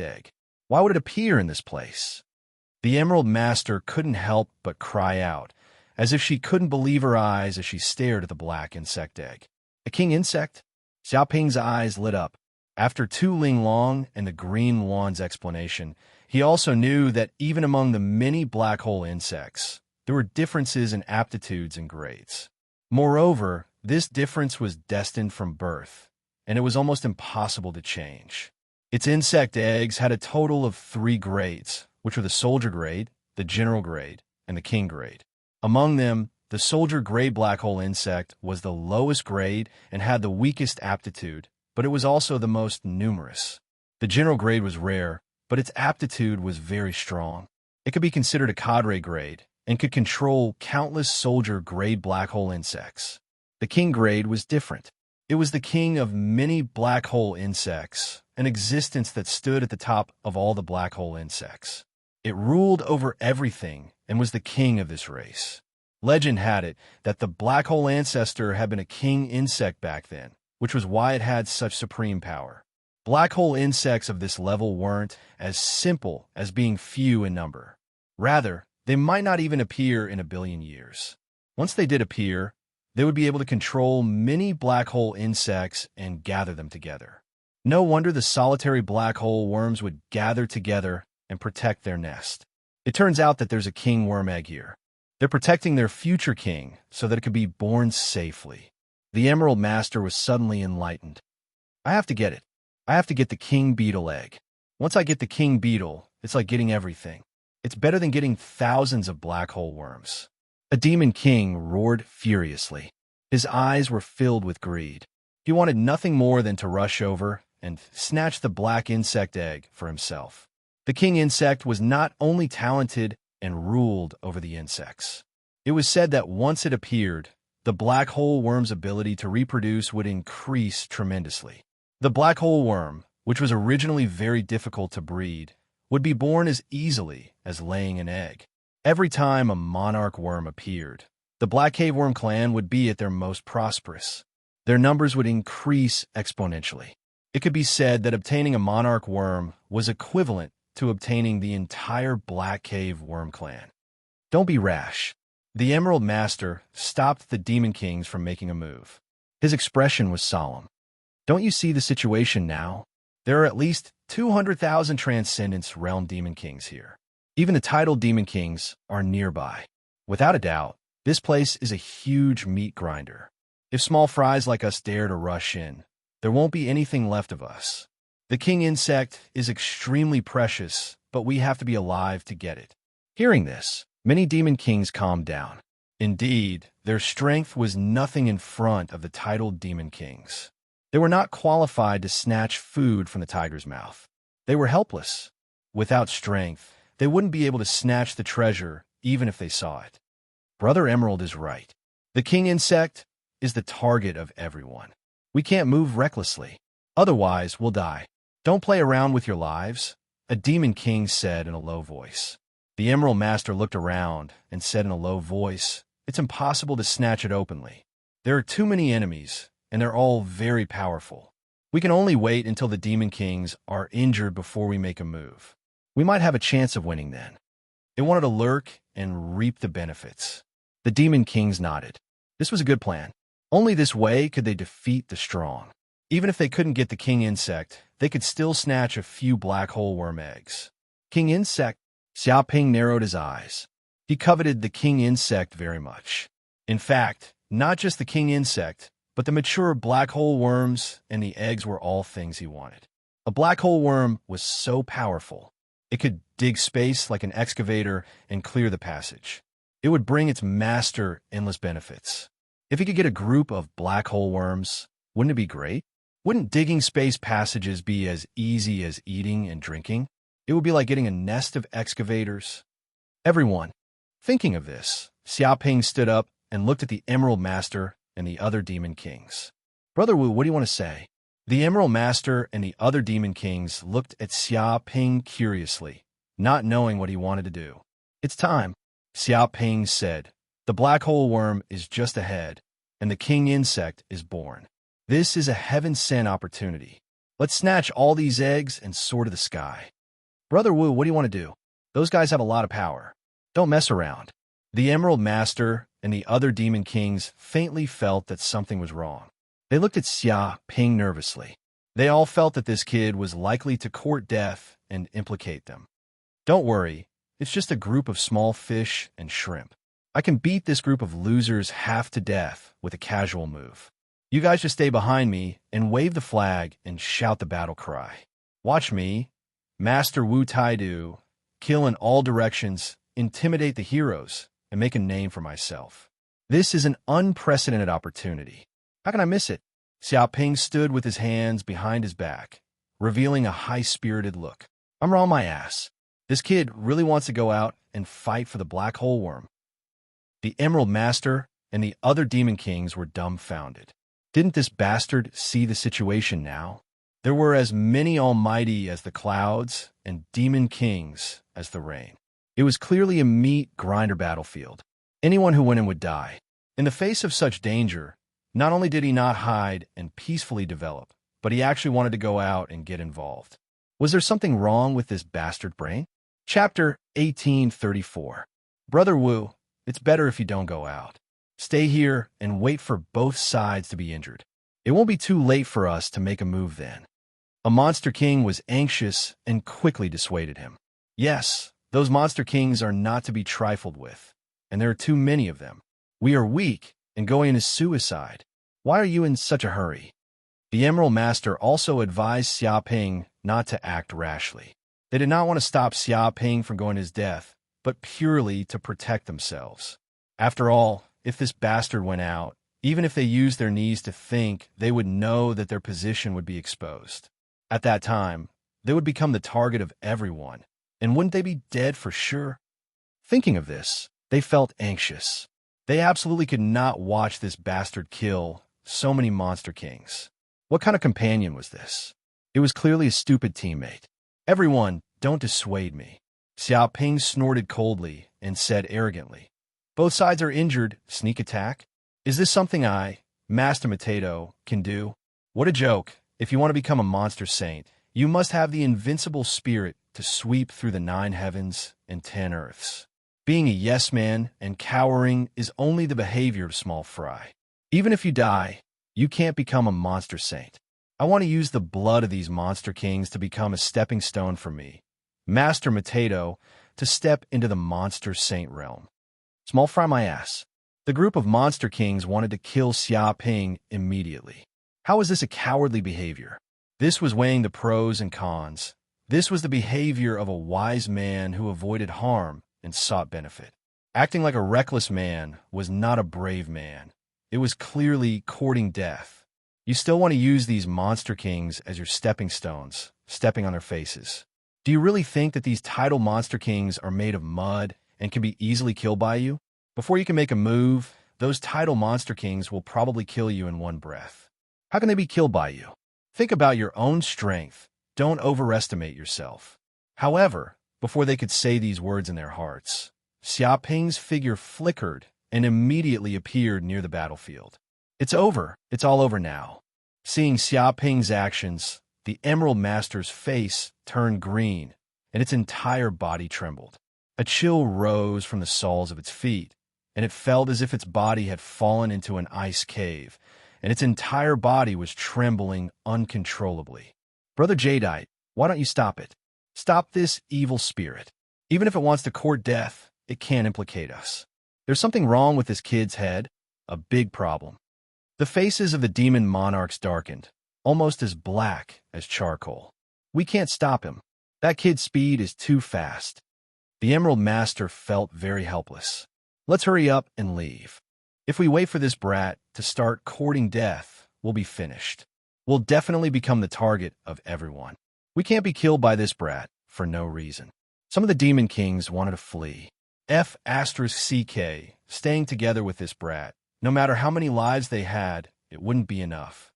egg. Why would it appear in this place? The Emerald Master couldn't help but cry out, as if she couldn't believe her eyes as she stared at the black insect egg. A king insect? Xiaoping's eyes lit up. After Tu Ling Long and the Green Wand's explanation, he also knew that even among the many black hole insects, there were differences in aptitudes and grades. Moreover, this difference was destined from birth, and it was almost impossible to change. Its insect eggs had a total of 3 grades, which were the soldier grade, the general grade, and the king grade. Among them, the soldier grade black hole insect was the lowest grade and had the weakest aptitude, but it was also the most numerous. The general grade was rare, but its aptitude was very strong. It could be considered a cadre grade and could control countless soldier grade black hole insects. The king grade was different. It was the king of many black hole insects, an existence that stood at the top of all the black hole insects. It ruled over everything and was the king of this race. Legend had it that the black hole ancestor had been a king insect back then, which was why it had such supreme power. Black hole insects of this level weren't as simple as being few in number. Rather, they might not even appear in a billion years. Once they did appear, they would be able to control many black hole insects and gather them together. No wonder the solitary black hole worms would gather together and protect their nest. It turns out that there's a king worm egg here. They're protecting their future king so that it could be born safely. The Emerald Master was suddenly enlightened. I have to get it. I have to get the king beetle egg. Once I get the king beetle, it's like getting everything. It's better than getting thousands of black hole worms. A demon king roared furiously. His eyes were filled with greed. He wanted nothing more than to rush over and snatch the black insect egg for himself. The king insect was not only talented and ruled over the insects. It was said that once it appeared, the black hole worm's ability to reproduce would increase tremendously. The black hole worm, which was originally very difficult to breed, would be born as easily as laying an egg. Every time a monarch worm appeared, the black cave worm clan would be at their most prosperous. Their numbers would increase exponentially. It could be said that obtaining a monarch worm was equivalent to obtaining the entire Black Cave Worm Clan. Don't be rash. The Emerald Master stopped the Demon Kings from making a move. His expression was solemn. Don't you see the situation now? There are at least 200,000 Transcendence Realm Demon Kings here. Even the titled Demon Kings are nearby. Without a doubt, this place is a huge meat grinder. If small fries like us dare to rush in, there won't be anything left of us. The king insect is extremely precious, but we have to be alive to get it. Hearing this, many demon kings calmed down. Indeed, their strength was nothing in front of the titled demon kings. They were not qualified to snatch food from the tiger's mouth. They were helpless. Without strength, they wouldn't be able to snatch the treasure even if they saw it. Brother Emerald is right. The king insect is the target of everyone. We can't move recklessly. Otherwise, we'll die. Don't play around with your lives, a demon king said in a low voice. The Emerald Master looked around and said in a low voice, "It's impossible to snatch it openly. There are too many enemies, and they're all very powerful. We can only wait until the demon kings are injured before we make a move. We might have a chance of winning then." They wanted to lurk and reap the benefits. The demon kings nodded. This was a good plan. Only this way could they defeat the strong. Even if they couldn't get the king insect, they could still snatch a few black hole worm eggs. King insect? Xiaoping narrowed his eyes. He coveted the king insect very much. In fact, not just the king insect, but the mature black hole worms and the eggs were all things he wanted. A black hole worm was so powerful, it could dig space like an excavator and clear the passage. It would bring its master endless benefits. If he could get a group of black hole worms, wouldn't it be great? Wouldn't digging space passages be as easy as eating and drinking? It would be like getting a nest of excavators. Everyone. Thinking of this, Xiaoping stood up and looked at the Emerald Master and the other Demon Kings. Brother Wu, what do you want to say? The Emerald Master and the other Demon Kings looked at Xiaoping curiously, not knowing what he wanted to do. It's time, Xiaoping said. The black hole worm is just ahead, and the king insect is born. This is a heaven-sent opportunity. Let's snatch all these eggs and soar to the sky. Brother Wu, what do you want to do? Those guys have a lot of power. Don't mess around. The Emerald Master and the other Demon Kings faintly felt that something was wrong. They looked at Xia Ping nervously. They all felt that this kid was likely to court death and implicate them. Don't worry, it's just a group of small fish and shrimp. I can beat this group of losers half to death with a casual move. You guys just stay behind me and wave the flag and shout the battle cry. Watch me, Master Wu Taidu, kill in all directions, intimidate the heroes, and make a name for myself. This is an unprecedented opportunity. How can I miss it? Xiaoping stood with his hands behind his back, revealing a high-spirited look. I'm on my ass. This kid really wants to go out and fight for the black hole worm. The Emerald Master and the other Demon Kings were dumbfounded. Didn't this bastard see the situation now? There were as many almighty as the clouds and Demon Kings as the rain. It was clearly a meat grinder battlefield. Anyone who went in would die. In the face of such danger, not only did he not hide and peacefully develop, but he actually wanted to go out and get involved. Was there something wrong with this bastard brain? Chapter 1834. Brother Wu, it's better if you don't go out. Stay here and wait for both sides to be injured. It won't be too late for us to make a move then. A Monster King was anxious and quickly dissuaded him. Yes, those Monster Kings are not to be trifled with, and there are too many of them. We are weak and going into suicide. Why are you in such a hurry? The Emerald Master also advised Xiaoping not to act rashly. They did not want to stop Xiaoping from going to his death, but purely to protect themselves. After all, if this bastard went out, even if they used their knees to think, they would know that their position would be exposed. At that time, they would become the target of everyone, and wouldn't they be dead for sure? Thinking of this, they felt anxious. They absolutely could not watch this bastard kill so many Monster Kings. What kind of companion was this? It was clearly a stupid teammate. Everyone, don't dissuade me. Xiaoping snorted coldly and said arrogantly, both sides are injured, sneak attack? Is this something I, Master Potato, can do? What a joke. If you want to become a monster saint, you must have the invincible spirit to sweep through the 9 heavens and 10 earths. Being a yes-man and cowering is only the behavior of small fry. Even if you die, you can't become a monster saint. I want to use the blood of these Monster Kings to become a stepping stone for me, Master Potato, to step into the Monster Saint realm. Small fry my ass. The group of Monster Kings wanted to kill Xiaoping immediately. How is this a cowardly behavior? This was weighing the pros and cons. This was the behavior of a wise man who avoided harm and sought benefit. Acting like a reckless man was not a brave man. It was clearly courting death. You still want to use these Monster Kings as your stepping stones, stepping on their faces. Do you really think that these tidal Monster Kings are made of mud and can be easily killed by you? Before you can make a move, those tidal Monster Kings will probably kill you in one breath. How can they be killed by you? Think about your own strength. Don't overestimate yourself. However, before they could say these words in their hearts, Xiaoping's figure flickered and immediately appeared near the battlefield. It's over. It's all over now. Seeing Xiaoping's actions, the Emerald Master's face turned green, and its entire body trembled. A chill rose from the soles of its feet, and it felt as if its body had fallen into an ice cave, and its entire body was trembling uncontrollably. Brother Jadeite, why don't you stop it? Stop this evil spirit. Even if it wants to court death, it can't implicate us. There's something wrong with this kid's head, a big problem. The faces of the demon monarchs darkened, almost as black as charcoal. We can't stop him. That kid's speed is too fast. The Emerald Master felt very helpless. Let's hurry up and leave. If we wait for this brat to start courting death, we'll be finished. We'll definitely become the target of everyone. We can't be killed by this brat for no reason. Some of the demon kings wanted to flee. F***CK, staying together with this brat. No matter how many lives they had, it wouldn't be enough.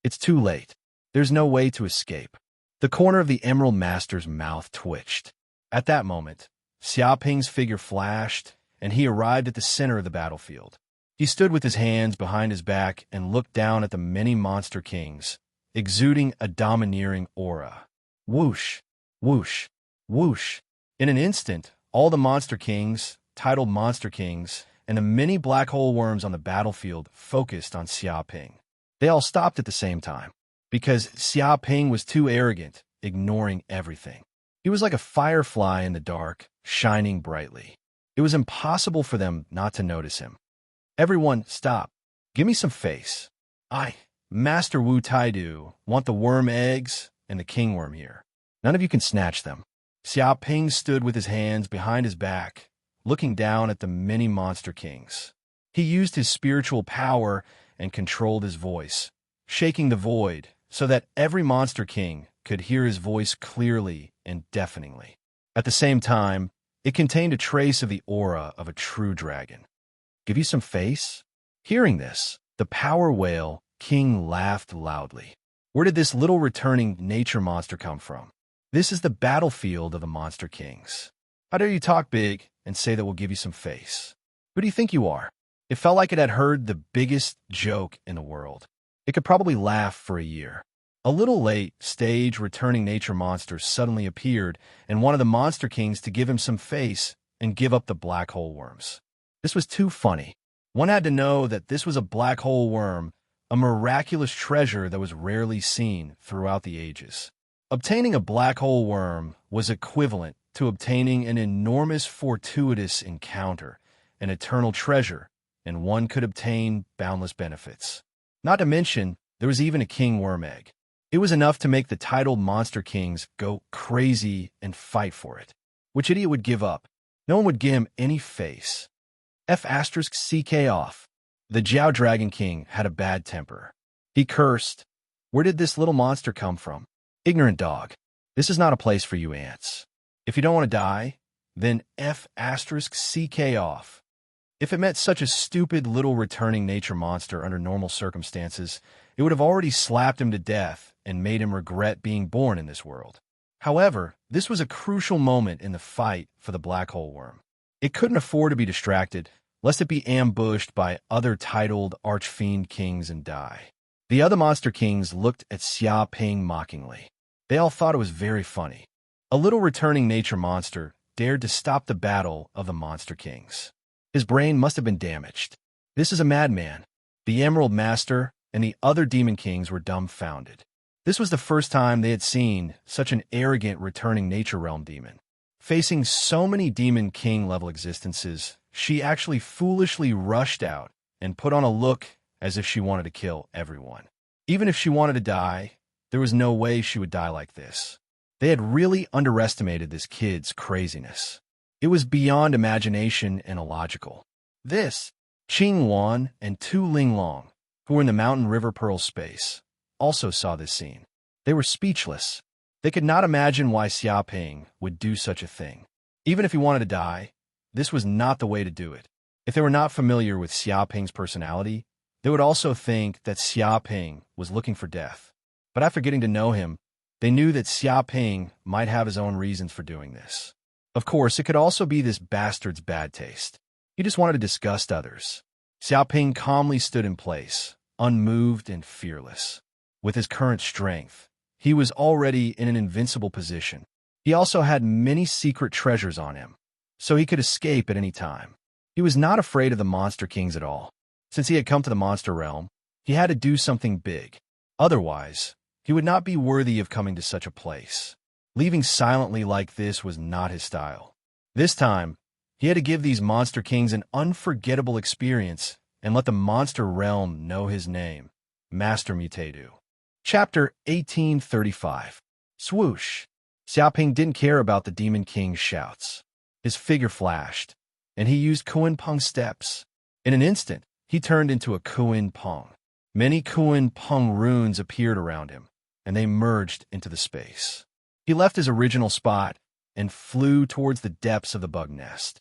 It's too late. There's no way to escape. The corner of the Emerald Master's mouth twitched. At that moment, Xiaoping's figure flashed, and he arrived at the center of the battlefield. He stood with his hands behind his back and looked down at the many monster kings, exuding a domineering aura. Whoosh, whoosh, whoosh. In an instant, all the monster kings, titled monster kings, and the many black hole worms on the battlefield focused on Xiaoping. They all stopped at the same time, because Xiaoping was too arrogant, ignoring everything. He was like a firefly in the dark, shining brightly. It was impossible for them not to notice him. Everyone, stop. Give me some face. I, Master Wu Taidu, want the worm eggs and the king worm here. None of you can snatch them. Xiaoping stood with his hands behind his back, looking down at the many monster kings. He used his spiritual power and controlled his voice, shaking the void so that every monster king could hear his voice clearly and deafeningly. At the same time, it contained a trace of the aura of a true dragon. Give you some face? Hearing this, the power whale king laughed loudly. Where did this little returning nature monster come from? This is the battlefield of the monster kings. How dare you talk big and say that we'll give you some face? Who do you think you are? It felt like it had heard the biggest joke in the world. It could probably laugh for a year. A little late, stage returning nature monster suddenly appeared and wanted the monster kings to give him some face and give up the black hole worms. This was too funny. One had to know that this was a black hole worm, a miraculous treasure that was rarely seen throughout the ages. Obtaining a black hole worm was equivalent to obtaining an enormous fortuitous encounter, an eternal treasure, and one could obtain boundless benefits. Not to mention, there was even a king worm egg. It was enough to make the titled monster kings go crazy and fight for it. Which idiot would give up? No one would give him any face. F***CK off. The Jiao Dragon King had a bad temper. He cursed. Where did this little monster come from? Ignorant dog. This is not a place for you ants. If you don't want to die, then F***CK off. If it met such a stupid little returning nature monster under normal circumstances, it would have already slapped him to death and made him regret being born in this world. However, this was a crucial moment in the fight for the black hole worm. It couldn't afford to be distracted, lest it be ambushed by other titled arch-fiend kings and die. The other monster kings looked at Xiaoping mockingly. They all thought it was very funny. A little returning nature monster dared to stop the battle of the monster kings. His brain must have been damaged. This is a madman. The Emerald Master and the other demon kings were dumbfounded. This was the first time they had seen such an arrogant returning nature realm demon. Facing so many demon king level existences, she actually foolishly rushed out and put on a look as if she wanted to kill everyone. Even if she wanted to die, there was no way she would die like this. They had really underestimated this kid's craziness. It was beyond imagination and illogical. This, Qing Wan and Tu Linglong, who were in the Mountain River Pearl space, also saw this scene. They were speechless. They could not imagine why Xiaoping would do such a thing. Even if he wanted to die, this was not the way to do it. If they were not familiar with Xiaoping's personality, they would also think that Xiaoping was looking for death. But after getting to know him, they knew that Xiaoping might have his own reasons for doing this. Of course, it could also be this bastard's bad taste. He just wanted to disgust others. Xiaoping calmly stood in place, unmoved and fearless. With his current strength, he was already in an invincible position. He also had many secret treasures on him, so he could escape at any time. He was not afraid of the monster kings at all. Since he had come to the monster realm, he had to do something big. Otherwise, he would not be worthy of coming to such a place. Leaving silently like this was not his style. This time, he had to give these monster kings an unforgettable experience and let the monster realm know his name, Master Mutadu. Chapter 1835. Swoosh. Xiaoping didn't care about the Demon King's shouts. His figure flashed, and he used Kuan Peng steps. In an instant, he turned into a Kuan Peng. Many Kuan Peng runes appeared around him, and they merged into the space. He left his original spot and flew towards the depths of the bug nest.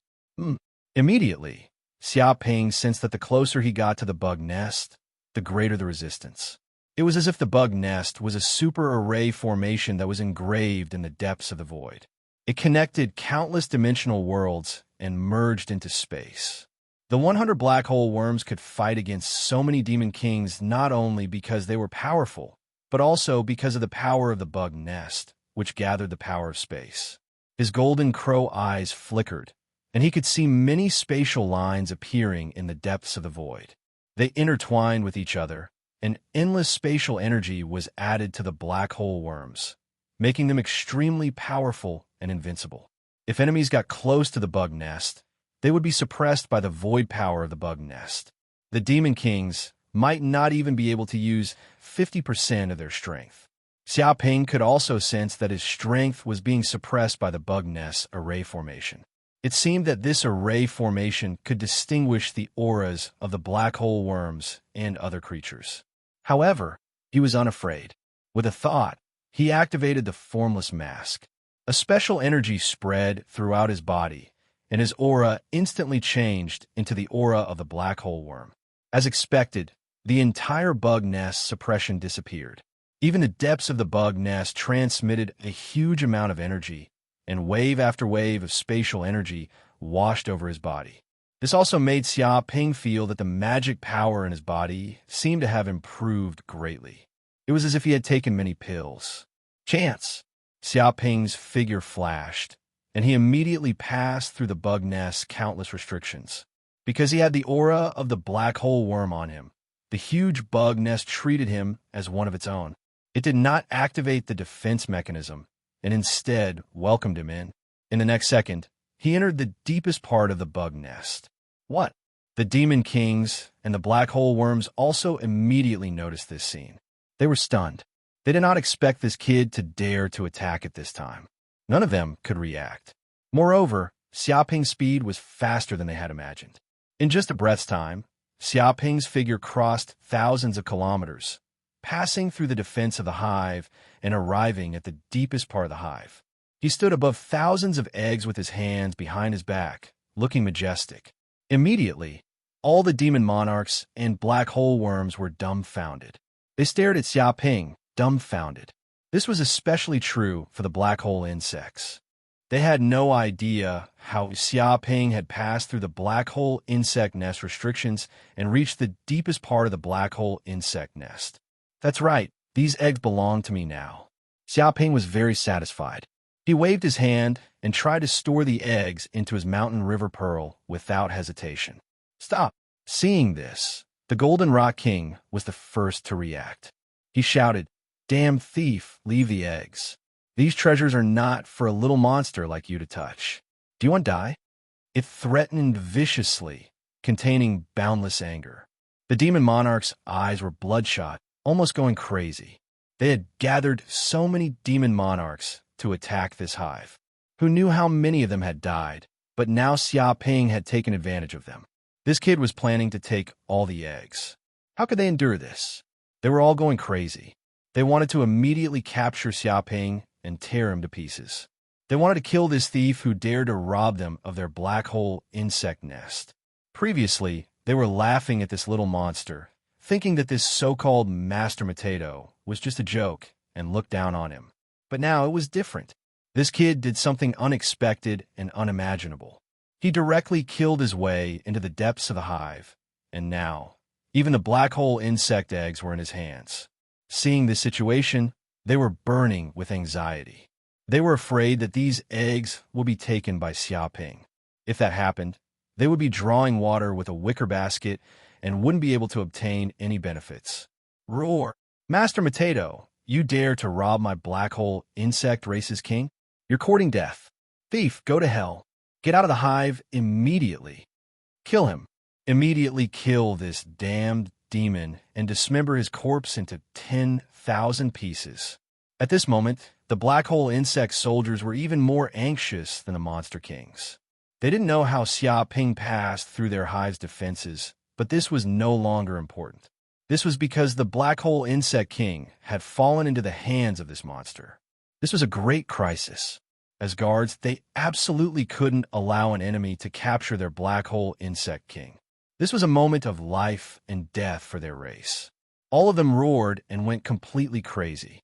Immediately, Xiaoping sensed that the closer he got to the bug nest, the greater the resistance. It was as if the bug nest was a super array formation that was engraved in the depths of the void. It connected countless dimensional worlds and merged into space. The 100 black hole worms could fight against so many demon kings not only because they were powerful, but also because of the power of the bug nest, which gathered the power of space. His golden crow eyes flickered, and he could see many spatial lines appearing in the depths of the void. They intertwined with each other, and endless spatial energy was added to the black hole worms, making them extremely powerful and invincible. If enemies got close to the bug nest, they would be suppressed by the void power of the bug nest. The demon kings might not even be able to use 50% of their strength. Xiaoping could also sense that his strength was being suppressed by the bug nest array formation. It seemed that this array formation could distinguish the auras of the black hole worms and other creatures. However, he was unafraid. With a thought, he activated the formless mask. A special energy spread throughout his body, and his aura instantly changed into the aura of the black hole worm. As expected, the entire bug nest suppression disappeared. Even the depths of the bug nest transmitted a huge amount of energy, and wave after wave of spatial energy washed over his body. This also made Xiaoping feel that the magic power in his body seemed to have improved greatly. It was as if he had taken many pills. Chance! Xiaoping's figure flashed, and he immediately passed through the bug nest's countless restrictions. Because he had the aura of the black hole worm on him, the huge bug nest treated him as one of its own. It did not activate the defense mechanism, and instead welcomed him in. In the next second, he entered the deepest part of the bug nest. What? The demon kings and the black hole worms also immediately noticed this scene. They were stunned. They did not expect this kid to dare to attack at this time. None of them could react. Moreover, Xiaoping's speed was faster than they had imagined. In just a breath's time, Xiaoping's figure crossed thousands of kilometers, passing through the defense of the hive and arriving at the deepest part of the hive. He stood above thousands of eggs with his hands behind his back, looking majestic. Immediately, all the demon monarchs and black hole worms were dumbfounded. They stared at Xiaoping, dumbfounded. This was especially true for the black hole insects. They had no idea how Xiaoping had passed through the black hole insect nest restrictions and reached the deepest part of the black hole insect nest. That's right, these eggs belong to me now. Xiaoping was very satisfied. He waved his hand and tried to store the eggs into his mountain river pearl without hesitation. Stop! Seeing this, the Golden Rock King was the first to react. He shouted, "Damn thief, leave the eggs. These treasures are not for a little monster like you to touch. Do you want to die?" It threatened viciously, containing boundless anger. The demon monarch's eyes were bloodshot, almost going crazy. They had gathered so many demon monarchs to attack this hive. Who knew how many of them had died, but now Xiaoping had taken advantage of them. This kid was planning to take all the eggs. How could they endure this? They were all going crazy. They wanted to immediately capture Xiaoping and tear him to pieces. They wanted to kill this thief who dared to rob them of their black hole insect nest. Previously, they were laughing at this little monster, thinking that this so-called Master Mutadu was just a joke and looked down on him. But now it was different. This kid did something unexpected and unimaginable. He directly killed his way into the depths of the hive, and now, even the black hole insect eggs were in his hands. Seeing this situation, they were burning with anxiety. They were afraid that these eggs would be taken by Xiaoping. If that happened, they would be drawing water with a wicker basket and wouldn't be able to obtain any benefits. Roar! Master Mutadu, you dare to rob my black hole insect race's king? You're courting death. Thief, go to hell. Get out of the hive immediately. Kill him. Immediately kill this damned demon and dismember his corpse into 10,000 pieces. At this moment, the black hole insect soldiers were even more anxious than the monster kings. They didn't know how Xia Ping passed through their hive's defenses, but this was no longer important. This was because the black hole insect king had fallen into the hands of this monster. This was a great crisis. As guards, they absolutely couldn't allow an enemy to capture their black hole insect king. This was a moment of life and death for their race. All of them roared and went completely crazy.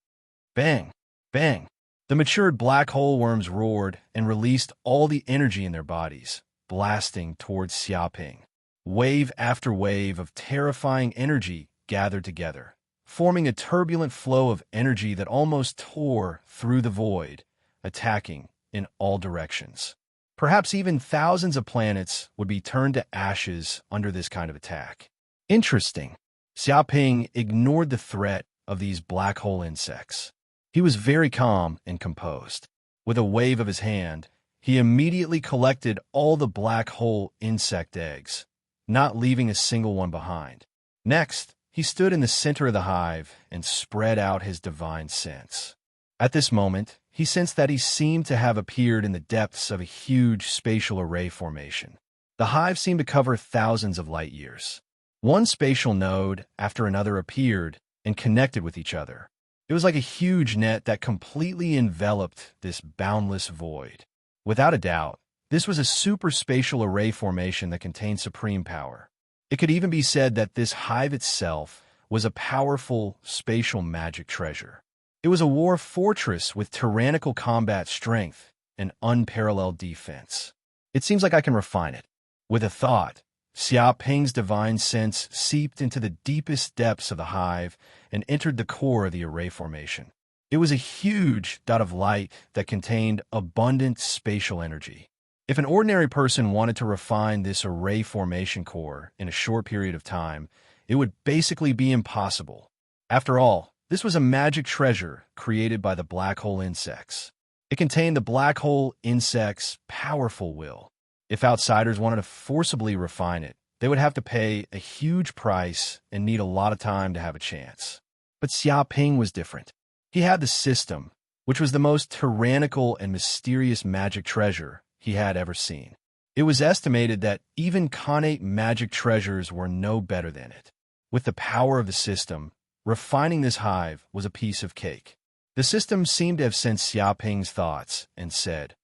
Bang! Bang! The matured black hole worms roared and released all the energy in their bodies, blasting towards Xiaoping. Wave after wave of terrifying energy gathered together, forming a turbulent flow of energy that almost tore through the void, attacking in all directions. Perhaps even thousands of planets would be turned to ashes under this kind of attack. Interesting. Xiaoping ignored the threat of these black hole insects. He was very calm and composed. With a wave of his hand, he immediately collected all the black hole insect eggs, not leaving a single one behind. Next, he stood in the center of the hive and spread out his divine sense. At this moment, he sensed that he seemed to have appeared in the depths of a huge spatial array formation. The hive seemed to cover thousands of light years. One spatial node after another appeared and connected with each other. It was like a huge net that completely enveloped this boundless void. Without a doubt, this was a super spatial array formation that contained supreme power. It could even be said that this hive itself was a powerful spatial magic treasure. It was a war fortress with tyrannical combat strength and unparalleled defense. It seems like I can refine it. With a thought, Xia Ping's divine sense seeped into the deepest depths of the hive and entered the core of the array formation. It was a huge dot of light that contained abundant spatial energy. If an ordinary person wanted to refine this array formation core in a short period of time, it would basically be impossible. After all, this was a magic treasure created by the black hole insects. It contained the black hole insects' powerful will. If outsiders wanted to forcibly refine it, they would have to pay a huge price and need a lot of time to have a chance. But Xiaoping was different. He had the system, which was the most tyrannical and mysterious magic treasure he had ever seen. It was estimated that even connate magic treasures were no better than it. With the power of the system, refining this hive was a piece of cake. The system seemed to have sensed Xiaoping's thoughts and said,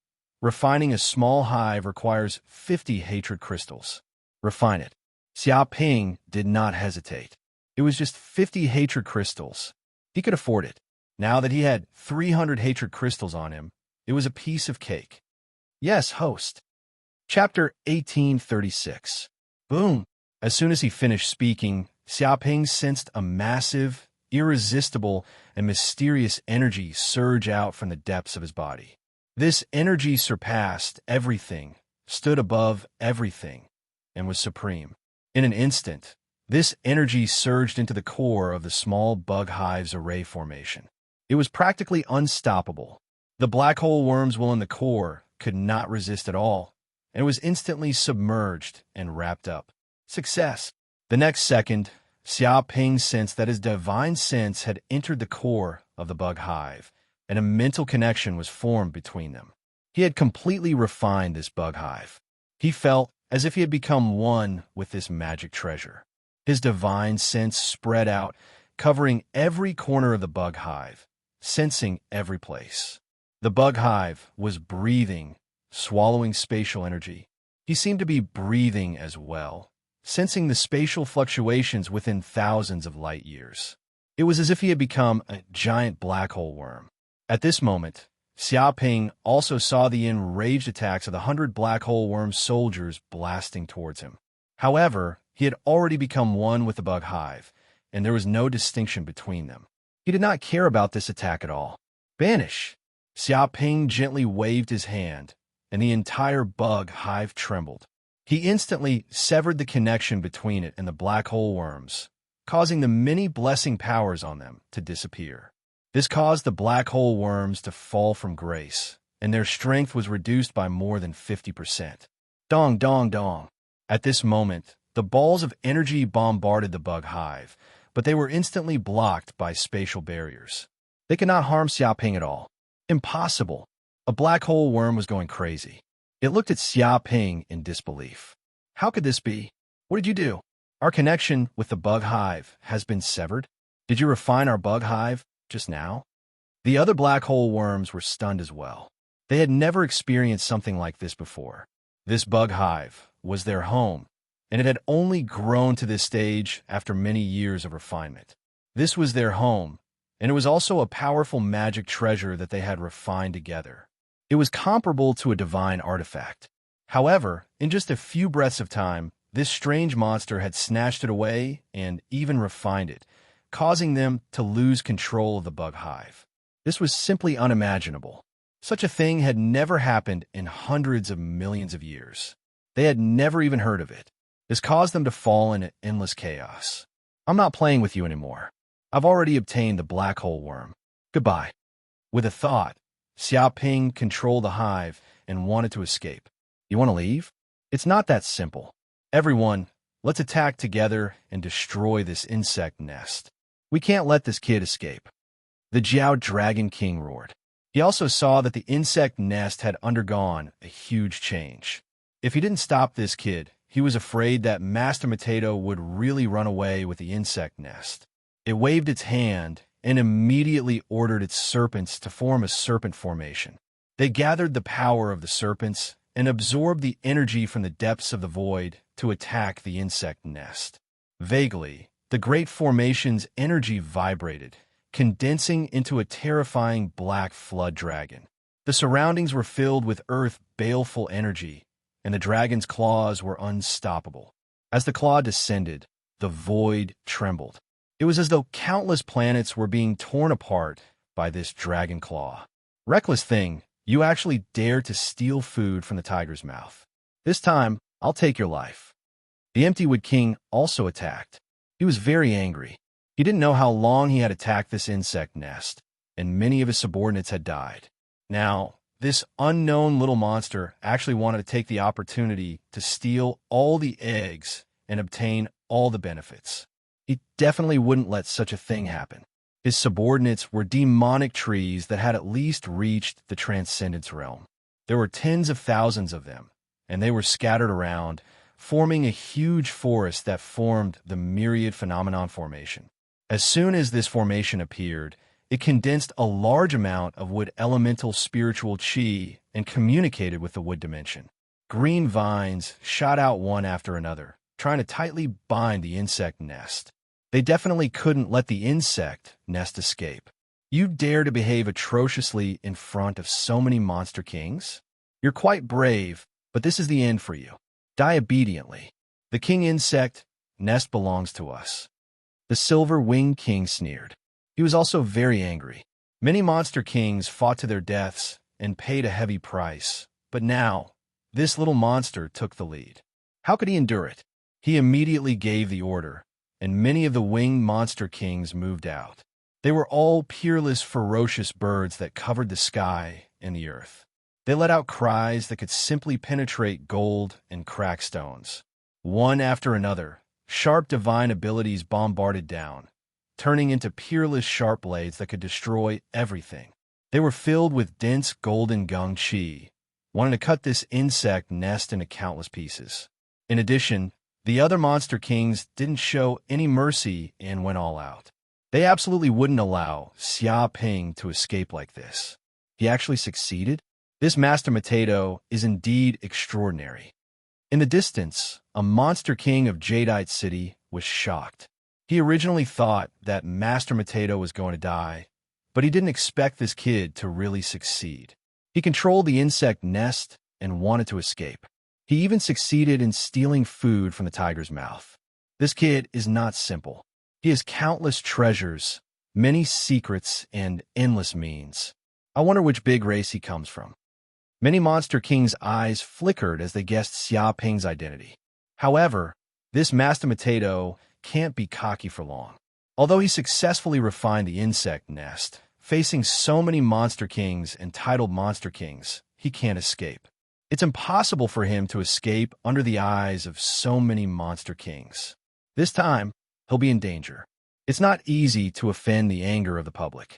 "Refining a small hive requires 50 hatred crystals. Refine it." Xiaoping did not hesitate. It was just 50 hatred crystals. He could afford it. Now that he had 300 hatred crystals on him, it was a piece of cake. Yes, host. Chapter 1836. Boom! As soon as he finished speaking, Xiaoping sensed a massive, irresistible, and mysterious energy surge out from the depths of his body. This energy surpassed everything, stood above everything, and was supreme. In an instant, this energy surged into the core of the small bug hive's array formation. It was practically unstoppable. The black hole worm's will in the core could not resist at all, and it was instantly submerged and wrapped up. Success! The next second, Xiaoping sensed that his divine sense had entered the core of the bug hive, and a mental connection was formed between them. He had completely refined this bug hive. He felt as if he had become one with this magic treasure. His divine sense spread out, covering every corner of the bug hive, sensing every place. The bug hive was breathing, swallowing spatial energy. He seemed to be breathing as well, sensing the spatial fluctuations within thousands of light years. It was as if he had become a giant black hole worm. At this moment, Xiaoping also saw the enraged attacks of the 100 black hole worm soldiers blasting towards him. However, he had already become one with the bug hive, and there was no distinction between them. He did not care about this attack at all. Banish! Xiaoping gently waved his hand, and the entire bug hive trembled. He instantly severed the connection between it and the black hole worms, causing the many blessing powers on them to disappear. This caused the black hole worms to fall from grace, and their strength was reduced by more than 50%. Dong, dong, dong. At this moment, The balls of energy bombarded the bug hive, but they were instantly blocked by spatial barriers. They could not harm Xiaoping at all. Impossible. A black hole worm was going crazy. It looked at Xiaoping in disbelief. How could this be? What did you do? Our connection with the bug hive has been severed. Did you refine our bug hive just now? The other black hole worms were stunned as well. They had never experienced something like this before. This bug hive was their home, and it had only grown to this stage after many years of refinement. This was their home, and it was also a powerful magic treasure that they had refined together. It was comparable to a divine artifact. However, in just a few breaths of time, this strange monster had snatched it away and even refined it, causing them to lose control of the bug hive. This was simply unimaginable. Such a thing had never happened in hundreds of millions of years. They had never even heard of it. This caused them to fall into endless chaos. I'm not playing with you anymore. I've already obtained the black hole worm. Goodbye. With a thought, Xiaoping controlled the hive and wanted to escape. You want to leave? It's not that simple. Everyone, let's attack together and destroy this insect nest. We can't let this kid escape. The Jiao Dragon King roared. He also saw that the insect nest had undergone a huge change. If he didn't stop this kid, he was afraid that Master Potato would really run away with the insect nest. It waved its hand and immediately ordered its serpents to form a serpent formation. They gathered the power of the serpents and absorbed the energy from the depths of the void to attack the insect nest. Vaguely, the great formation's energy vibrated, condensing into a terrifying black flood dragon. The surroundings were filled with earth-baleful energy, and the dragon's claws were unstoppable. As the claw descended, the void trembled. It was as though countless planets were being torn apart by this dragon claw. Reckless thing, you actually dared to steal food from the tiger's mouth. This time, I'll take your life. The Empty Wood King also attacked. He was very angry. He didn't know how long he had attacked this insect nest, and many of his subordinates had died. Now, this unknown little monster actually wanted to take the opportunity to steal all the eggs and obtain all the benefits. He definitely wouldn't let such a thing happen. His subordinates were demonic trees that had at least reached the transcendence realm. There were tens of thousands of them, and they were scattered around, forming a huge forest that formed the myriad phenomenon formation. As soon as this formation appeared, it condensed a large amount of wood elemental spiritual chi and communicated with the wood dimension. Green vines shot out one after another, trying to tightly bind the insect nest. They definitely couldn't let the insect nest escape. You dare to behave atrociously in front of so many monster kings? You're quite brave, but this is the end for you. Die obediently. The king insect nest belongs to us. The silver-winged king sneered. He was also very angry. Many monster kings fought to their deaths and paid a heavy price, but now, this little monster took the lead. How could he endure it? He immediately gave the order, and many of the winged monster kings moved out. They were all peerless, ferocious birds that covered the sky and the earth. They let out cries that could simply penetrate gold and crack stones. One after another, sharp divine abilities bombarded down, turning into peerless sharp blades that could destroy everything. They were filled with dense golden gung chi, wanting to cut this insect nest into countless pieces. In addition, the other monster kings didn't show any mercy and went all out. They absolutely wouldn't allow Xiaoping to escape like this. He actually succeeded? This Master Potato is indeed extraordinary. In the distance, a monster king of Jadeite City was shocked. He originally thought that Master Potato was going to die, but he didn't expect this kid to really succeed. He controlled the insect nest and wanted to escape. He even succeeded in stealing food from the tiger's mouth. This kid is not simple. He has countless treasures, many secrets, and endless means. I wonder which big race he comes from. Many Monster King's eyes flickered as they guessed Xiaoping's identity. However, this Master Potato can't be cocky for long. Although he successfully refined the insect nest, facing so many Monster Kings and titled Monster Kings, he can't escape. It's impossible for him to escape under the eyes of so many monster kings. This time, he'll be in danger. It's not easy to offend the anger of the public.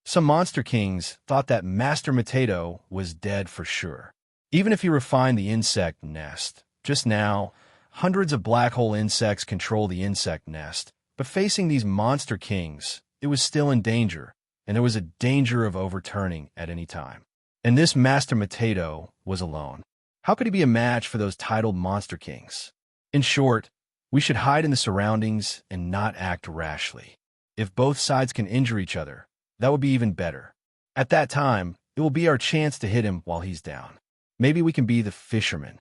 Some monster kings thought that Master Potato was dead for sure, even if he refined the insect nest. Just now, hundreds of black hole insects control the insect nest, but facing these monster kings, it was still in danger, and there was a danger of overturning at any time. And this Master Potato was alone. How could he be a match for those titled monster kings? In short, we should hide in the surroundings and not act rashly. If both sides can injure each other, that would be even better. At that time, it will be our chance to hit him while he's down. Maybe we can be the fisherman.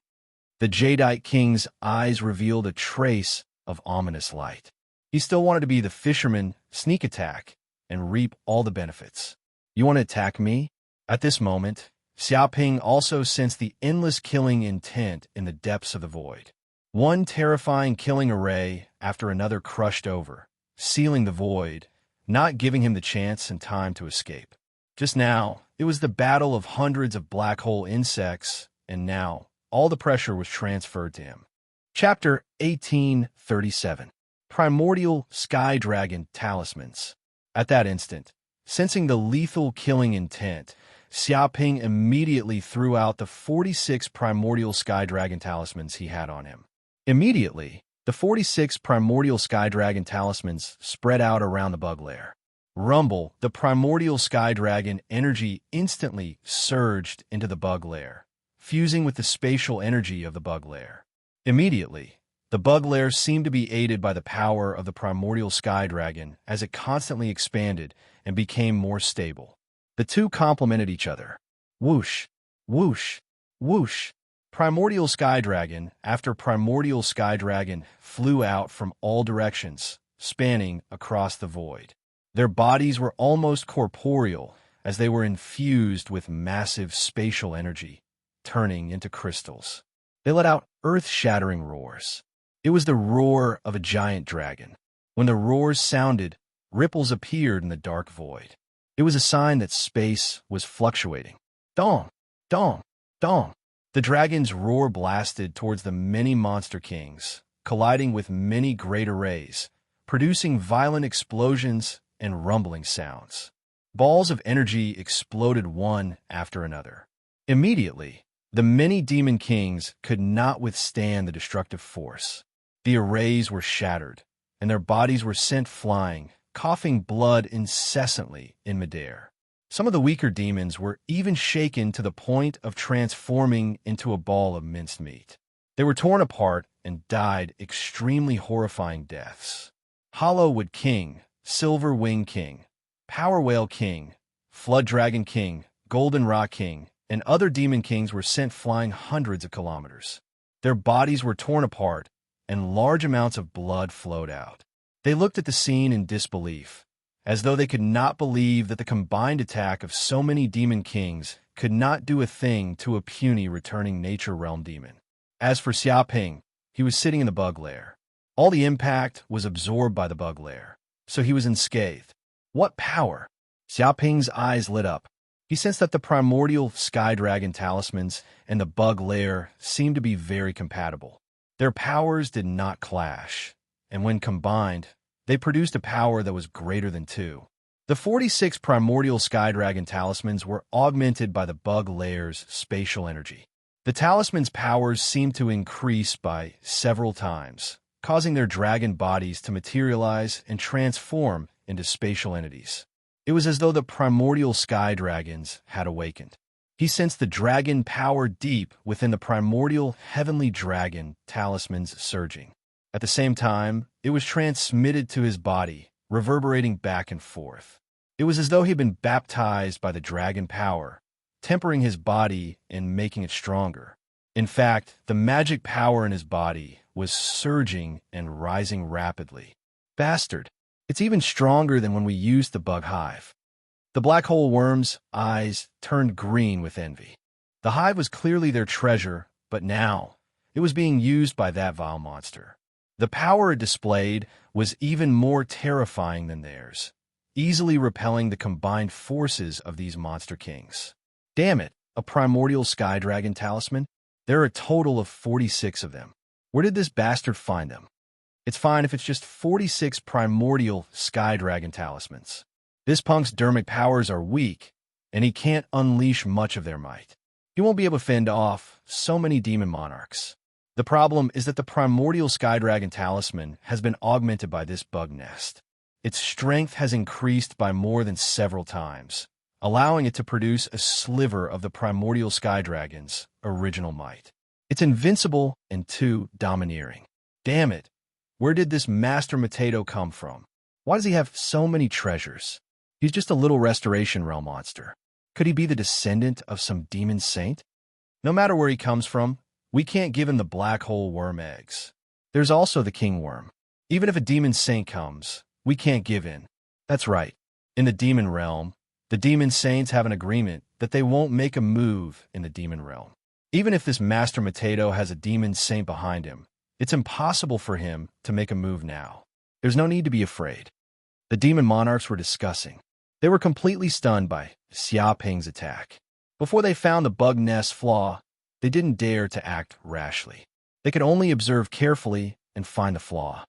The Jadeite king's eyes revealed a trace of ominous light. He still wanted to be the fisherman, sneak attack, and reap all the benefits. You want to attack me? At this moment, Xiaoping also sensed the endless killing intent in the depths of the void. One terrifying killing array after another crushed over, sealing the void, not giving him the chance and time to escape. Just now, it was the battle of hundreds of black hole insects, and now, all the pressure was transferred to him. Chapter 1837. Primordial Sky Dragon Talismans. At that instant, sensing the lethal killing intent, Xiaoping immediately threw out the 46 primordial Sky Dragon Talismans he had on him. Immediately, the 46 primordial Sky Dragon Talismans spread out around the bug lair. Rumble, the primordial Sky Dragon energy instantly surged into the bug lair, fusing with the spatial energy of the bug lair. Immediately, the bug lair seemed to be aided by the power of the primordial Sky Dragon as it constantly expanded and became more stable. The two complemented each other. Whoosh, whoosh, whoosh. Primordial Sky Dragon after Primordial Sky Dragon flew out from all directions, spanning across the void. Their bodies were almost corporeal as they were infused with massive spatial energy, turning into crystals. They let out earth-shattering roars. It was the roar of a giant dragon. When the roars sounded, ripples appeared in the dark void. It was a sign that space was fluctuating. Dong, dong, dong. The dragon's roar blasted towards the many monster kings, colliding with many great arrays, producing violent explosions and rumbling sounds. Balls of energy exploded one after another. Immediately, the many demon kings could not withstand the destructive force. The arrays were shattered, and their bodies were sent flying, coughing blood incessantly in midair. Some of the weaker demons were even shaken to the point of transforming into a ball of minced meat. They were torn apart and died extremely horrifying deaths. Hollowwood King, Silver Wing King, Power Whale King, Flood Dragon King, Golden Rock King, and other demon kings were sent flying hundreds of kilometers. Their bodies were torn apart, and large amounts of blood flowed out. They looked at the scene in disbelief, as though they could not believe that the combined attack of so many demon kings could not do a thing to a puny returning nature realm demon. As for Xiaoping, he was sitting in the bug lair. All the impact was absorbed by the bug lair, so he was unscathed. What power! Xiaoping's eyes lit up. He sensed that the primordial Sky Dragon talismans and the bug lair seemed to be very compatible. Their powers did not clash, and when combined, they produced a power that was greater than two. The 46 primordial Sky Dragon talismans were augmented by the bug lair's spatial energy. The talismans' powers seemed to increase by several times, causing their dragon bodies to materialize and transform into spatial entities. It was as though the primordial Sky Dragons had awakened. He sensed the dragon power deep within the primordial heavenly dragon talismans surging. At the same time, it was transmitted to his body, reverberating back and forth. It was as though he had been baptized by the dragon power, tempering his body and making it stronger. In fact, the magic power in his body was surging and rising rapidly. Bastard! It's even stronger than when we used the bug hive. The black hole worm's eyes turned green with envy. The hive was clearly their treasure, but now it was being used by that vile monster. The power it displayed was even more terrifying than theirs, easily repelling the combined forces of these monster kings. Damn it, A primordial sky dragon talisman? There are a total of 46 of them. Where did this bastard find them? It's fine if it's just 46 primordial sky dragon talismans. This punk's dermic powers are weak, and he can't unleash much of their might. He won't be able to fend off so many demon monarchs. The problem is that the primordial sky dragon talisman has been augmented by this bug nest. Its strength has increased by more than several times, allowing it to produce a sliver of the primordial sky dragon's original might. It's invincible and too domineering. Damn it, where did this Master Potato come from? Why does he have so many treasures? He's just a little Restoration Realm monster. Could he be the descendant of some demon saint? No matter where he comes from, we can't give him the black hole worm eggs. There's also the king worm. Even if a demon saint comes, we can't give in. That's right. In the demon realm, the demon saints have an agreement that they won't make a move in the demon realm. Even if this Master Potato has a demon saint behind him, it's impossible for him to make a move now. There's no need to be afraid. The demon monarchs were discussing. They were completely stunned by Xia Ping's attack. Before they found the bug nest flaw, they didn't dare to act rashly. They could only observe carefully and find the flaw.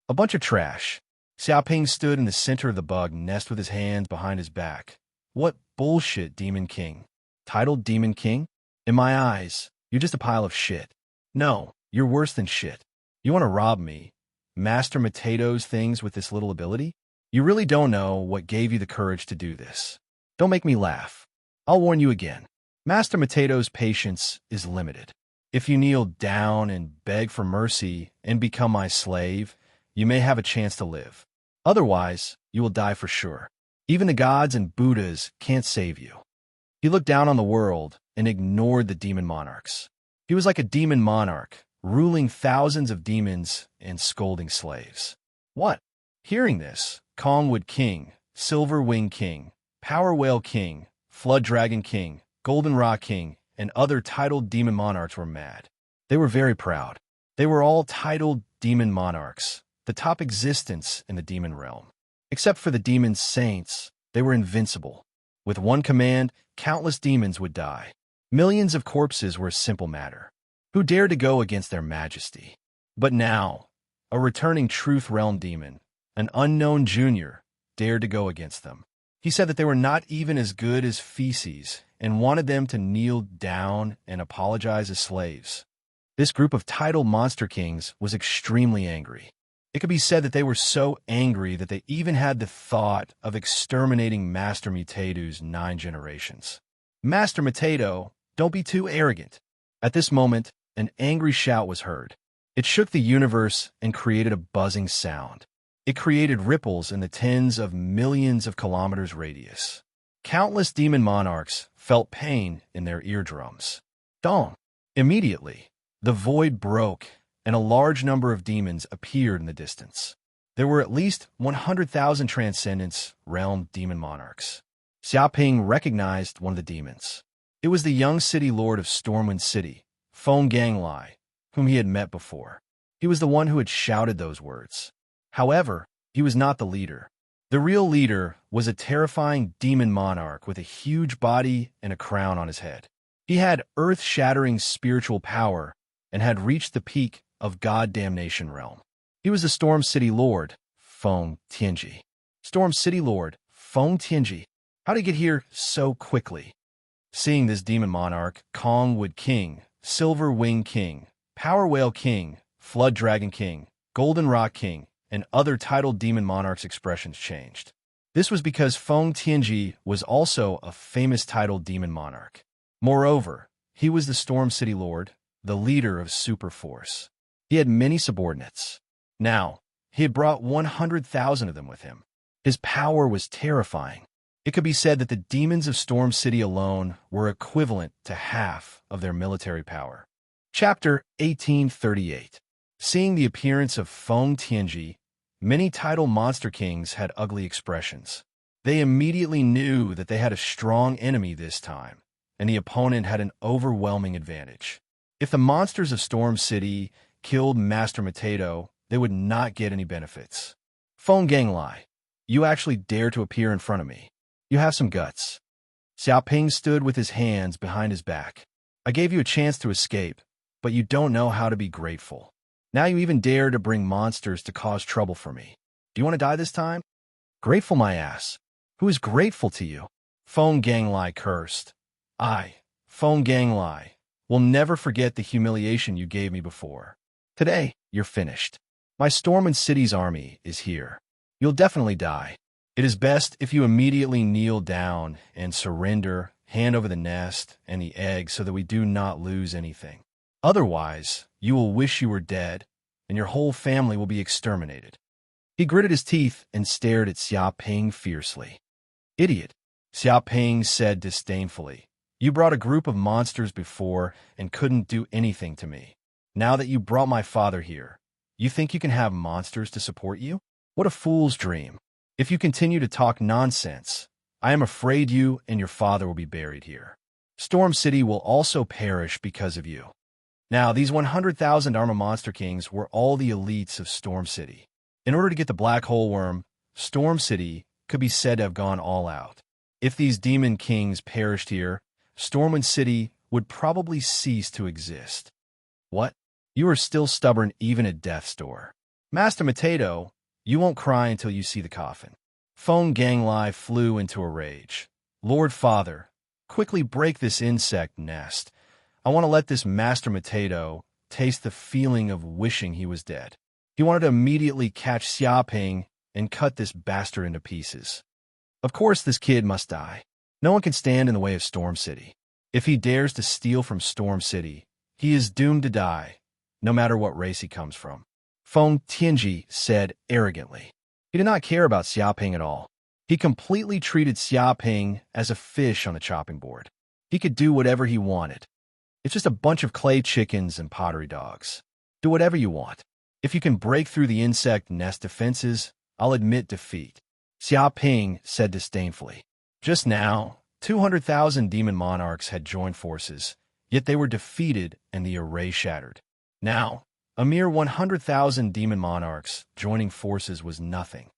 A bunch of trash. Xia Ping stood in the center of the bug nest with his hands behind his back. What bullshit, Demon King. Titled Demon King? In my eyes, you're just a pile of shit. No, you're worse than shit. You want to rob me, Master Potato's things with this little ability? You really don't know what gave you the courage to do this. Don't make me laugh. I'll warn you again. Master Potato's patience is limited. If you kneel down and beg for mercy and become my slave, you may have a chance to live. Otherwise, you will die for sure. Even the gods and Buddhas can't save you. He looked down on the world and ignored the demon monarchs. He was like a demon monarch, ruling thousands of demons and scolding slaves. What? Hearing this, Kongwood King, Silver Wing King, Power Whale King, Flood Dragon King, Golden Rock King, and other titled demon monarchs were mad. They were very proud. They were all titled demon monarchs, the top existence in the demon realm. Except for the demon saints, they were invincible. With one command, countless demons would die. Millions of corpses were a simple matter. Who dared to go against their majesty? But now, a returning Truth Realm demon, an unknown junior, dared to go against them. He said that they were not even as good as feces and wanted them to kneel down and apologize as slaves. This group of titled monster kings was extremely angry. It could be said that they were so angry that they even had the thought of exterminating Master Potato's 9 generations. Master Potato, don't be too arrogant. At this moment, an angry shout was heard. It shook the universe and created a buzzing sound. It created ripples in the tens of millions of kilometers radius. Countless demon monarchs felt pain in their eardrums. Dong! Immediately, the void broke, and a large number of demons appeared in the distance. There were at least 100,000 Transcendence Realm demon monarchs. Xia Ping recognized one of the demons. It was the young city lord of Stormwind City, Feng Ganglai, whom he had met before. He was the one who had shouted those words. However, he was not the leader. The real leader was a terrifying demon monarch with a huge body and a crown on his head. He had earth-shattering spiritual power and had reached the peak of God Damnation Realm. He was the Storm City Lord, Feng Tianji. Storm City Lord, Feng Tianji. How did he get here so quickly? Seeing this demon monarch, Kongwood King, Silver Wing King, Power Whale King, Flood Dragon King, Golden Rock King, and other titled demon monarchs' expressions changed. This was because Feng Tianji was also a famous titled demon monarch. Moreover, he was the Storm City Lord, the leader of Super Force. He had many subordinates. Now, he had brought 100,000 of them with him. His power was terrifying. It could be said that the demons of Storm City alone were equivalent to half of their military power. Chapter 1838. Seeing the appearance of Feng Tianji, many titled monster kings had ugly expressions. They immediately knew that they had a strong enemy this time, and the opponent had an overwhelming advantage. If the monsters of Storm City killed Master Potato, they would not get any benefits. Feng Ganglai, you actually dare to appear in front of me. You have some guts. Xiaoping stood with his hands behind his back. I gave you a chance to escape, but you don't know how to be grateful. Now you even dare to bring monsters to cause trouble for me. Do you want to die this time? Grateful my ass. Who is grateful to you? Feng Ganglai cursed. Feng Ganglai, will never forget the humiliation you gave me before. Today, you're finished. My Storm and City's army is here. You'll definitely die. It is best if you immediately kneel down and surrender, hand over the nest and the egg so that we do not lose anything. Otherwise, you will wish you were dead, and your whole family will be exterminated. He gritted his teeth and stared at Xiaoping fiercely. Idiot, Xiaoping said disdainfully. You brought a group of monsters before and couldn't do anything to me. Now that you brought my father here, you think you can have monsters to support you? What a fool's dream. If you continue to talk nonsense, I am afraid you and your father will be buried here. Storm City will also perish because of you. Now, these 100,000 Arma Monster Kings were all the elites of Storm City. In order to get the Black Hole Worm, Storm City could be said to have gone all out. If these Demon Kings perished here, Stormwind City would probably cease to exist. What? You are still stubborn even at death's door. Master Mateto, you won't cry until you see the coffin. Feng Ganglai flew into a rage. Lord Father, quickly break this insect nest. I want to let this Master Mateto taste the feeling of wishing he was dead. He wanted to immediately catch Xiaoping and cut this bastard into pieces. Of course this kid must die. No one can stand in the way of Storm City. If he dares to steal from Storm City, he is doomed to die, no matter what race he comes from. Feng Tianji said arrogantly. He did not care about Xiaoping at all. He completely treated Xiaoping as a fish on the chopping board. He could do whatever he wanted. It's just a bunch of clay chickens and pottery dogs. Do whatever you want. If you can break through the insect nest defenses, I'll admit defeat. Xiaoping said disdainfully. Just now, 200,000 demon monarchs had joined forces, yet they were defeated and the array shattered. Now, a mere 100,000 demon monarchs joining forces was nothing.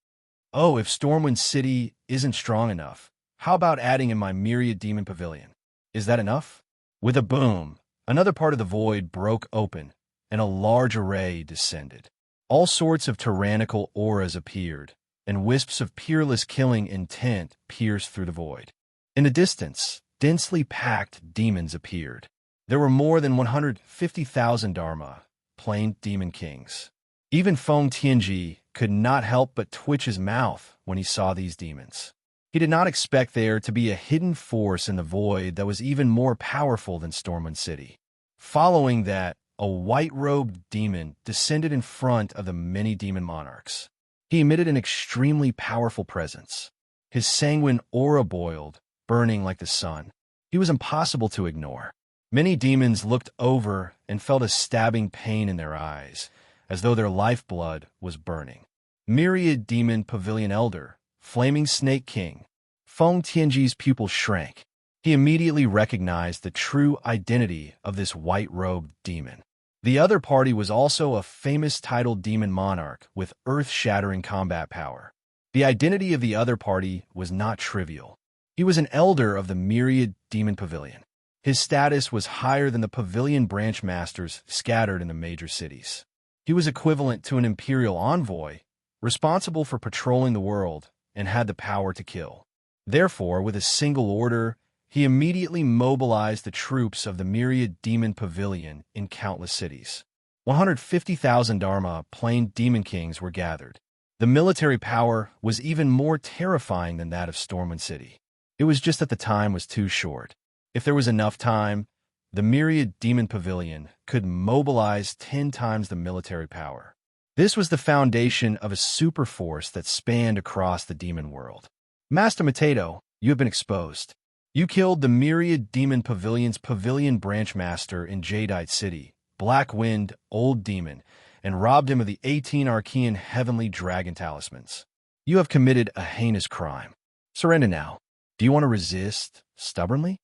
Oh, if Stormwind City isn't strong enough, how about adding in my myriad demon pavilion? Is that enough? With a boom, another part of the void broke open, and a large array descended. All sorts of tyrannical auras appeared, and wisps of peerless killing intent pierced through the void. In the distance, densely packed demons appeared. There were more than 150,000 Dharma, plain demon kings. Even Feng Tianji could not help but twitch his mouth when he saw these demons. He did not expect there to be a hidden force in the void that was even more powerful than Stormwind City. Following that, a white-robed demon descended in front of the many demon monarchs. He emitted an extremely powerful presence. His sanguine aura boiled, burning like the sun. He was impossible to ignore. Many demons looked over and felt a stabbing pain in their eyes, as though their lifeblood was burning. Myriad Demon Pavilion Elder, Flaming Snake King. Feng Tianji's pupils shrank. He immediately recognized the true identity of this white-robed demon. The other party was also a famous titled demon monarch with earth-shattering combat power. The identity of the other party was not trivial. He was an elder of the Myriad Demon Pavilion. His status was higher than the pavilion branch masters scattered in the major cities. He was equivalent to an imperial envoy, responsible for patrolling the world, and had the power to kill. Therefore, with a single order, he immediately mobilized the troops of the Myriad Demon Pavilion in countless cities. 150,000 Dharma plain demon kings were gathered. The military power was even more terrifying than that of Stormwind City. It was just that the time was too short. If there was enough time, the Myriad Demon Pavilion could mobilize 10 times the military power. This was the foundation of a super force that spanned across the demon world. Master Mateto, you have been exposed. You killed the Myriad Demon Pavilion's pavilion branch master in Jadeite City, Black Wind, Old Demon, and robbed him of the 18 Archean Heavenly Dragon Talismans. You have committed a heinous crime. Surrender now. Do you want to resist stubbornly?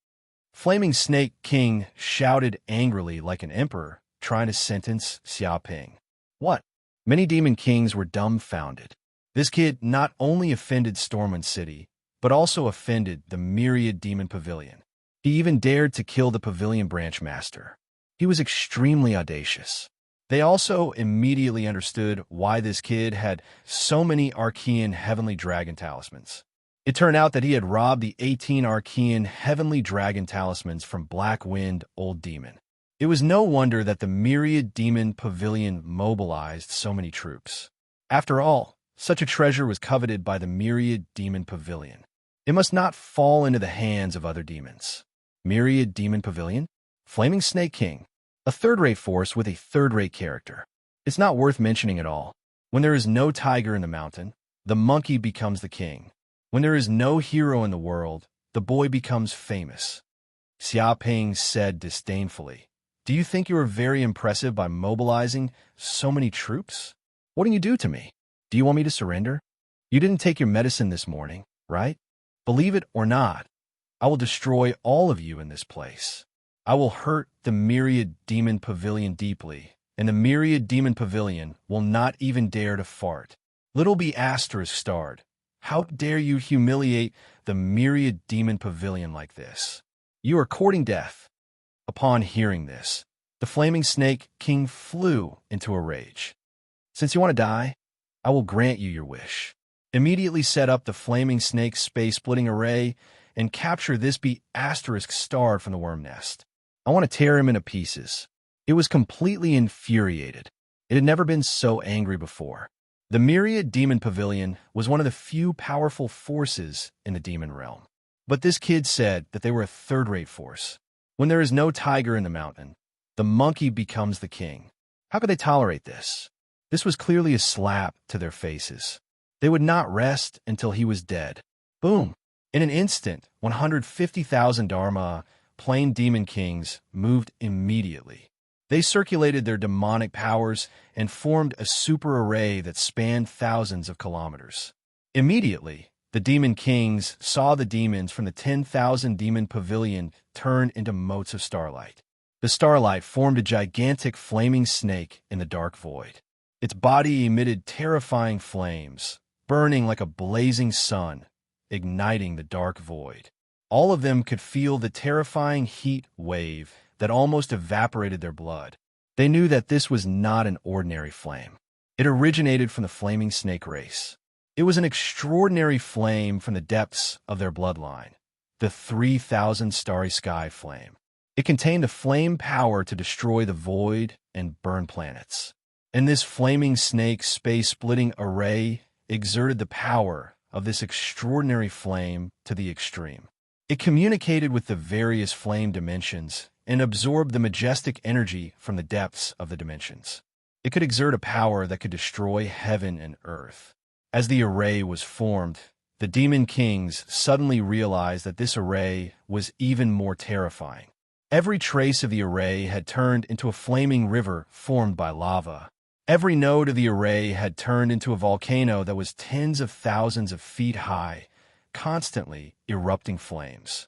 Flaming Snake King shouted angrily like an emperor trying to sentence Xiaoping. What? Many demon kings were dumbfounded. This kid not only offended Stormwind City, but also offended the myriad demon pavilion. He even dared to kill the pavilion branch master. He was extremely audacious. They also immediately understood why this kid had so many Archean heavenly dragon talismans. It turned out that he had robbed the 18 Archean heavenly dragon talismans from Black Wind Old Demon. It was no wonder that the myriad demon pavilion mobilized so many troops. After all, such a treasure was coveted by the myriad demon pavilion. It must not fall into the hands of other demons. Myriad demon pavilion? Flaming Snake King. A third-rate force with a third-rate character. It's not worth mentioning at all. When there is no tiger in the mountain, the monkey becomes the king. When there is no hero in the world, the boy becomes famous. Xia Ping said disdainfully, "Do you think you are very impressive by mobilizing so many troops? What did you do to me? Do you want me to surrender? You didn't take your medicine this morning, right? Believe it or not, I will destroy all of you in this place. I will hurt the myriad demon pavilion deeply, and the myriad demon pavilion will not even dare to fart. Little B asterisk starred. How dare you humiliate the myriad demon pavilion like this? You are courting death." Upon hearing this, the Flaming Snake King flew into a rage. "Since you want to die, I will grant you your wish. Immediately set up the Flaming Snake space-splitting array and capture this B asterisk starred from the worm nest. I want to tear him into pieces." It was completely infuriated. It had never been so angry before. The myriad demon pavilion was one of the few powerful forces in the demon realm. But this kid said that they were a third-rate force. When there is no tiger in the mountain, the monkey becomes the king. How could they tolerate this? This was clearly a slap to their faces. They would not rest until he was dead. Boom! In an instant, 150,000 Dharma plain demon kings moved immediately. They circulated their demonic powers and formed a super array that spanned thousands of kilometers. Immediately, the demon kings saw the demons from the 10,000 demon pavilion turn into motes of starlight. The starlight formed a gigantic flaming snake in the dark void. Its body emitted terrifying flames, burning like a blazing sun, igniting the dark void. All of them could feel the terrifying heat wave that almost evaporated their blood. They knew that this was not an ordinary flame. It originated from the flaming snake race. It was an extraordinary flame from the depths of their bloodline, the 3,000 starry sky flame. It contained the flame power to destroy the void and burn planets. And this flaming snake space-splitting array exerted the power of this extraordinary flame to the extreme. It communicated with the various flame dimensions and absorbed the majestic energy from the depths of the dimensions. It could exert a power that could destroy heaven and earth. As the array was formed, the demon kings suddenly realized that this array was even more terrifying. Every trace of the array had turned into a flaming river formed by lava. Every node of the array had turned into a volcano that was tens of thousands of feet high, constantly erupting flames.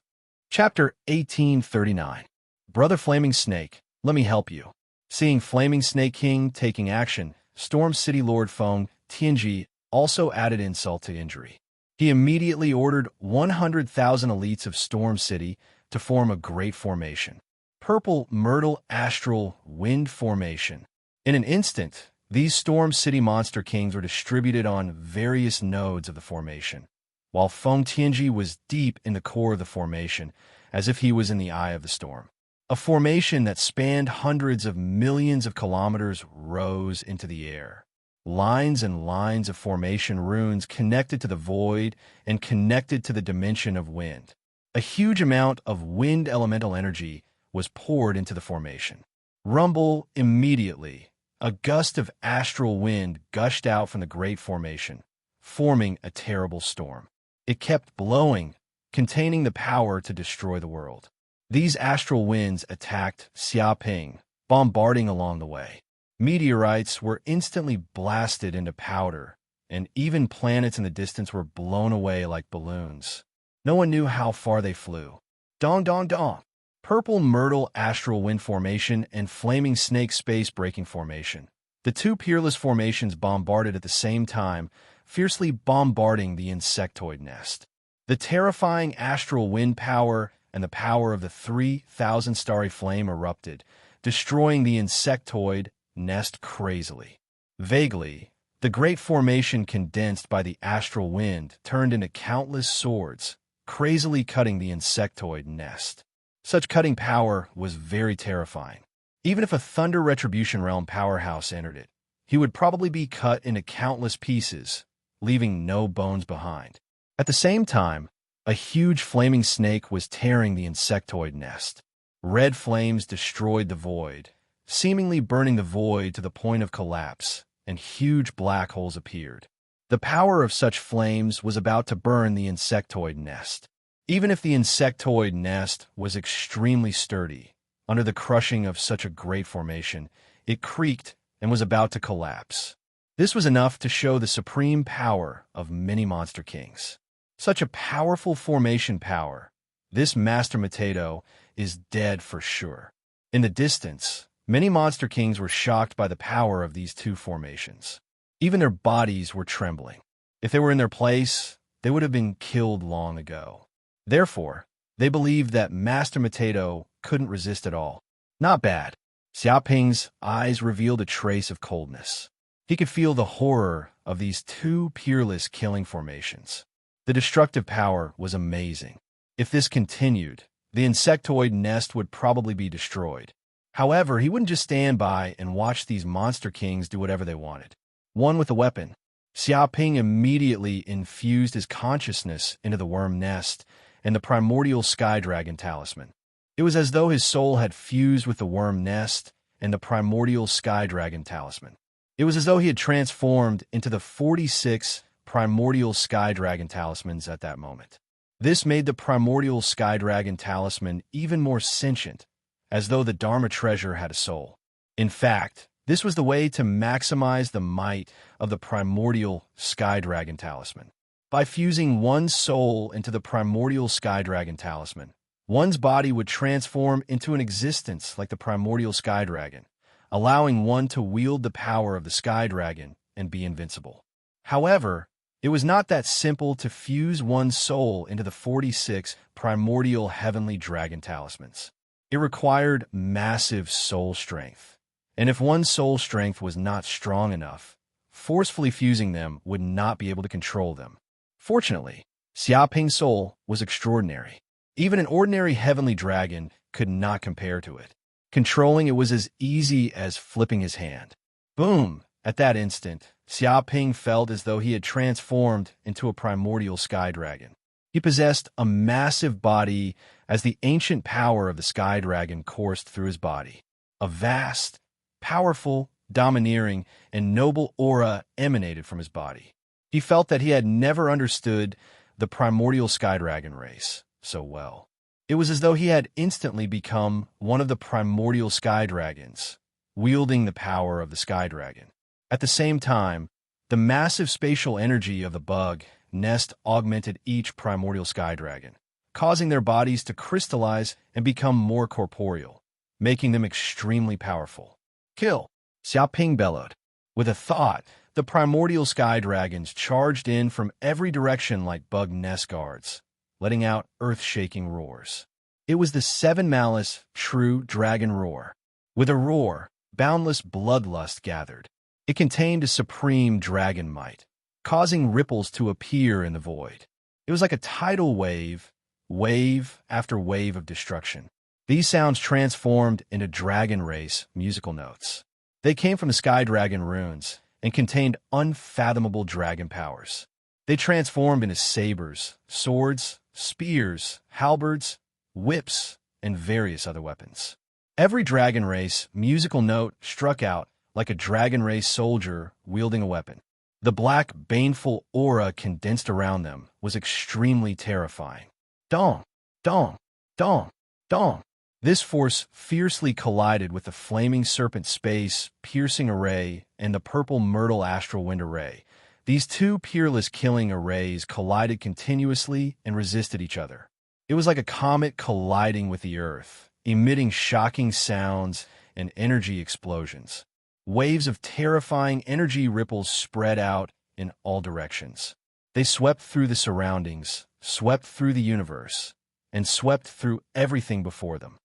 Chapter 1839. Brother Flaming Snake, let me help you. Seeing Flaming Snake King taking action, Storm City Lord Feng Tianji also added insult to injury. He immediately ordered 100,000 elites of Storm City to form a great formation. Purple Myrtle Astral Wind Formation. In an instant, these Storm City Monster Kings were distributed on various nodes of the formation, while Feng Tianji was deep in the core of the formation, as if he was in the eye of the storm. A formation that spanned hundreds of millions of kilometers rose into the air. Lines and lines of formation runes connected to the void and connected to the dimension of wind. A huge amount of wind elemental energy was poured into the formation. Rumble immediately. A gust of astral wind gushed out from the great formation, forming a terrible storm. It kept blowing, containing the power to destroy the world. These astral winds attacked Xiaoping, bombarding along the way. Meteorites were instantly blasted into powder, and even planets in the distance were blown away like balloons. No one knew how far they flew. Dong dong dong. Purple Myrtle Astral Wind Formation and Flaming Snake Space Breaking Formation. The two peerless formations bombarded at the same time, fiercely bombarding the insectoid nest. The terrifying astral wind power and the power of the 3,000 starry flame erupted, destroying the insectoid nest crazily. Vaguely, the great formation condensed by the astral wind turned into countless swords, crazily cutting the insectoid nest. Such cutting power was very terrifying. Even if a Thunder Retribution Realm powerhouse entered it, he would probably be cut into countless pieces, leaving no bones behind. At the same time, a huge flaming snake was tearing the insectoid nest. Red flames destroyed the void, seemingly burning the void to the point of collapse, and huge black holes appeared. The power of such flames was about to burn the insectoid nest. Even if the insectoid nest was extremely sturdy, under the crushing of such a great formation, it creaked and was about to collapse. This was enough to show the supreme power of many monster kings. Such a powerful formation power, this Master Potato is dead for sure. In the distance, many monster kings were shocked by the power of these two formations. Even their bodies were trembling. If they were in their place, they would have been killed long ago. Therefore, they believed that Master Potato couldn't resist at all. Not bad. Xiaoping's eyes revealed a trace of coldness. He could feel the horror of these two peerless killing formations. The destructive power was amazing. If this continued, the insectoid nest would probably be destroyed. However, he wouldn't just stand by and watch these monster kings do whatever they wanted. One with a weapon, Xiaoping immediately infused his consciousness into the worm nest and the primordial sky dragon talisman. It was as though his soul had fused with the worm nest and the primordial sky dragon talisman. It was as though he had transformed into the 46 primordial sky dragon talismans at that moment. This made the primordial sky dragon talisman even more sentient, as though the Dharma treasure had a soul. In fact, this was the way to maximize the might of the primordial sky dragon talisman. By fusing one's soul into the primordial sky dragon talisman, one's body would transform into an existence like the primordial sky dragon, allowing one to wield the power of the sky dragon and be invincible. However, it was not that simple to fuse one's soul into the 46 primordial heavenly dragon talismans. It required massive soul strength, and if one's soul strength was not strong enough, forcefully fusing them would not be able to control them. Fortunately, Xiaoping's soul was extraordinary. Even an ordinary heavenly dragon could not compare to it. Controlling it was as easy as flipping his hand. Boom! At that instant, Xiaoping felt as though he had transformed into a primordial sky dragon. He possessed a massive body as the ancient power of the sky dragon coursed through his body. A vast, powerful, domineering, and noble aura emanated from his body. He felt that he had never understood the primordial sky dragon race so well. It was as though he had instantly become one of the primordial sky dragons, wielding the power of the sky dragon. At the same time, the massive spatial energy of the bug nest augmented each primordial sky dragon, causing their bodies to crystallize and become more corporeal, making them extremely powerful. Kill! Xiaoping bellowed. With a thought, the primordial sky dragons charged in from every direction like bug nest guards, letting out earth-shaking roars. It was the seven malice, true dragon roar. With a roar, boundless bloodlust gathered. It contained a supreme dragon might, causing ripples to appear in the void. It was like a tidal wave, wave after wave of destruction. These sounds transformed into dragon race musical notes. They came from the sky dragon runes and contained unfathomable dragon powers. They transformed into sabers, swords, spears, halberds, whips, and various other weapons. Every dragon race musical note struck out like a dragon race soldier wielding a weapon. The black, baneful aura condensed around them was extremely terrifying. Dong, dong, dong, dong. This force fiercely collided with the flaming serpent space piercing array and the purple myrtle astral wind array. These two peerless killing arrays collided continuously and resisted each other. It was like a comet colliding with the earth, emitting shocking sounds and energy explosions. Waves of terrifying energy ripples spread out in all directions. They swept through the surroundings, swept through the universe, and swept through everything before them.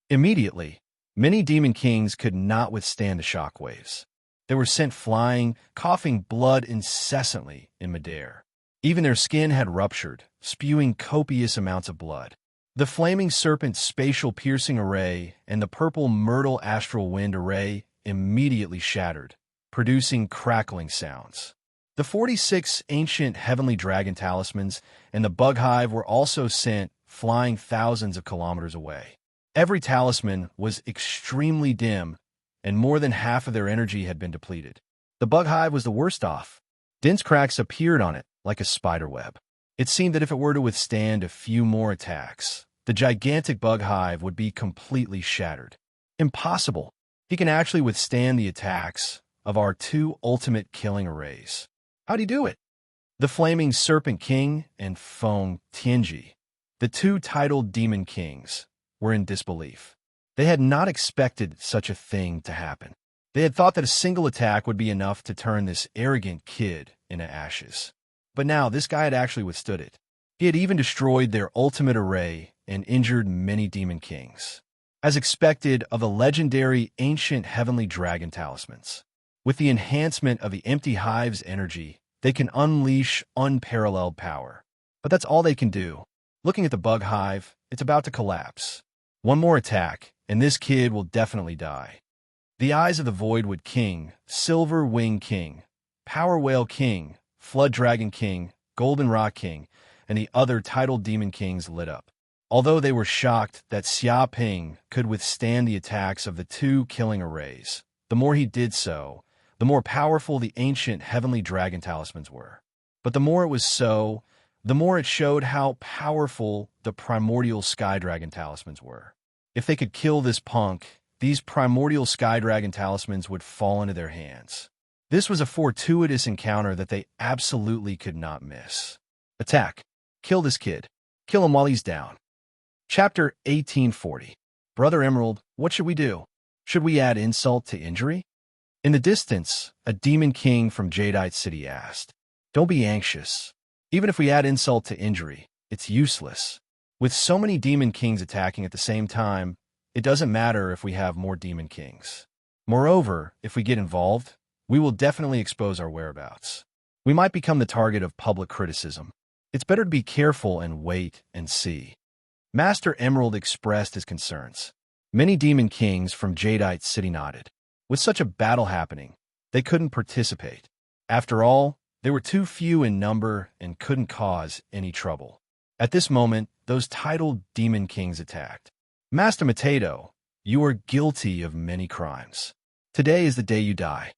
Immediately, many demon kings could not withstand the shockwaves. They were sent flying, coughing blood incessantly in midair. Even their skin had ruptured, spewing copious amounts of blood. The flaming serpent spatial piercing array and the purple myrtle astral wind array immediately shattered, producing crackling sounds. The 46 ancient heavenly dragon talismans and the bug hive were also sent flying thousands of kilometers away. Every talisman was extremely dim, and more than half of their energy had been depleted. The bug hive was the worst off. Dense cracks appeared on it like a spider web. It seemed that if it were to withstand a few more attacks, the gigantic bug hive would be completely shattered. Impossible. He can actually withstand the attacks of our two ultimate killing arrays. How'd he do it? The Flaming Serpent King and Feng Tianji, the two titled demon kings, were in disbelief. They had not expected such a thing to happen. They had thought that a single attack would be enough to turn this arrogant kid into ashes. But now this guy had actually withstood it. He had even destroyed their ultimate array and injured many demon kings, as expected of the legendary ancient heavenly dragon talismans. With the enhancement of the empty hive's energy, they can unleash unparalleled power. But that's all they can do. Looking at the bug hive, it's about to collapse. One more attack, and this kid will definitely die. The Eyes of the Voidwood King, Silver Wing King, Power Whale King, Flood Dragon King, Golden Rock King, and the other titled demon kings lit up. Although they were shocked that Xia Ping could withstand the attacks of the two killing arrays, the more he did so, the more powerful the ancient heavenly dragon talismans were. But the more it was so, the more it showed how powerful the primordial sky dragon talismans were. If they could kill this punk, these primordial sky dragon talismans would fall into their hands. This was a fortuitous encounter that they absolutely could not miss. Attack. Kill this kid. Kill him while he's down. Chapter 1840. Brother Emerald, what should we do? Should we add insult to injury? In the distance, a demon king from Jadeite City asked. Don't be anxious. Even if we add insult to injury, it's useless. With so many demon kings attacking at the same time, it doesn't matter if we have more demon kings. Moreover, if we get involved, we will definitely expose our whereabouts. We might become the target of public criticism. It's better to be careful and wait and see. Master Emerald expressed his concerns. Many demon kings from Jadeite City nodded. With such a battle happening, they couldn't participate. After all, they were too few in number and couldn't cause any trouble. At this moment, those titled demon kings attacked. Master Mateto, you are guilty of many crimes. Today is the day you die.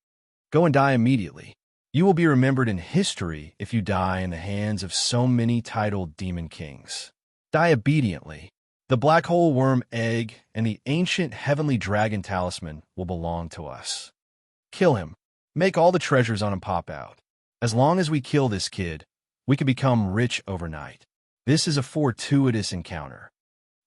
Go and die immediately. You will be remembered in history if you die in the hands of so many titled demon kings. Die obediently. The black hole worm egg and the ancient heavenly dragon talisman will belong to us. Kill him. Make all the treasures on him pop out. As long as we kill this kid, we can become rich overnight. This is a fortuitous encounter.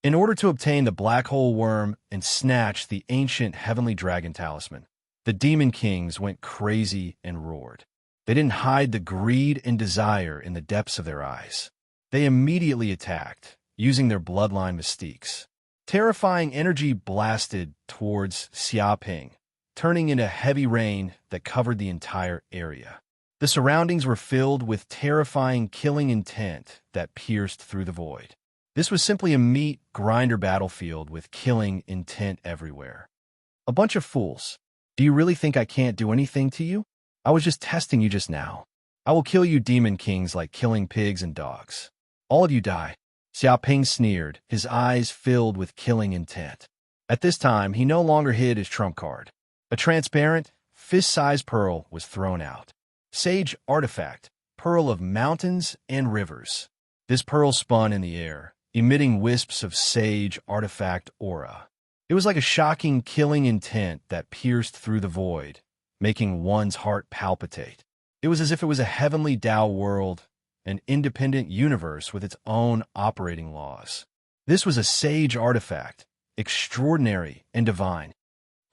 In order to obtain the black hole worm and snatch the ancient heavenly dragon talisman, the demon kings went crazy and roared. They didn't hide the greed and desire in the depths of their eyes. They immediately attacked, using their bloodline mystiques. Terrifying energy blasted towards Xiaoping, turning into heavy rain that covered the entire area. The surroundings were filled with terrifying killing intent that pierced through the void. This was simply a meat grinder battlefield with killing intent everywhere. A bunch of fools. Do you really think I can't do anything to you? I was just testing you just now. I will kill you demon kings like killing pigs and dogs. All of you die. Xiaoping sneered, his eyes filled with killing intent. At this time, he no longer hid his trump card. A transparent, fist-sized pearl was thrown out. Sage artifact, pearl of mountains and rivers. This pearl spun in the air, emitting wisps of sage artifact aura. It was like a shocking, killing intent that pierced through the void, making one's heart palpitate. It was as if it was a heavenly Tao world, an independent universe with its own operating laws. This was a sage artifact, extraordinary and divine.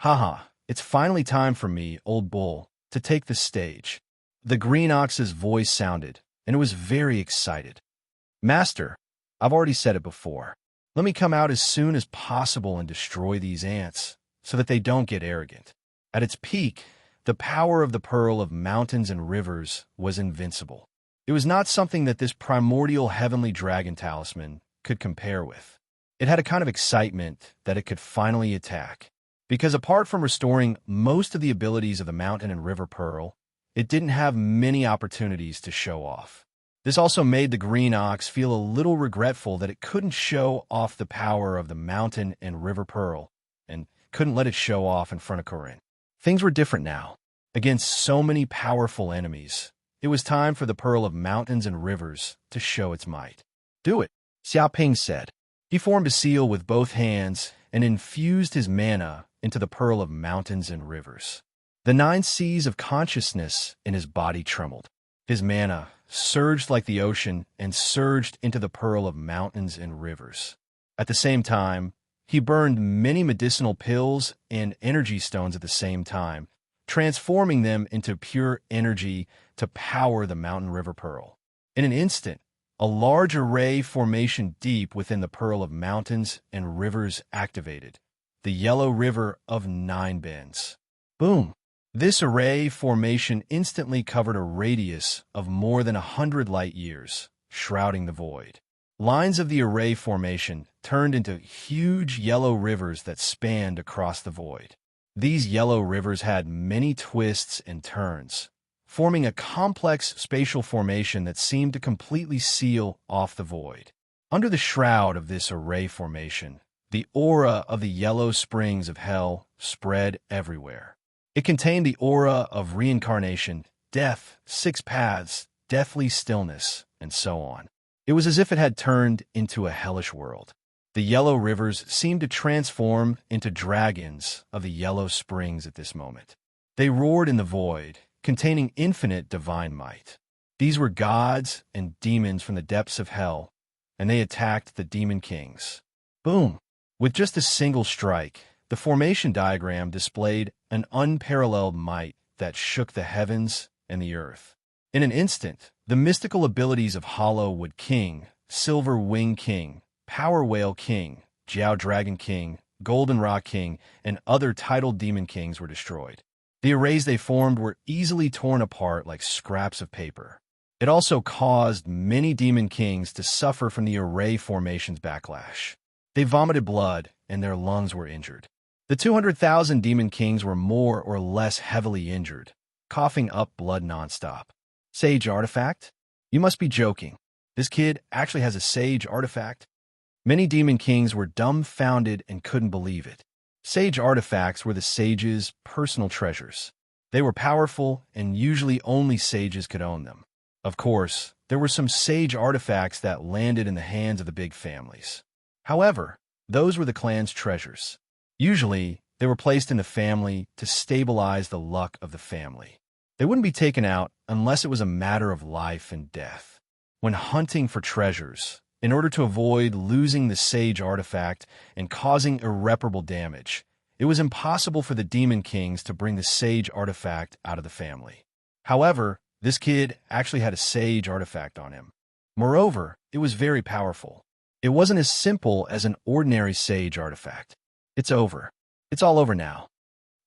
Haha, it's finally time for me, old bull, to take the stage. The green ox's voice sounded, and it was very excited. Master, I've already said it before. Let me come out as soon as possible and destroy these ants, so that they don't get arrogant. At its peak, the power of the Pearl of Mountains and Rivers was invincible. It was not something that this primordial heavenly dragon talisman could compare with. It had a kind of excitement that it could finally attack. Because apart from restoring most of the abilities of the Mountain and River Pearl, it didn't have many opportunities to show off. This also made the Green Ox feel a little regretful that it couldn't show off the power of the Mountain and River Pearl, and couldn't let it show off in front of Corinne. Things were different now. Against so many powerful enemies, it was time for the Pearl of Mountains and Rivers to show its might. Do it, Xiaoping said. He formed a seal with both hands and infused his mana into the Pearl of Mountains and Rivers. The 9 seas of consciousness in his body trembled. His mana surged like the ocean and surged into the Pearl of Mountains and Rivers. At the same time, he burned many medicinal pills and energy stones at the same time, transforming them into pure energy to power the Mountain River Pearl. In an instant, a large array formation deep within the Pearl of Mountains and Rivers activated, the Yellow River of 9 Bends. Boom! This array formation instantly covered a radius of more than 100 light years, shrouding the void. Lines of the array formation turned into huge yellow rivers that spanned across the void. These yellow rivers had many twists and turns, forming a complex spatial formation that seemed to completely seal off the void. Under the shroud of this array formation, the aura of the yellow springs of hell spread everywhere. It contained the aura of reincarnation, death, 6 paths, deathly stillness, and so on. It was as if it had turned into a hellish world. The yellow rivers seemed to transform into dragons of the yellow springs at this moment. They roared in the void, containing infinite divine might. These were gods and demons from the depths of hell, and they attacked the demon kings. Boom! With just a single strike, the formation diagram displayed an unparalleled might that shook the heavens and the earth. In an instant, the mystical abilities of Hollow Wood King, Silver Wing King, Power Whale King, Jiao Dragon King, Golden Rock King, and other titled demon kings were destroyed. The arrays they formed were easily torn apart like scraps of paper. It also caused many demon kings to suffer from the array formation's backlash. They vomited blood, and their lungs were injured. The 200,000 demon kings were more or less heavily injured, coughing up blood nonstop. Sage artifact? You must be joking. This kid actually has a sage artifact? Many demon kings were dumbfounded and couldn't believe it. Sage artifacts were the sage's personal treasures. They were powerful, and usually only sages could own them. Of course, there were some sage artifacts that landed in the hands of the big families. However, those were the clan's treasures. Usually, they were placed in the family to stabilize the luck of the family. They wouldn't be taken out unless it was a matter of life and death. When hunting for treasures, in order to avoid losing the sage artifact and causing irreparable damage, it was impossible for the demon kings to bring the sage artifact out of the family. However, this kid actually had a sage artifact on him. Moreover, it was very powerful. It wasn't as simple as an ordinary sage artifact. It's over. It's all over now.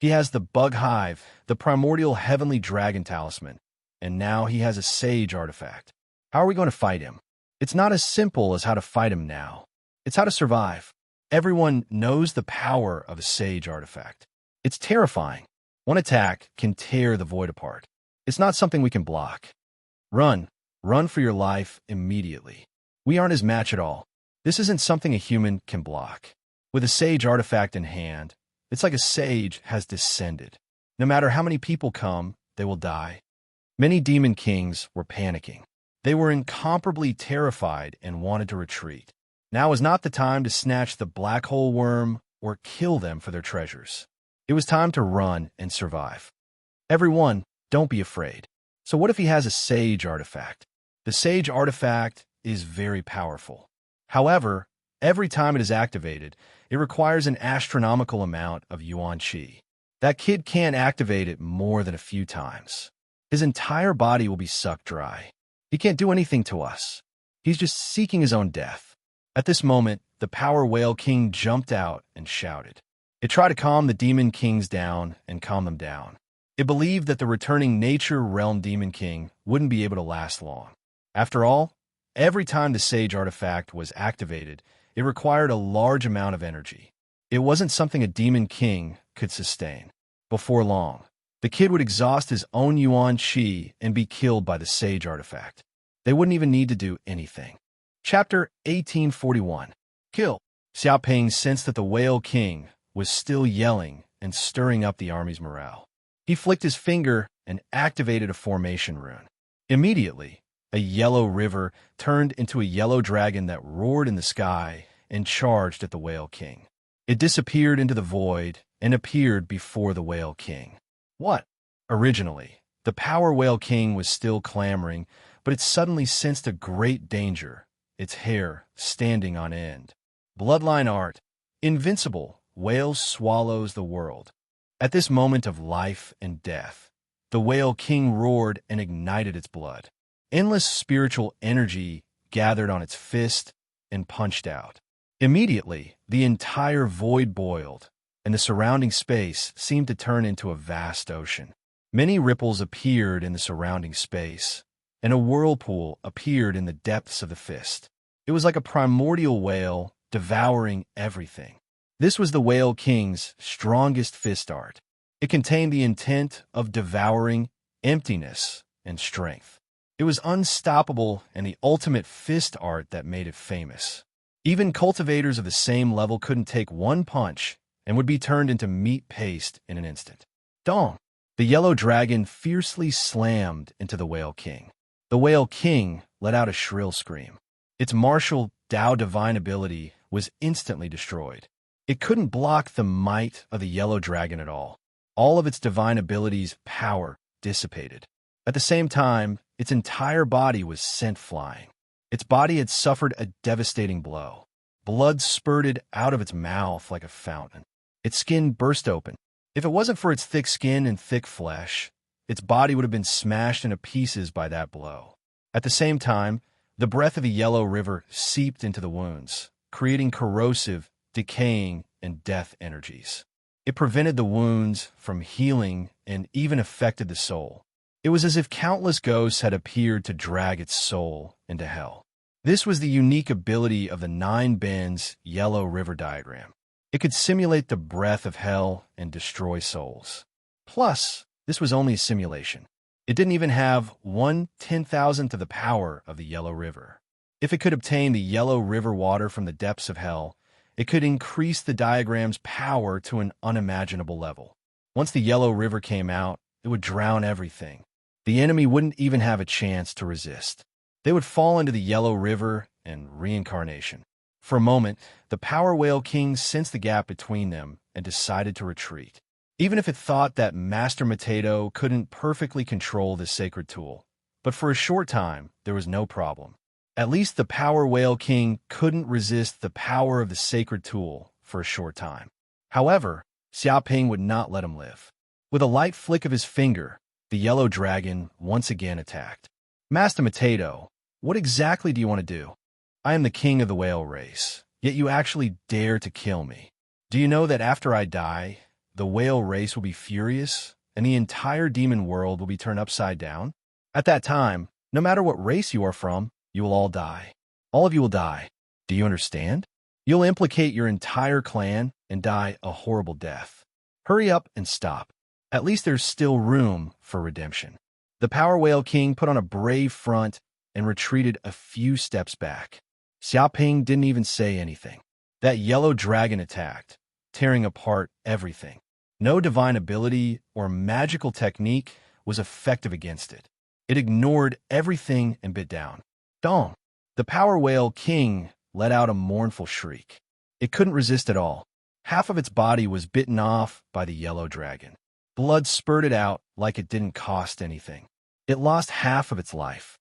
He has the Bug Hive, the primordial heavenly dragon talisman, and now he has a sage artifact. How are we going to fight him? It's not as simple as how to fight him now. It's how to survive. Everyone knows the power of a sage artifact. It's terrifying. One attack can tear the void apart. It's not something we can block. Run. Run for your life immediately. We aren't his match at all. This isn't something a human can block. With a sage artifact in hand, it's like a sage has descended. No matter how many people come, they will die. Many demon kings were panicking. They were incomparably terrified and wanted to retreat. Now was not the time to snatch the black hole worm or kill them for their treasures. It was time to run and survive. Everyone, don't be afraid. So what if he has a sage artifact? The sage artifact is very powerful. However, every time it is activated, it requires an astronomical amount of yuan qi. That kid can't activate it more than a few times. His entire body will be sucked dry. He can't do anything to us. He's just seeking his own death. At this moment, the Power Whale King jumped out and shouted. It tried to calm the Demon Kings down and calm them down. It believed that the returning Nature Realm Demon King wouldn't be able to last long. After all, every time the Sage artifact was activated, it required a large amount of energy. It wasn't something a Demon King could sustain. Before long, the kid would exhaust his own Yuan Qi and be killed by the Sage artifact. They wouldn't even need to do anything. Chapter 1841. Kill. Xiao Ping sensed that the Whale King was still yelling and stirring up the army's morale. He flicked his finger and activated a formation rune. Immediately, a yellow river turned into a yellow dragon that roared in the sky and charged at the Whale King. It disappeared into the void and appeared before the Whale King. What? Originally, the Power Whale King was still clamoring, but it suddenly sensed a great danger, its hair standing on end. Bloodline art. Invincible. Whale swallows the world. At this moment of life and death, the Whale King roared and ignited its blood. Endless spiritual energy gathered on its fist and punched out. Immediately, the entire void boiled, and the surrounding space seemed to turn into a vast ocean. Many ripples appeared in the surrounding space, and a whirlpool appeared in the depths of the fist. It was like a primordial whale devouring everything. This was the Whale King's strongest fist art. It contained the intent of devouring emptiness and strength. It was unstoppable and the ultimate fist art that made it famous. Even cultivators of the same level couldn't take one punch and would be turned into meat paste in an instant. Dong! The yellow dragon fiercely slammed into the Whale King. The Whale King let out a shrill scream. Its martial Tao divine ability was instantly destroyed. It couldn't block the might of the yellow dragon at all. All of its divine abilities' power dissipated. At the same time, its entire body was sent flying. Its body had suffered a devastating blow. Blood spurted out of its mouth like a fountain. Its skin burst open. If it wasn't for its thick skin and thick flesh, its body would have been smashed into pieces by that blow. At the same time, the breath of the yellow river seeped into the wounds, creating corrosive, decaying, and death energies. It prevented the wounds from healing and even affected the soul. It was as if countless ghosts had appeared to drag its soul into hell. This was the unique ability of the Nine Bends Yellow River diagram. It could simulate the breath of hell and destroy souls. Plus, this was only a simulation. It didn't even have 1/10,000th of the power of the Yellow River. If it could obtain the Yellow River water from the depths of hell, it could increase the diagram's power to an unimaginable level. Once the Yellow River came out, it would drown everything. The enemy wouldn't even have a chance to resist. They would fall into the Yellow River and reincarnation. For a moment, the Power Whale King sensed the gap between them and decided to retreat. Even if it thought that Master Matedo couldn't perfectly control this sacred tool. But for a short time, there was no problem. At least the Power Whale King couldn't resist the power of the sacred tool for a short time. However, Xiao Ping would not let him live. With a light flick of his finger, the yellow dragon once again attacked. Master Matedo, what exactly do you want to do? I am the king of the whale race, yet you actually dare to kill me. Do you know that after I die, the whale race will be furious, and the entire demon world will be turned upside down? At that time, no matter what race you are from, you will all die. All of you will die. Do you understand? You'll implicate your entire clan and die a horrible death. Hurry up and stop. At least there's still room for redemption. The Power Whale King put on a brave front and retreated a few steps back. Xiao Ping didn't even say anything. That yellow dragon attacked, tearing apart everything. No divine ability or magical technique was effective against it. It ignored everything and bit down. Dong! The Power Whale King let out a mournful shriek. It couldn't resist at all. Half of its body was bitten off by the yellow dragon. Blood spurted out like it didn't cost anything. It lost half of its life.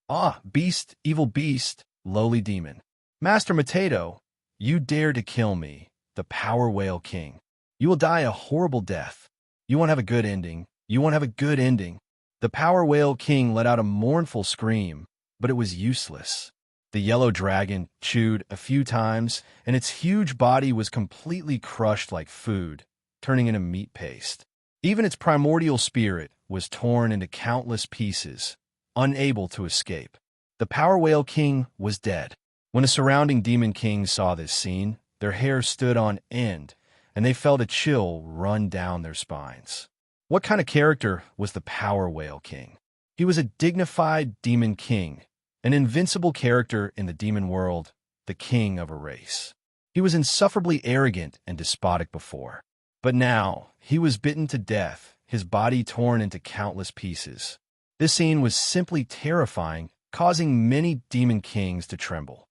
Ah, beast, evil beast, lowly demon. Master Matedo, you dare to kill me, the Power Whale King. You will die a horrible death. You won't have a good ending. You won't have a good ending. The Power Whale King let out a mournful scream, but it was useless. The yellow dragon chewed a few times, and its huge body was completely crushed like food, turning into meat paste. Even its primordial spirit was torn into countless pieces, unable to escape. The Power Whale King was dead. When the surrounding demon kings saw this scene, their hair stood on end, and they felt a chill run down their spines. What kind of character was the Power Whale King? He was a dignified demon king, an invincible character in the demon world, the king of a race. He was insufferably arrogant and despotic before. But now, he was bitten to death, his body torn into countless pieces. This scene was simply terrifying, causing many demon kings to tremble.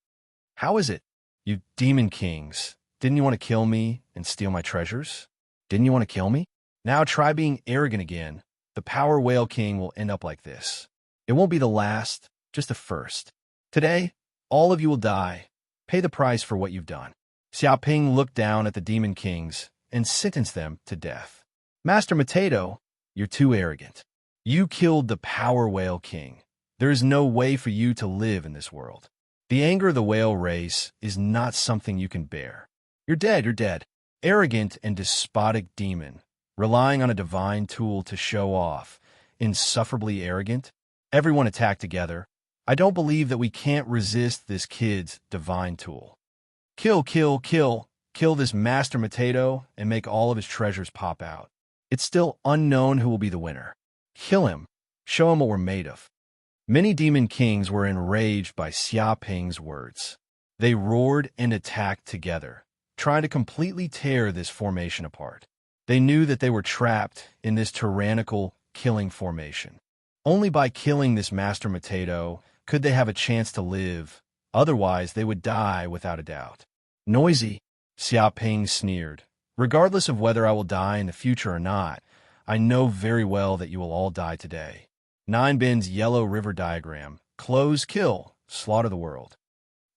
How is it, you demon kings? Didn't you want to kill me and steal my treasures? Didn't you want to kill me? Now try being arrogant again. The Power Whale King will end up like this. It won't be the last, just the first. Today, all of you will die. Pay the price for what you've done. Xiaoping looked down at the demon kings and sentenced them to death. Master Potato, you're too arrogant. You killed the Power Whale King. There is no way for you to live in this world. The anger of the whale race is not something you can bear. You're dead, you're dead. Arrogant and despotic demon, relying on a divine tool to show off, insufferably arrogant. Everyone attacked together. I don't believe that we can't resist this kid's divine tool. Kill, kill, kill. Kill this Master Potato and make all of his treasures pop out. It's still unknown who will be the winner. Kill him. Show him what we're made of. Many demon kings were enraged by Xiaoping's words. They roared and attacked together, trying to completely tear this formation apart. They knew that they were trapped in this tyrannical killing formation. Only by killing this Master Potato could they have a chance to live, otherwise they would die without a doubt. Noisy, Xiaoping sneered. Regardless of whether I will die in the future or not, I know very well that you will all die today. 9 Bin's yellow river diagram. Close, kill, slaughter the world.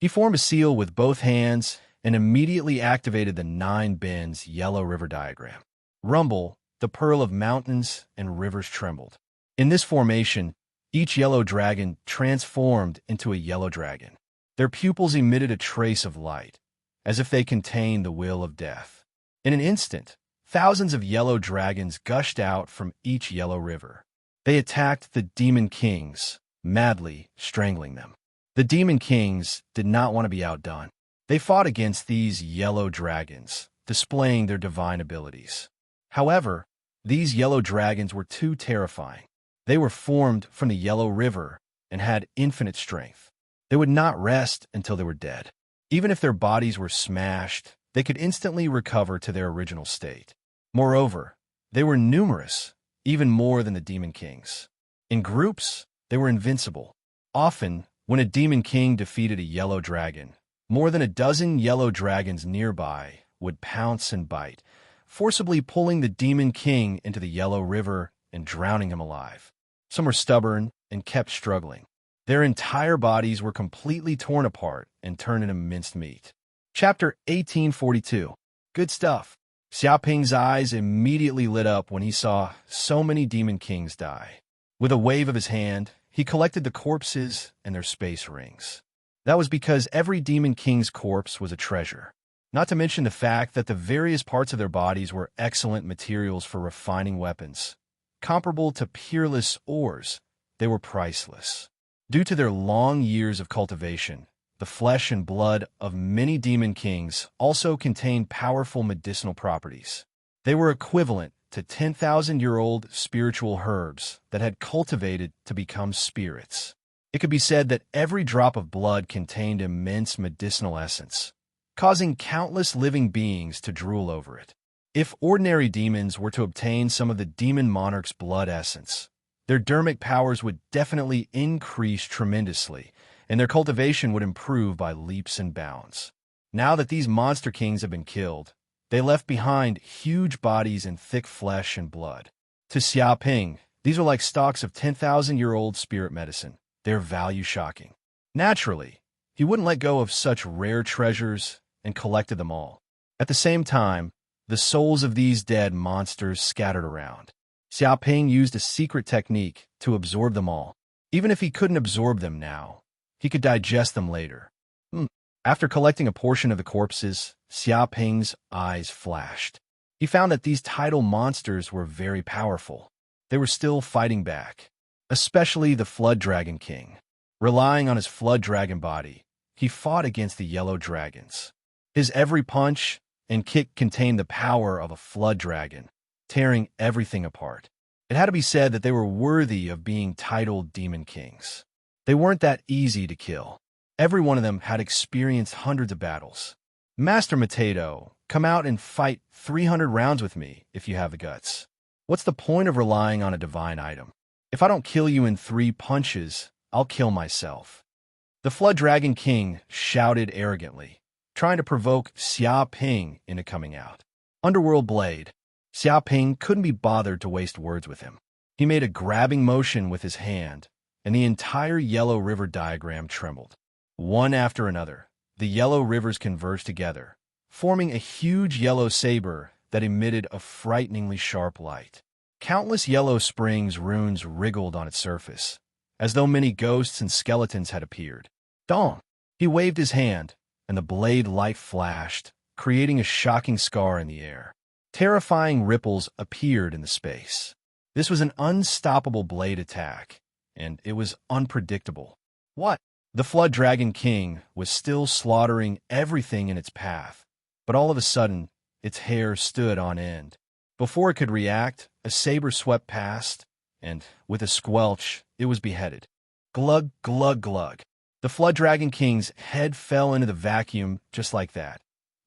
He formed a seal with both hands and immediately activated the 9 Bin's yellow river diagram. Rumble, the pearl of mountains and rivers trembled. In this formation, each yellow dragon transformed into a yellow dragon. Their pupils emitted a trace of light, as if they contained the will of death. In an instant, thousands of yellow dragons gushed out from each yellow river. They attacked the demon kings, madly strangling them. The demon kings did not want to be outdone. They fought against these yellow dragons, displaying their divine abilities. However, these yellow dragons were too terrifying. They were formed from the yellow river and had infinite strength. They would not rest until they were dead. Even if their bodies were smashed, they could instantly recover to their original state. Moreover, they were numerous, even more than the demon kings. In groups, they were invincible. Often, when a demon king defeated a yellow dragon, more than a dozen yellow dragons nearby would pounce and bite, forcibly pulling the demon king into the yellow river and drowning him alive. Some were stubborn and kept struggling. Their entire bodies were completely torn apart and turned into minced meat. Chapter 1842. Good stuff. Xiaoping's eyes immediately lit up when he saw so many demon kings die. With a wave of his hand, he collected the corpses and their space rings. That was because every demon king's corpse was a treasure. Not to mention the fact that the various parts of their bodies were excellent materials for refining weapons. Comparable to peerless ores, they were priceless. Due to their long years of cultivation, the flesh and blood of many demon kings also contained powerful medicinal properties. They were equivalent to 10,000-year-old spiritual herbs that had cultivated to become spirits. It could be said that every drop of blood contained immense medicinal essence, causing countless living beings to drool over it. If ordinary demons were to obtain some of the demon monarch's blood essence, their dermic powers would definitely increase tremendously, and their cultivation would improve by leaps and bounds. Now that these monster kings have been killed, they left behind huge bodies and thick flesh and blood. To Xiaoping, these are like stalks of 10,000-year-old spirit medicine, their value shocking. Naturally, he wouldn't let go of such rare treasures and collected them all. At the same time, the souls of these dead monsters scattered around. Xiaoping used a secret technique to absorb them all. Even if he couldn't absorb them now, He could digest them later. Hmm. After collecting a portion of the corpses, Xia Ping's eyes flashed. He found that these tidal monsters were very powerful. They were still fighting back, especially the Flood Dragon King. Relying on his Flood Dragon body, he fought against the Yellow Dragons. His every punch and kick contained the power of a Flood Dragon, tearing everything apart. It had to be said that they were worthy of being titled Demon Kings. They weren't that easy to kill. Every one of them had experienced hundreds of battles. Master Mateto, come out and fight 300 rounds with me if you have the guts. What's the point of relying on a divine item? If I don't kill you in 3 punches, I'll kill myself. The Flood Dragon King shouted arrogantly, trying to provoke Xia Ping into coming out. Underworld Blade. Xia Ping couldn't be bothered to waste words with him. He made a grabbing motion with his hand, and the entire Yellow River diagram trembled. One after another, the yellow rivers converged together, forming a huge yellow saber that emitted a frighteningly sharp light. Countless yellow springs runes wriggled on its surface, as though many ghosts and skeletons had appeared. Dong! He waved his hand, and the blade light flashed, creating a shocking scar in the air. Terrifying ripples appeared in the space. This was an unstoppable blade attack, and it was unpredictable. What? The Flood Dragon King was still slaughtering everything in its path, but all of a sudden, its hair stood on end. Before it could react, a saber swept past, and, with a squelch, it was beheaded. Glug, glug, glug. The Flood Dragon King's head fell into the vacuum just like that,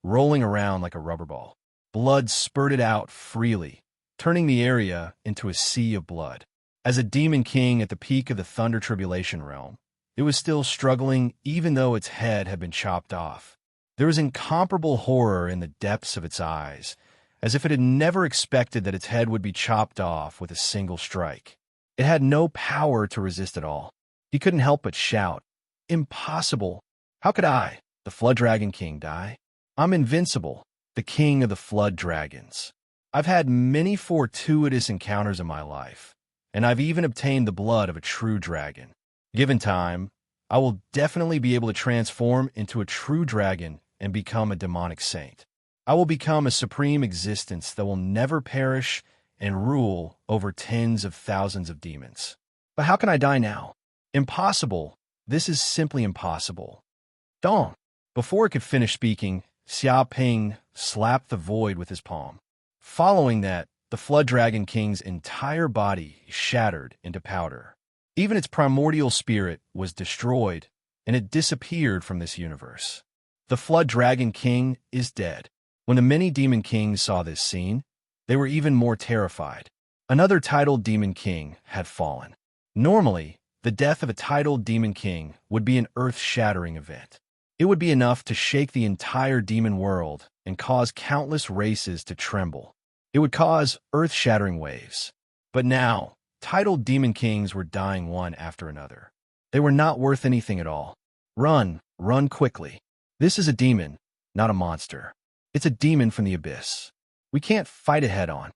rolling around like a rubber ball. Blood spurted out freely, turning the area into a sea of blood. As a demon king at the peak of the Thunder Tribulation realm, it was still struggling even though its head had been chopped off. There was incomparable horror in the depths of its eyes, as if it had never expected that its head would be chopped off with a single strike. It had no power to resist at all. He couldn't help but shout, "Impossible! How could I, the Flood Dragon King, die? I'm invincible, the king of the Flood Dragons. I've had many fortuitous encounters in my life, and I've even obtained the blood of a true dragon. Given time, I will definitely be able to transform into a true dragon and become a demonic saint. I will become a supreme existence that will never perish and rule over tens of thousands of demons. But how can I die now? Impossible. This is simply impossible." Dong! Before it could finish speaking, Xia Ping slapped the void with his palm. Following that, the Flood Dragon King's entire body shattered into powder. Even its primordial spirit was destroyed, and it disappeared from this universe. The Flood Dragon King is dead. When the many demon kings saw this scene, they were even more terrified. Another titled demon king had fallen. Normally, the death of a titled demon king would be an earth-shattering event. It would be enough to shake the entire demon world and cause countless races to tremble. It would cause earth-shattering waves. But now, titled demon kings were dying one after another. They were not worth anything at all. Run, run quickly. This is a demon, not a monster. It's a demon from the abyss. We can't fight it head-on.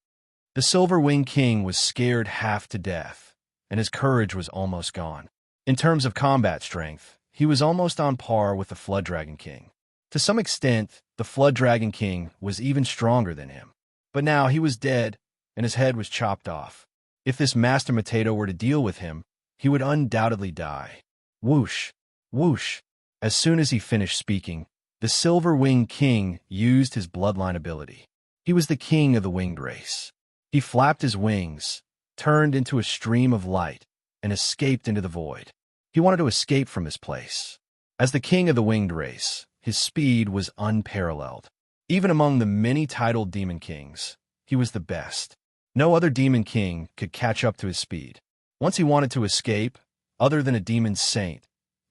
The Silver-Winged King was scared half to death, and his courage was almost gone. In terms of combat strength, he was almost on par with the Flood Dragon King. To some extent, the Flood Dragon King was even stronger than him. But now he was dead, and his head was chopped off. If this Master Mateto were to deal with him, he would undoubtedly die. Whoosh! Whoosh! As soon as he finished speaking, the Silver-Winged King used his bloodline ability. He was the king of the winged race. He flapped his wings, turned into a stream of light, and escaped into the void. He wanted to escape from this place. As the king of the winged race, his speed was unparalleled. Even among the many titled demon kings, he was the best. No other demon king could catch up to his speed. Once he wanted to escape, other than a demon saint,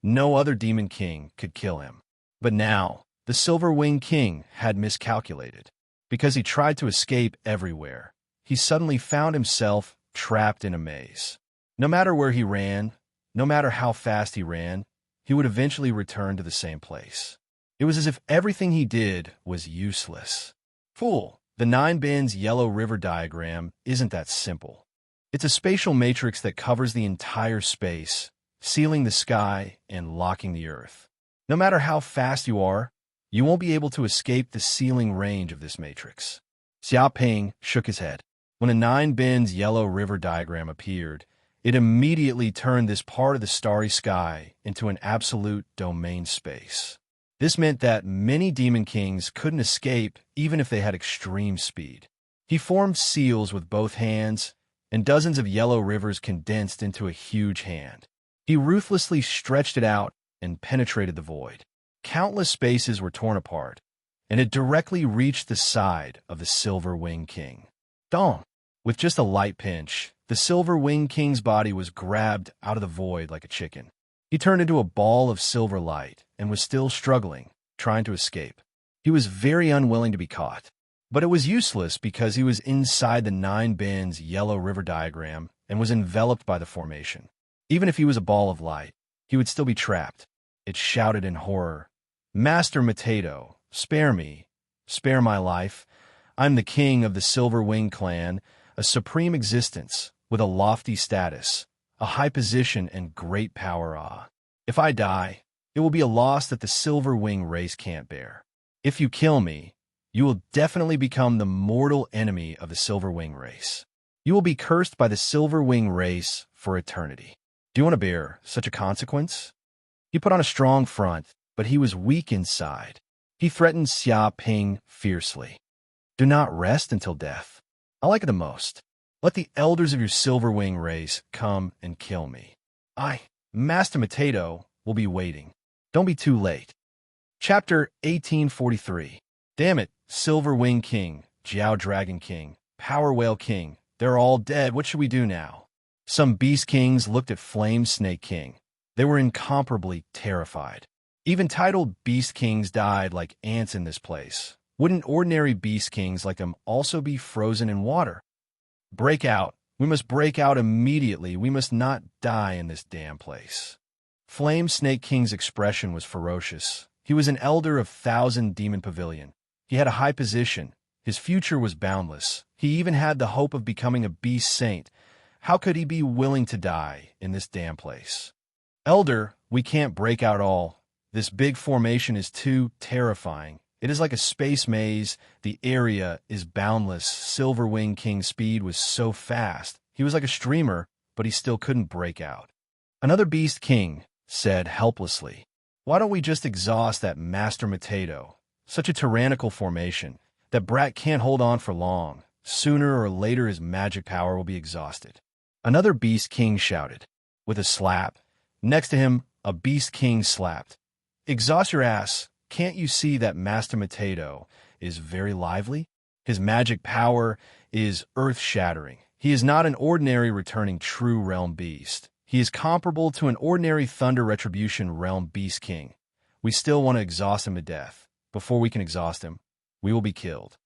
no other demon king could kill him. But now, the Silver-Winged King had miscalculated. Because he tried to escape everywhere, he suddenly found himself trapped in a maze. No matter where he ran, no matter how fast he ran, he would eventually return to the same place. It was as if everything he did was useless. Fool! The 9 bins Yellow River diagram isn't that simple. It's a spatial matrix that covers the entire space sealing the sky and locking the earth. No matter how fast you are, you won't be able to escape the sealing range of this matrix. Xia Ping shook his head. When a 9 bins yellow river diagram appeared, it immediately turned this part of the starry sky into an absolute domain space. This meant that many demon kings couldn't escape even if they had extreme speed. He formed seals with both hands, and dozens of yellow rivers condensed into a huge hand. He ruthlessly stretched it out and penetrated the void. Countless spaces were torn apart, and it directly reached the side of the Silver Wing King. Dong! With just a light pinch, the Silver Wing King's body was grabbed out of the void like a chicken. He turned into a ball of silver light and was still struggling, trying to escape. He was very unwilling to be caught, but it was useless because he was inside the 9 bins yellow river diagram and was enveloped by the formation. Even if he was a ball of light, he would still be trapped. It shouted in horror, "Master Mateto, spare me, spare my life. I'm the king of the Silver Wing clan, a supreme existence with a lofty status, a high position and great power. If I die, it will be a loss that the Silver Wing race can't bear. If you kill me, you will definitely become the mortal enemy of the Silver Wing race. You will be cursed by the Silver Wing race for eternity. Do you want to bear such a consequence?" He put on a strong front, but he was weak inside. He threatened Xia Ping fiercely. "Do not rest until death. I like it the most. Let the elders of your Silver Wing race come and kill me. I, Master Mateto, will be waiting. Don't be too late." Chapter 1843. Damn it, Silver Wing King, Jiao Dragon King, Power Whale King, they're all dead. What should we do now? Some Beast Kings looked at Flame Snake King. They were incomparably terrified. Even titled Beast Kings died like ants in this place. Wouldn't ordinary Beast Kings like them also be frozen in water? Break out. We must break out immediately. We must not die in this damn place. Flame Snake King's expression was ferocious. He was an elder of 1,000 Demon Pavilion. He had a high position. His future was boundless. He even had the hope of becoming a beast saint. How could he be willing to die in this damn place? "Elder, we can't break out all. This big formation is too terrifying. It is like a space maze. The area is boundless." Silver Wing King's speed was so fast. He was like a streamer, but he still couldn't break out. Another Beast King said helplessly, "Why don't we just exhaust that Master Mateto? Such a tyrannical formation. That brat can't hold on for long. Sooner or later his magic power will be exhausted." Another Beast King shouted. With a slap, next to him, a Beast King slapped. "Exhaust your ass. Can't you see that Master Mateto is very lively? His magic power is earth-shattering. He is not an ordinary returning true realm beast. He is comparable to an ordinary Thunder Retribution realm beast king. We still want to exhaust him to death. Before we can exhaust him, we will be killed."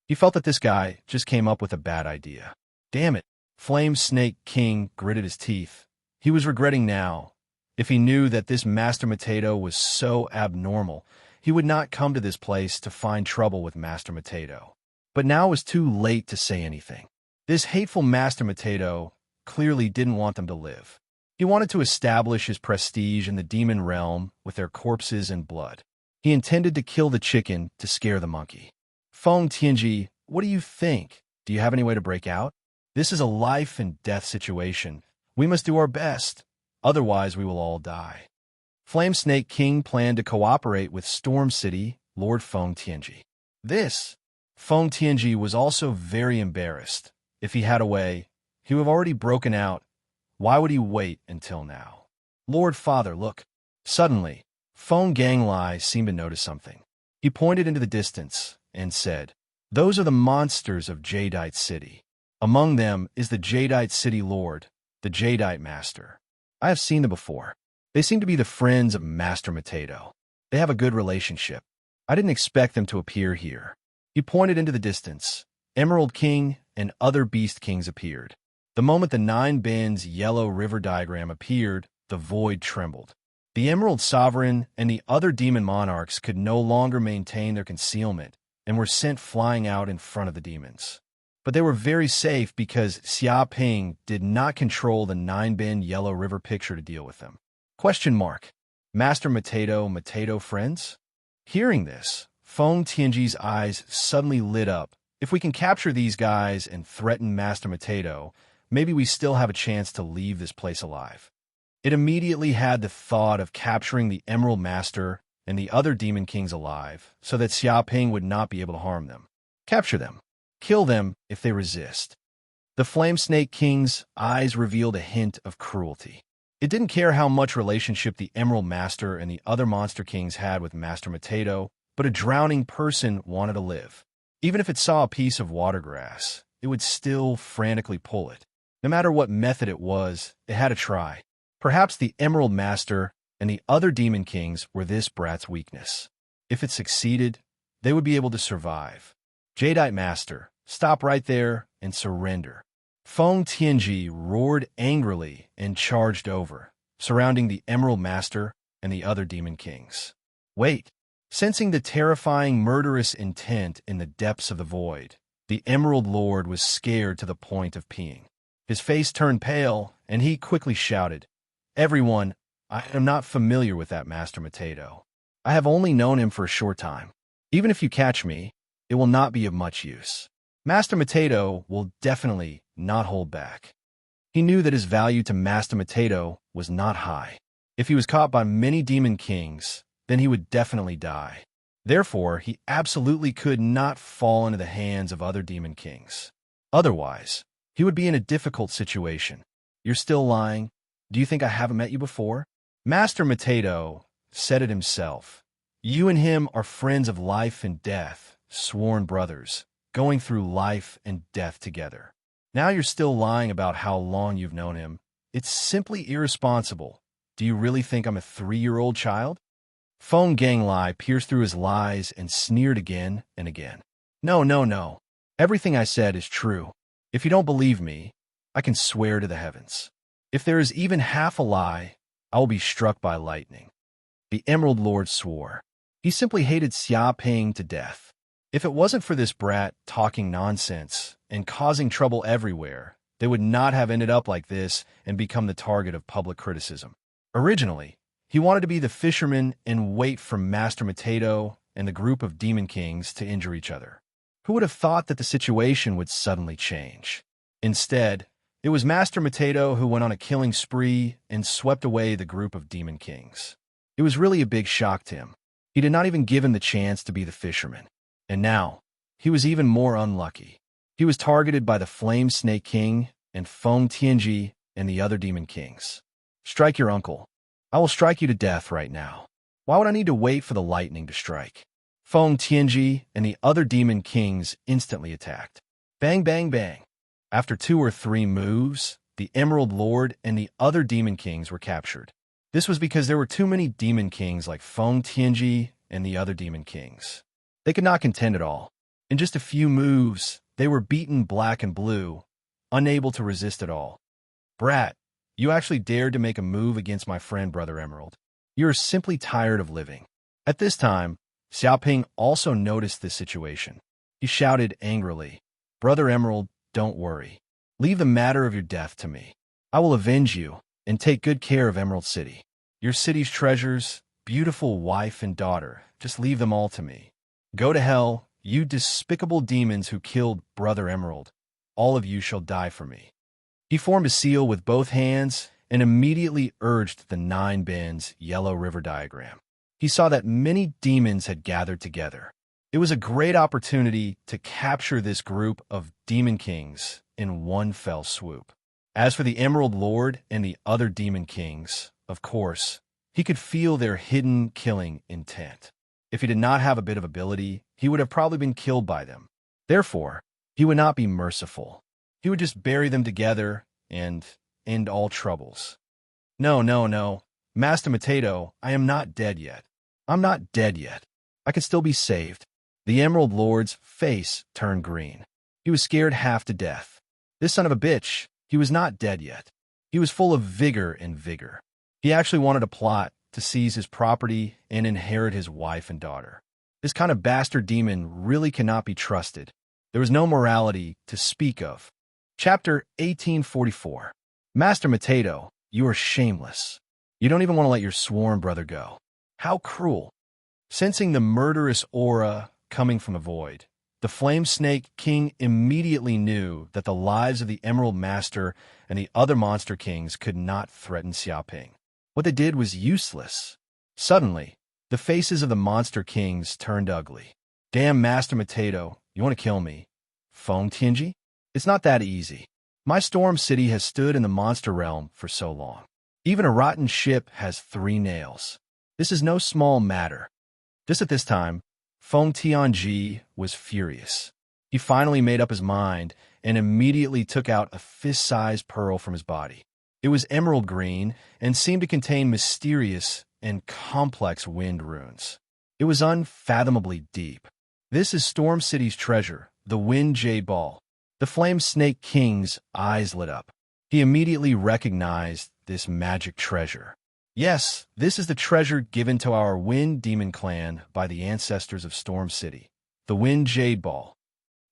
He felt that this guy just came up with a bad idea. Damn it. Flame Snake King gritted his teeth. He was regretting now. If he knew that this Master Mateto was so abnormal, he would not come to this place to find trouble with Master Mateto. But now it was too late to say anything. This hateful Master Mateto clearly didn't want them to live. He wanted to establish his prestige in the demon realm with their corpses and blood. He intended to kill the chicken to scare the monkey. "Feng Tianji, what do you think? Do you have any way to break out? This is a life and death situation. We must do our best. Otherwise, we will all die." Flame Snake King planned to cooperate with Storm City Lord Feng Tianji. Feng Tianji was also very embarrassed. If he had a way, he would have already broken out. Why would he wait until now? "Lord Father, look." Suddenly, Feng Ganglai seemed to notice something. He pointed into the distance and said, "Those are the monsters of Jadeite City. Among them is the Jadeite City Lord, the Jadeite Master. I have seen them before. They seem to be the friends of Master Mateto. They have a good relationship. I didn't expect them to appear here." He pointed into the distance. Emerald King and other Beast Kings appeared. The moment the 9 bins yellow river diagram appeared, the void trembled. The Emerald Sovereign and the other demon monarchs could no longer maintain their concealment and were sent flying out in front of the demons. But they were very safe because Xia Ping did not control the 9 bin yellow river picture to deal with them. Question mark. Master Mateto friends? Hearing this, Feng Tianji's eyes suddenly lit up. If we can capture these guys and threaten Master Mateto, maybe we still have a chance to leave this place alive. It immediately had the thought of capturing the Emerald Master and the other Demon Kings alive, so that Xiaoping would not be able to harm them. Capture them. Kill them if they resist. The Flame Snake King's eyes revealed a hint of cruelty. It didn't care how much relationship the Emerald Master and the other Monster Kings had with Master Mateto, but a drowning person wanted to live. Even if it saw a piece of water grass, it would still frantically pull it. No matter what method it was, it had to try. Perhaps the Emerald Master and the other Demon Kings were this brat's weakness. If it succeeded, they would be able to survive. Jadeite Master, stop right there and surrender. Feng Tianji roared angrily and charged over, surrounding the Emerald Master and the other Demon Kings. Wait! Sensing the terrifying murderous intent in the depths of the void, the Emerald Lord was scared to the point of peeing. His face turned pale, and he quickly shouted, "Everyone, I am not familiar with that Master Mateto. I have only known him for a short time. Even if you catch me, it will not be of much use." Master Mateto will definitely not hold back. He knew that his value to Master Mateto was not high. If he was caught by many Demon Kings, then he would definitely die. Therefore, he absolutely could not fall into the hands of other Demon Kings. Otherwise, he would be in a difficult situation. "You're still lying? Do you think I haven't met you before?" Master Mateto said it himself. "You and him are friends of life and death, sworn brothers, going through life and death together. Now you're still lying about how long you've known him. It's simply irresponsible. Do you really think I'm a 3-year-old child?" Feng Ganglai pierced through his lies and sneered again and again. No. Everything I said is true. If you don't believe me, I can swear to the heavens. If there is even half a lie, I will be struck by lightning." The Emerald Lord swore. He simply hated Xiaoping to death. If it wasn't for this brat talking nonsense and causing trouble everywhere, they would not have ended up like this and become the target of public criticism. Originally, he wanted to be the fisherman and wait for Master Mateto and the group of Demon Kings to injure each other. Who would have thought that the situation would suddenly change? Instead, it was Master Mateto who went on a killing spree and swept away the group of Demon Kings. It was really a big shock to him. He did not even give him the chance to be the fisherman. And now, he was even more unlucky. He was targeted by the Flame Snake King and Feng Tianji and the other Demon Kings. "Strike your uncle. I will strike you to death right now. Why would I need to wait for the lightning to strike?" Feng Tianji and the other Demon Kings instantly attacked. Bang, bang, bang. After 2 or 3 moves, the Emerald Lord and the other Demon Kings were captured. This was because there were too many Demon Kings like Feng Tianji and the other Demon Kings. They could not contend at all. In just a few moves, they were beaten black and blue, unable to resist at all. "Brat, you actually dared to make a move against my friend Brother Emerald. You are simply tired of living." At this time, Xiaoping also noticed this situation. He shouted angrily, "Brother Emerald, don't worry. Leave the matter of your death to me. I will avenge you and take good care of Emerald City. Your city's treasures, beautiful wife and daughter, just leave them all to me. Go to hell, you despicable demons who killed Brother Emerald. All of you shall die for me." He formed a seal with both hands and immediately urged the 9 bends yellow river diagram. He saw that many demons had gathered together. It was a great opportunity to capture this group of Demon Kings in one fell swoop. As for the Emerald Lord and the other Demon Kings, of course, he could feel their hidden killing intent. If he did not have a bit of ability, he would have probably been killed by them. Therefore, he would not be merciful. He would just bury them together and end all troubles. No. Master Mateto, I am not dead yet. I'm not dead yet. I can still be saved." The Emerald Lord's face turned green. He was scared half to death. This son of a bitch, he was not dead yet. He was full of vigor and vigor. He actually wanted a plot to seize his property and inherit his wife and daughter. This kind of bastard demon really cannot be trusted. There was no morality to speak of. Chapter 1844. Master Mateto, you are shameless. You don't even want to let your sworn brother go. How cruel. Sensing the murderous aura coming from the void, the Flame Snake King immediately knew that the lives of the Emerald Master and the other Monster Kings could not threaten Xiaoping. What they did was useless. Suddenly, the faces of the Monster Kings turned ugly. Damn, Master Potato, you want to kill me? Feng Tianji? It's not that easy. My Storm City has stood in the monster realm for so long. Even a rotten ship has 3 nails. This is no small matter. Just at this time, Feng Tianji was furious. He finally made up his mind and immediately took out a fist-sized pearl from his body. It was emerald green and seemed to contain mysterious and complex wind runes. It was unfathomably deep. This is Storm City's treasure, the Wind Jade Ball. The Flame Snake King's eyes lit up. He immediately recognized this magic treasure. Yes, this is the treasure given to our Wind Demon clan by the ancestors of Storm City, the Wind Jade Ball.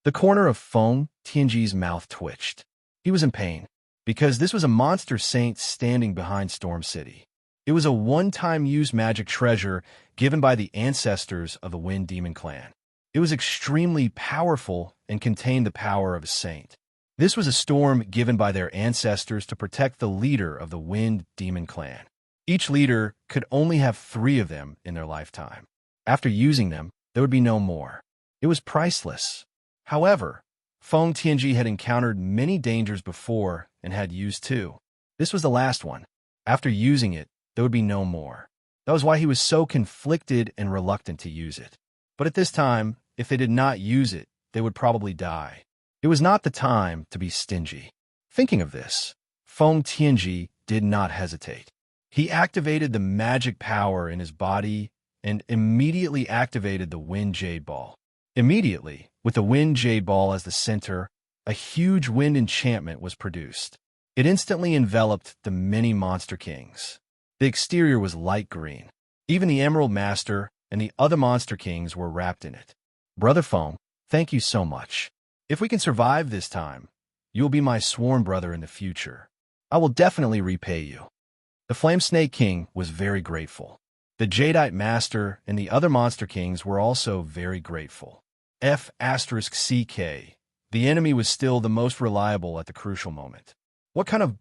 The corner of Feng Tianji's mouth twitched. He was in pain, because this was a monster saint standing behind Storm City. It was a one-time use magic treasure given by the ancestors of the Wind Demon clan. It was extremely powerful and contained the power of a saint. This was a storm given by their ancestors to protect the leader of the Wind Demon clan. Each leader could only have 3 of them in their lifetime. After using them, there would be no more. It was priceless. However, Feng Tianji had encountered many dangers before and had used 2. This was the last one. After using it, there would be no more. That was why he was so conflicted and reluctant to use it. But at this time, if they did not use it, they would probably die. It was not the time to be stingy. Thinking of this, Feng Tianji did not hesitate. He activated the magic power in his body and immediately activated the Wind Jade Ball. Immediately, with the Wind Jade Ball as the center, a huge wind enchantment was produced. It instantly enveloped the many Monster Kings. The exterior was light green. Even the Emerald Master and the other Monster Kings were wrapped in it. Brother Feng, thank you so much. If we can survive this time, you will be my sworn brother in the future. I will definitely repay you. The Flame Snake King was very grateful. The Jadeite Master and the other Monster Kings were also very grateful. F***CK. The enemy was still the most reliable at the crucial moment. What kind of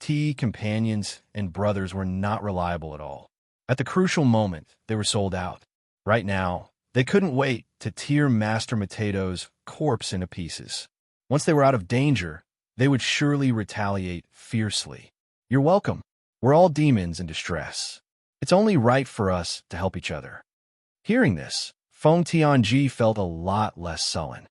T companions and brothers were not reliable at all? At the crucial moment, they were sold out. Right now, they couldn't wait to tear Master Potato's corpse into pieces. Once they were out of danger, they would surely retaliate fiercely. You're welcome. We're all demons in distress. It's only right for us to help each other. Hearing this, Feng Tianji felt a lot less sullen.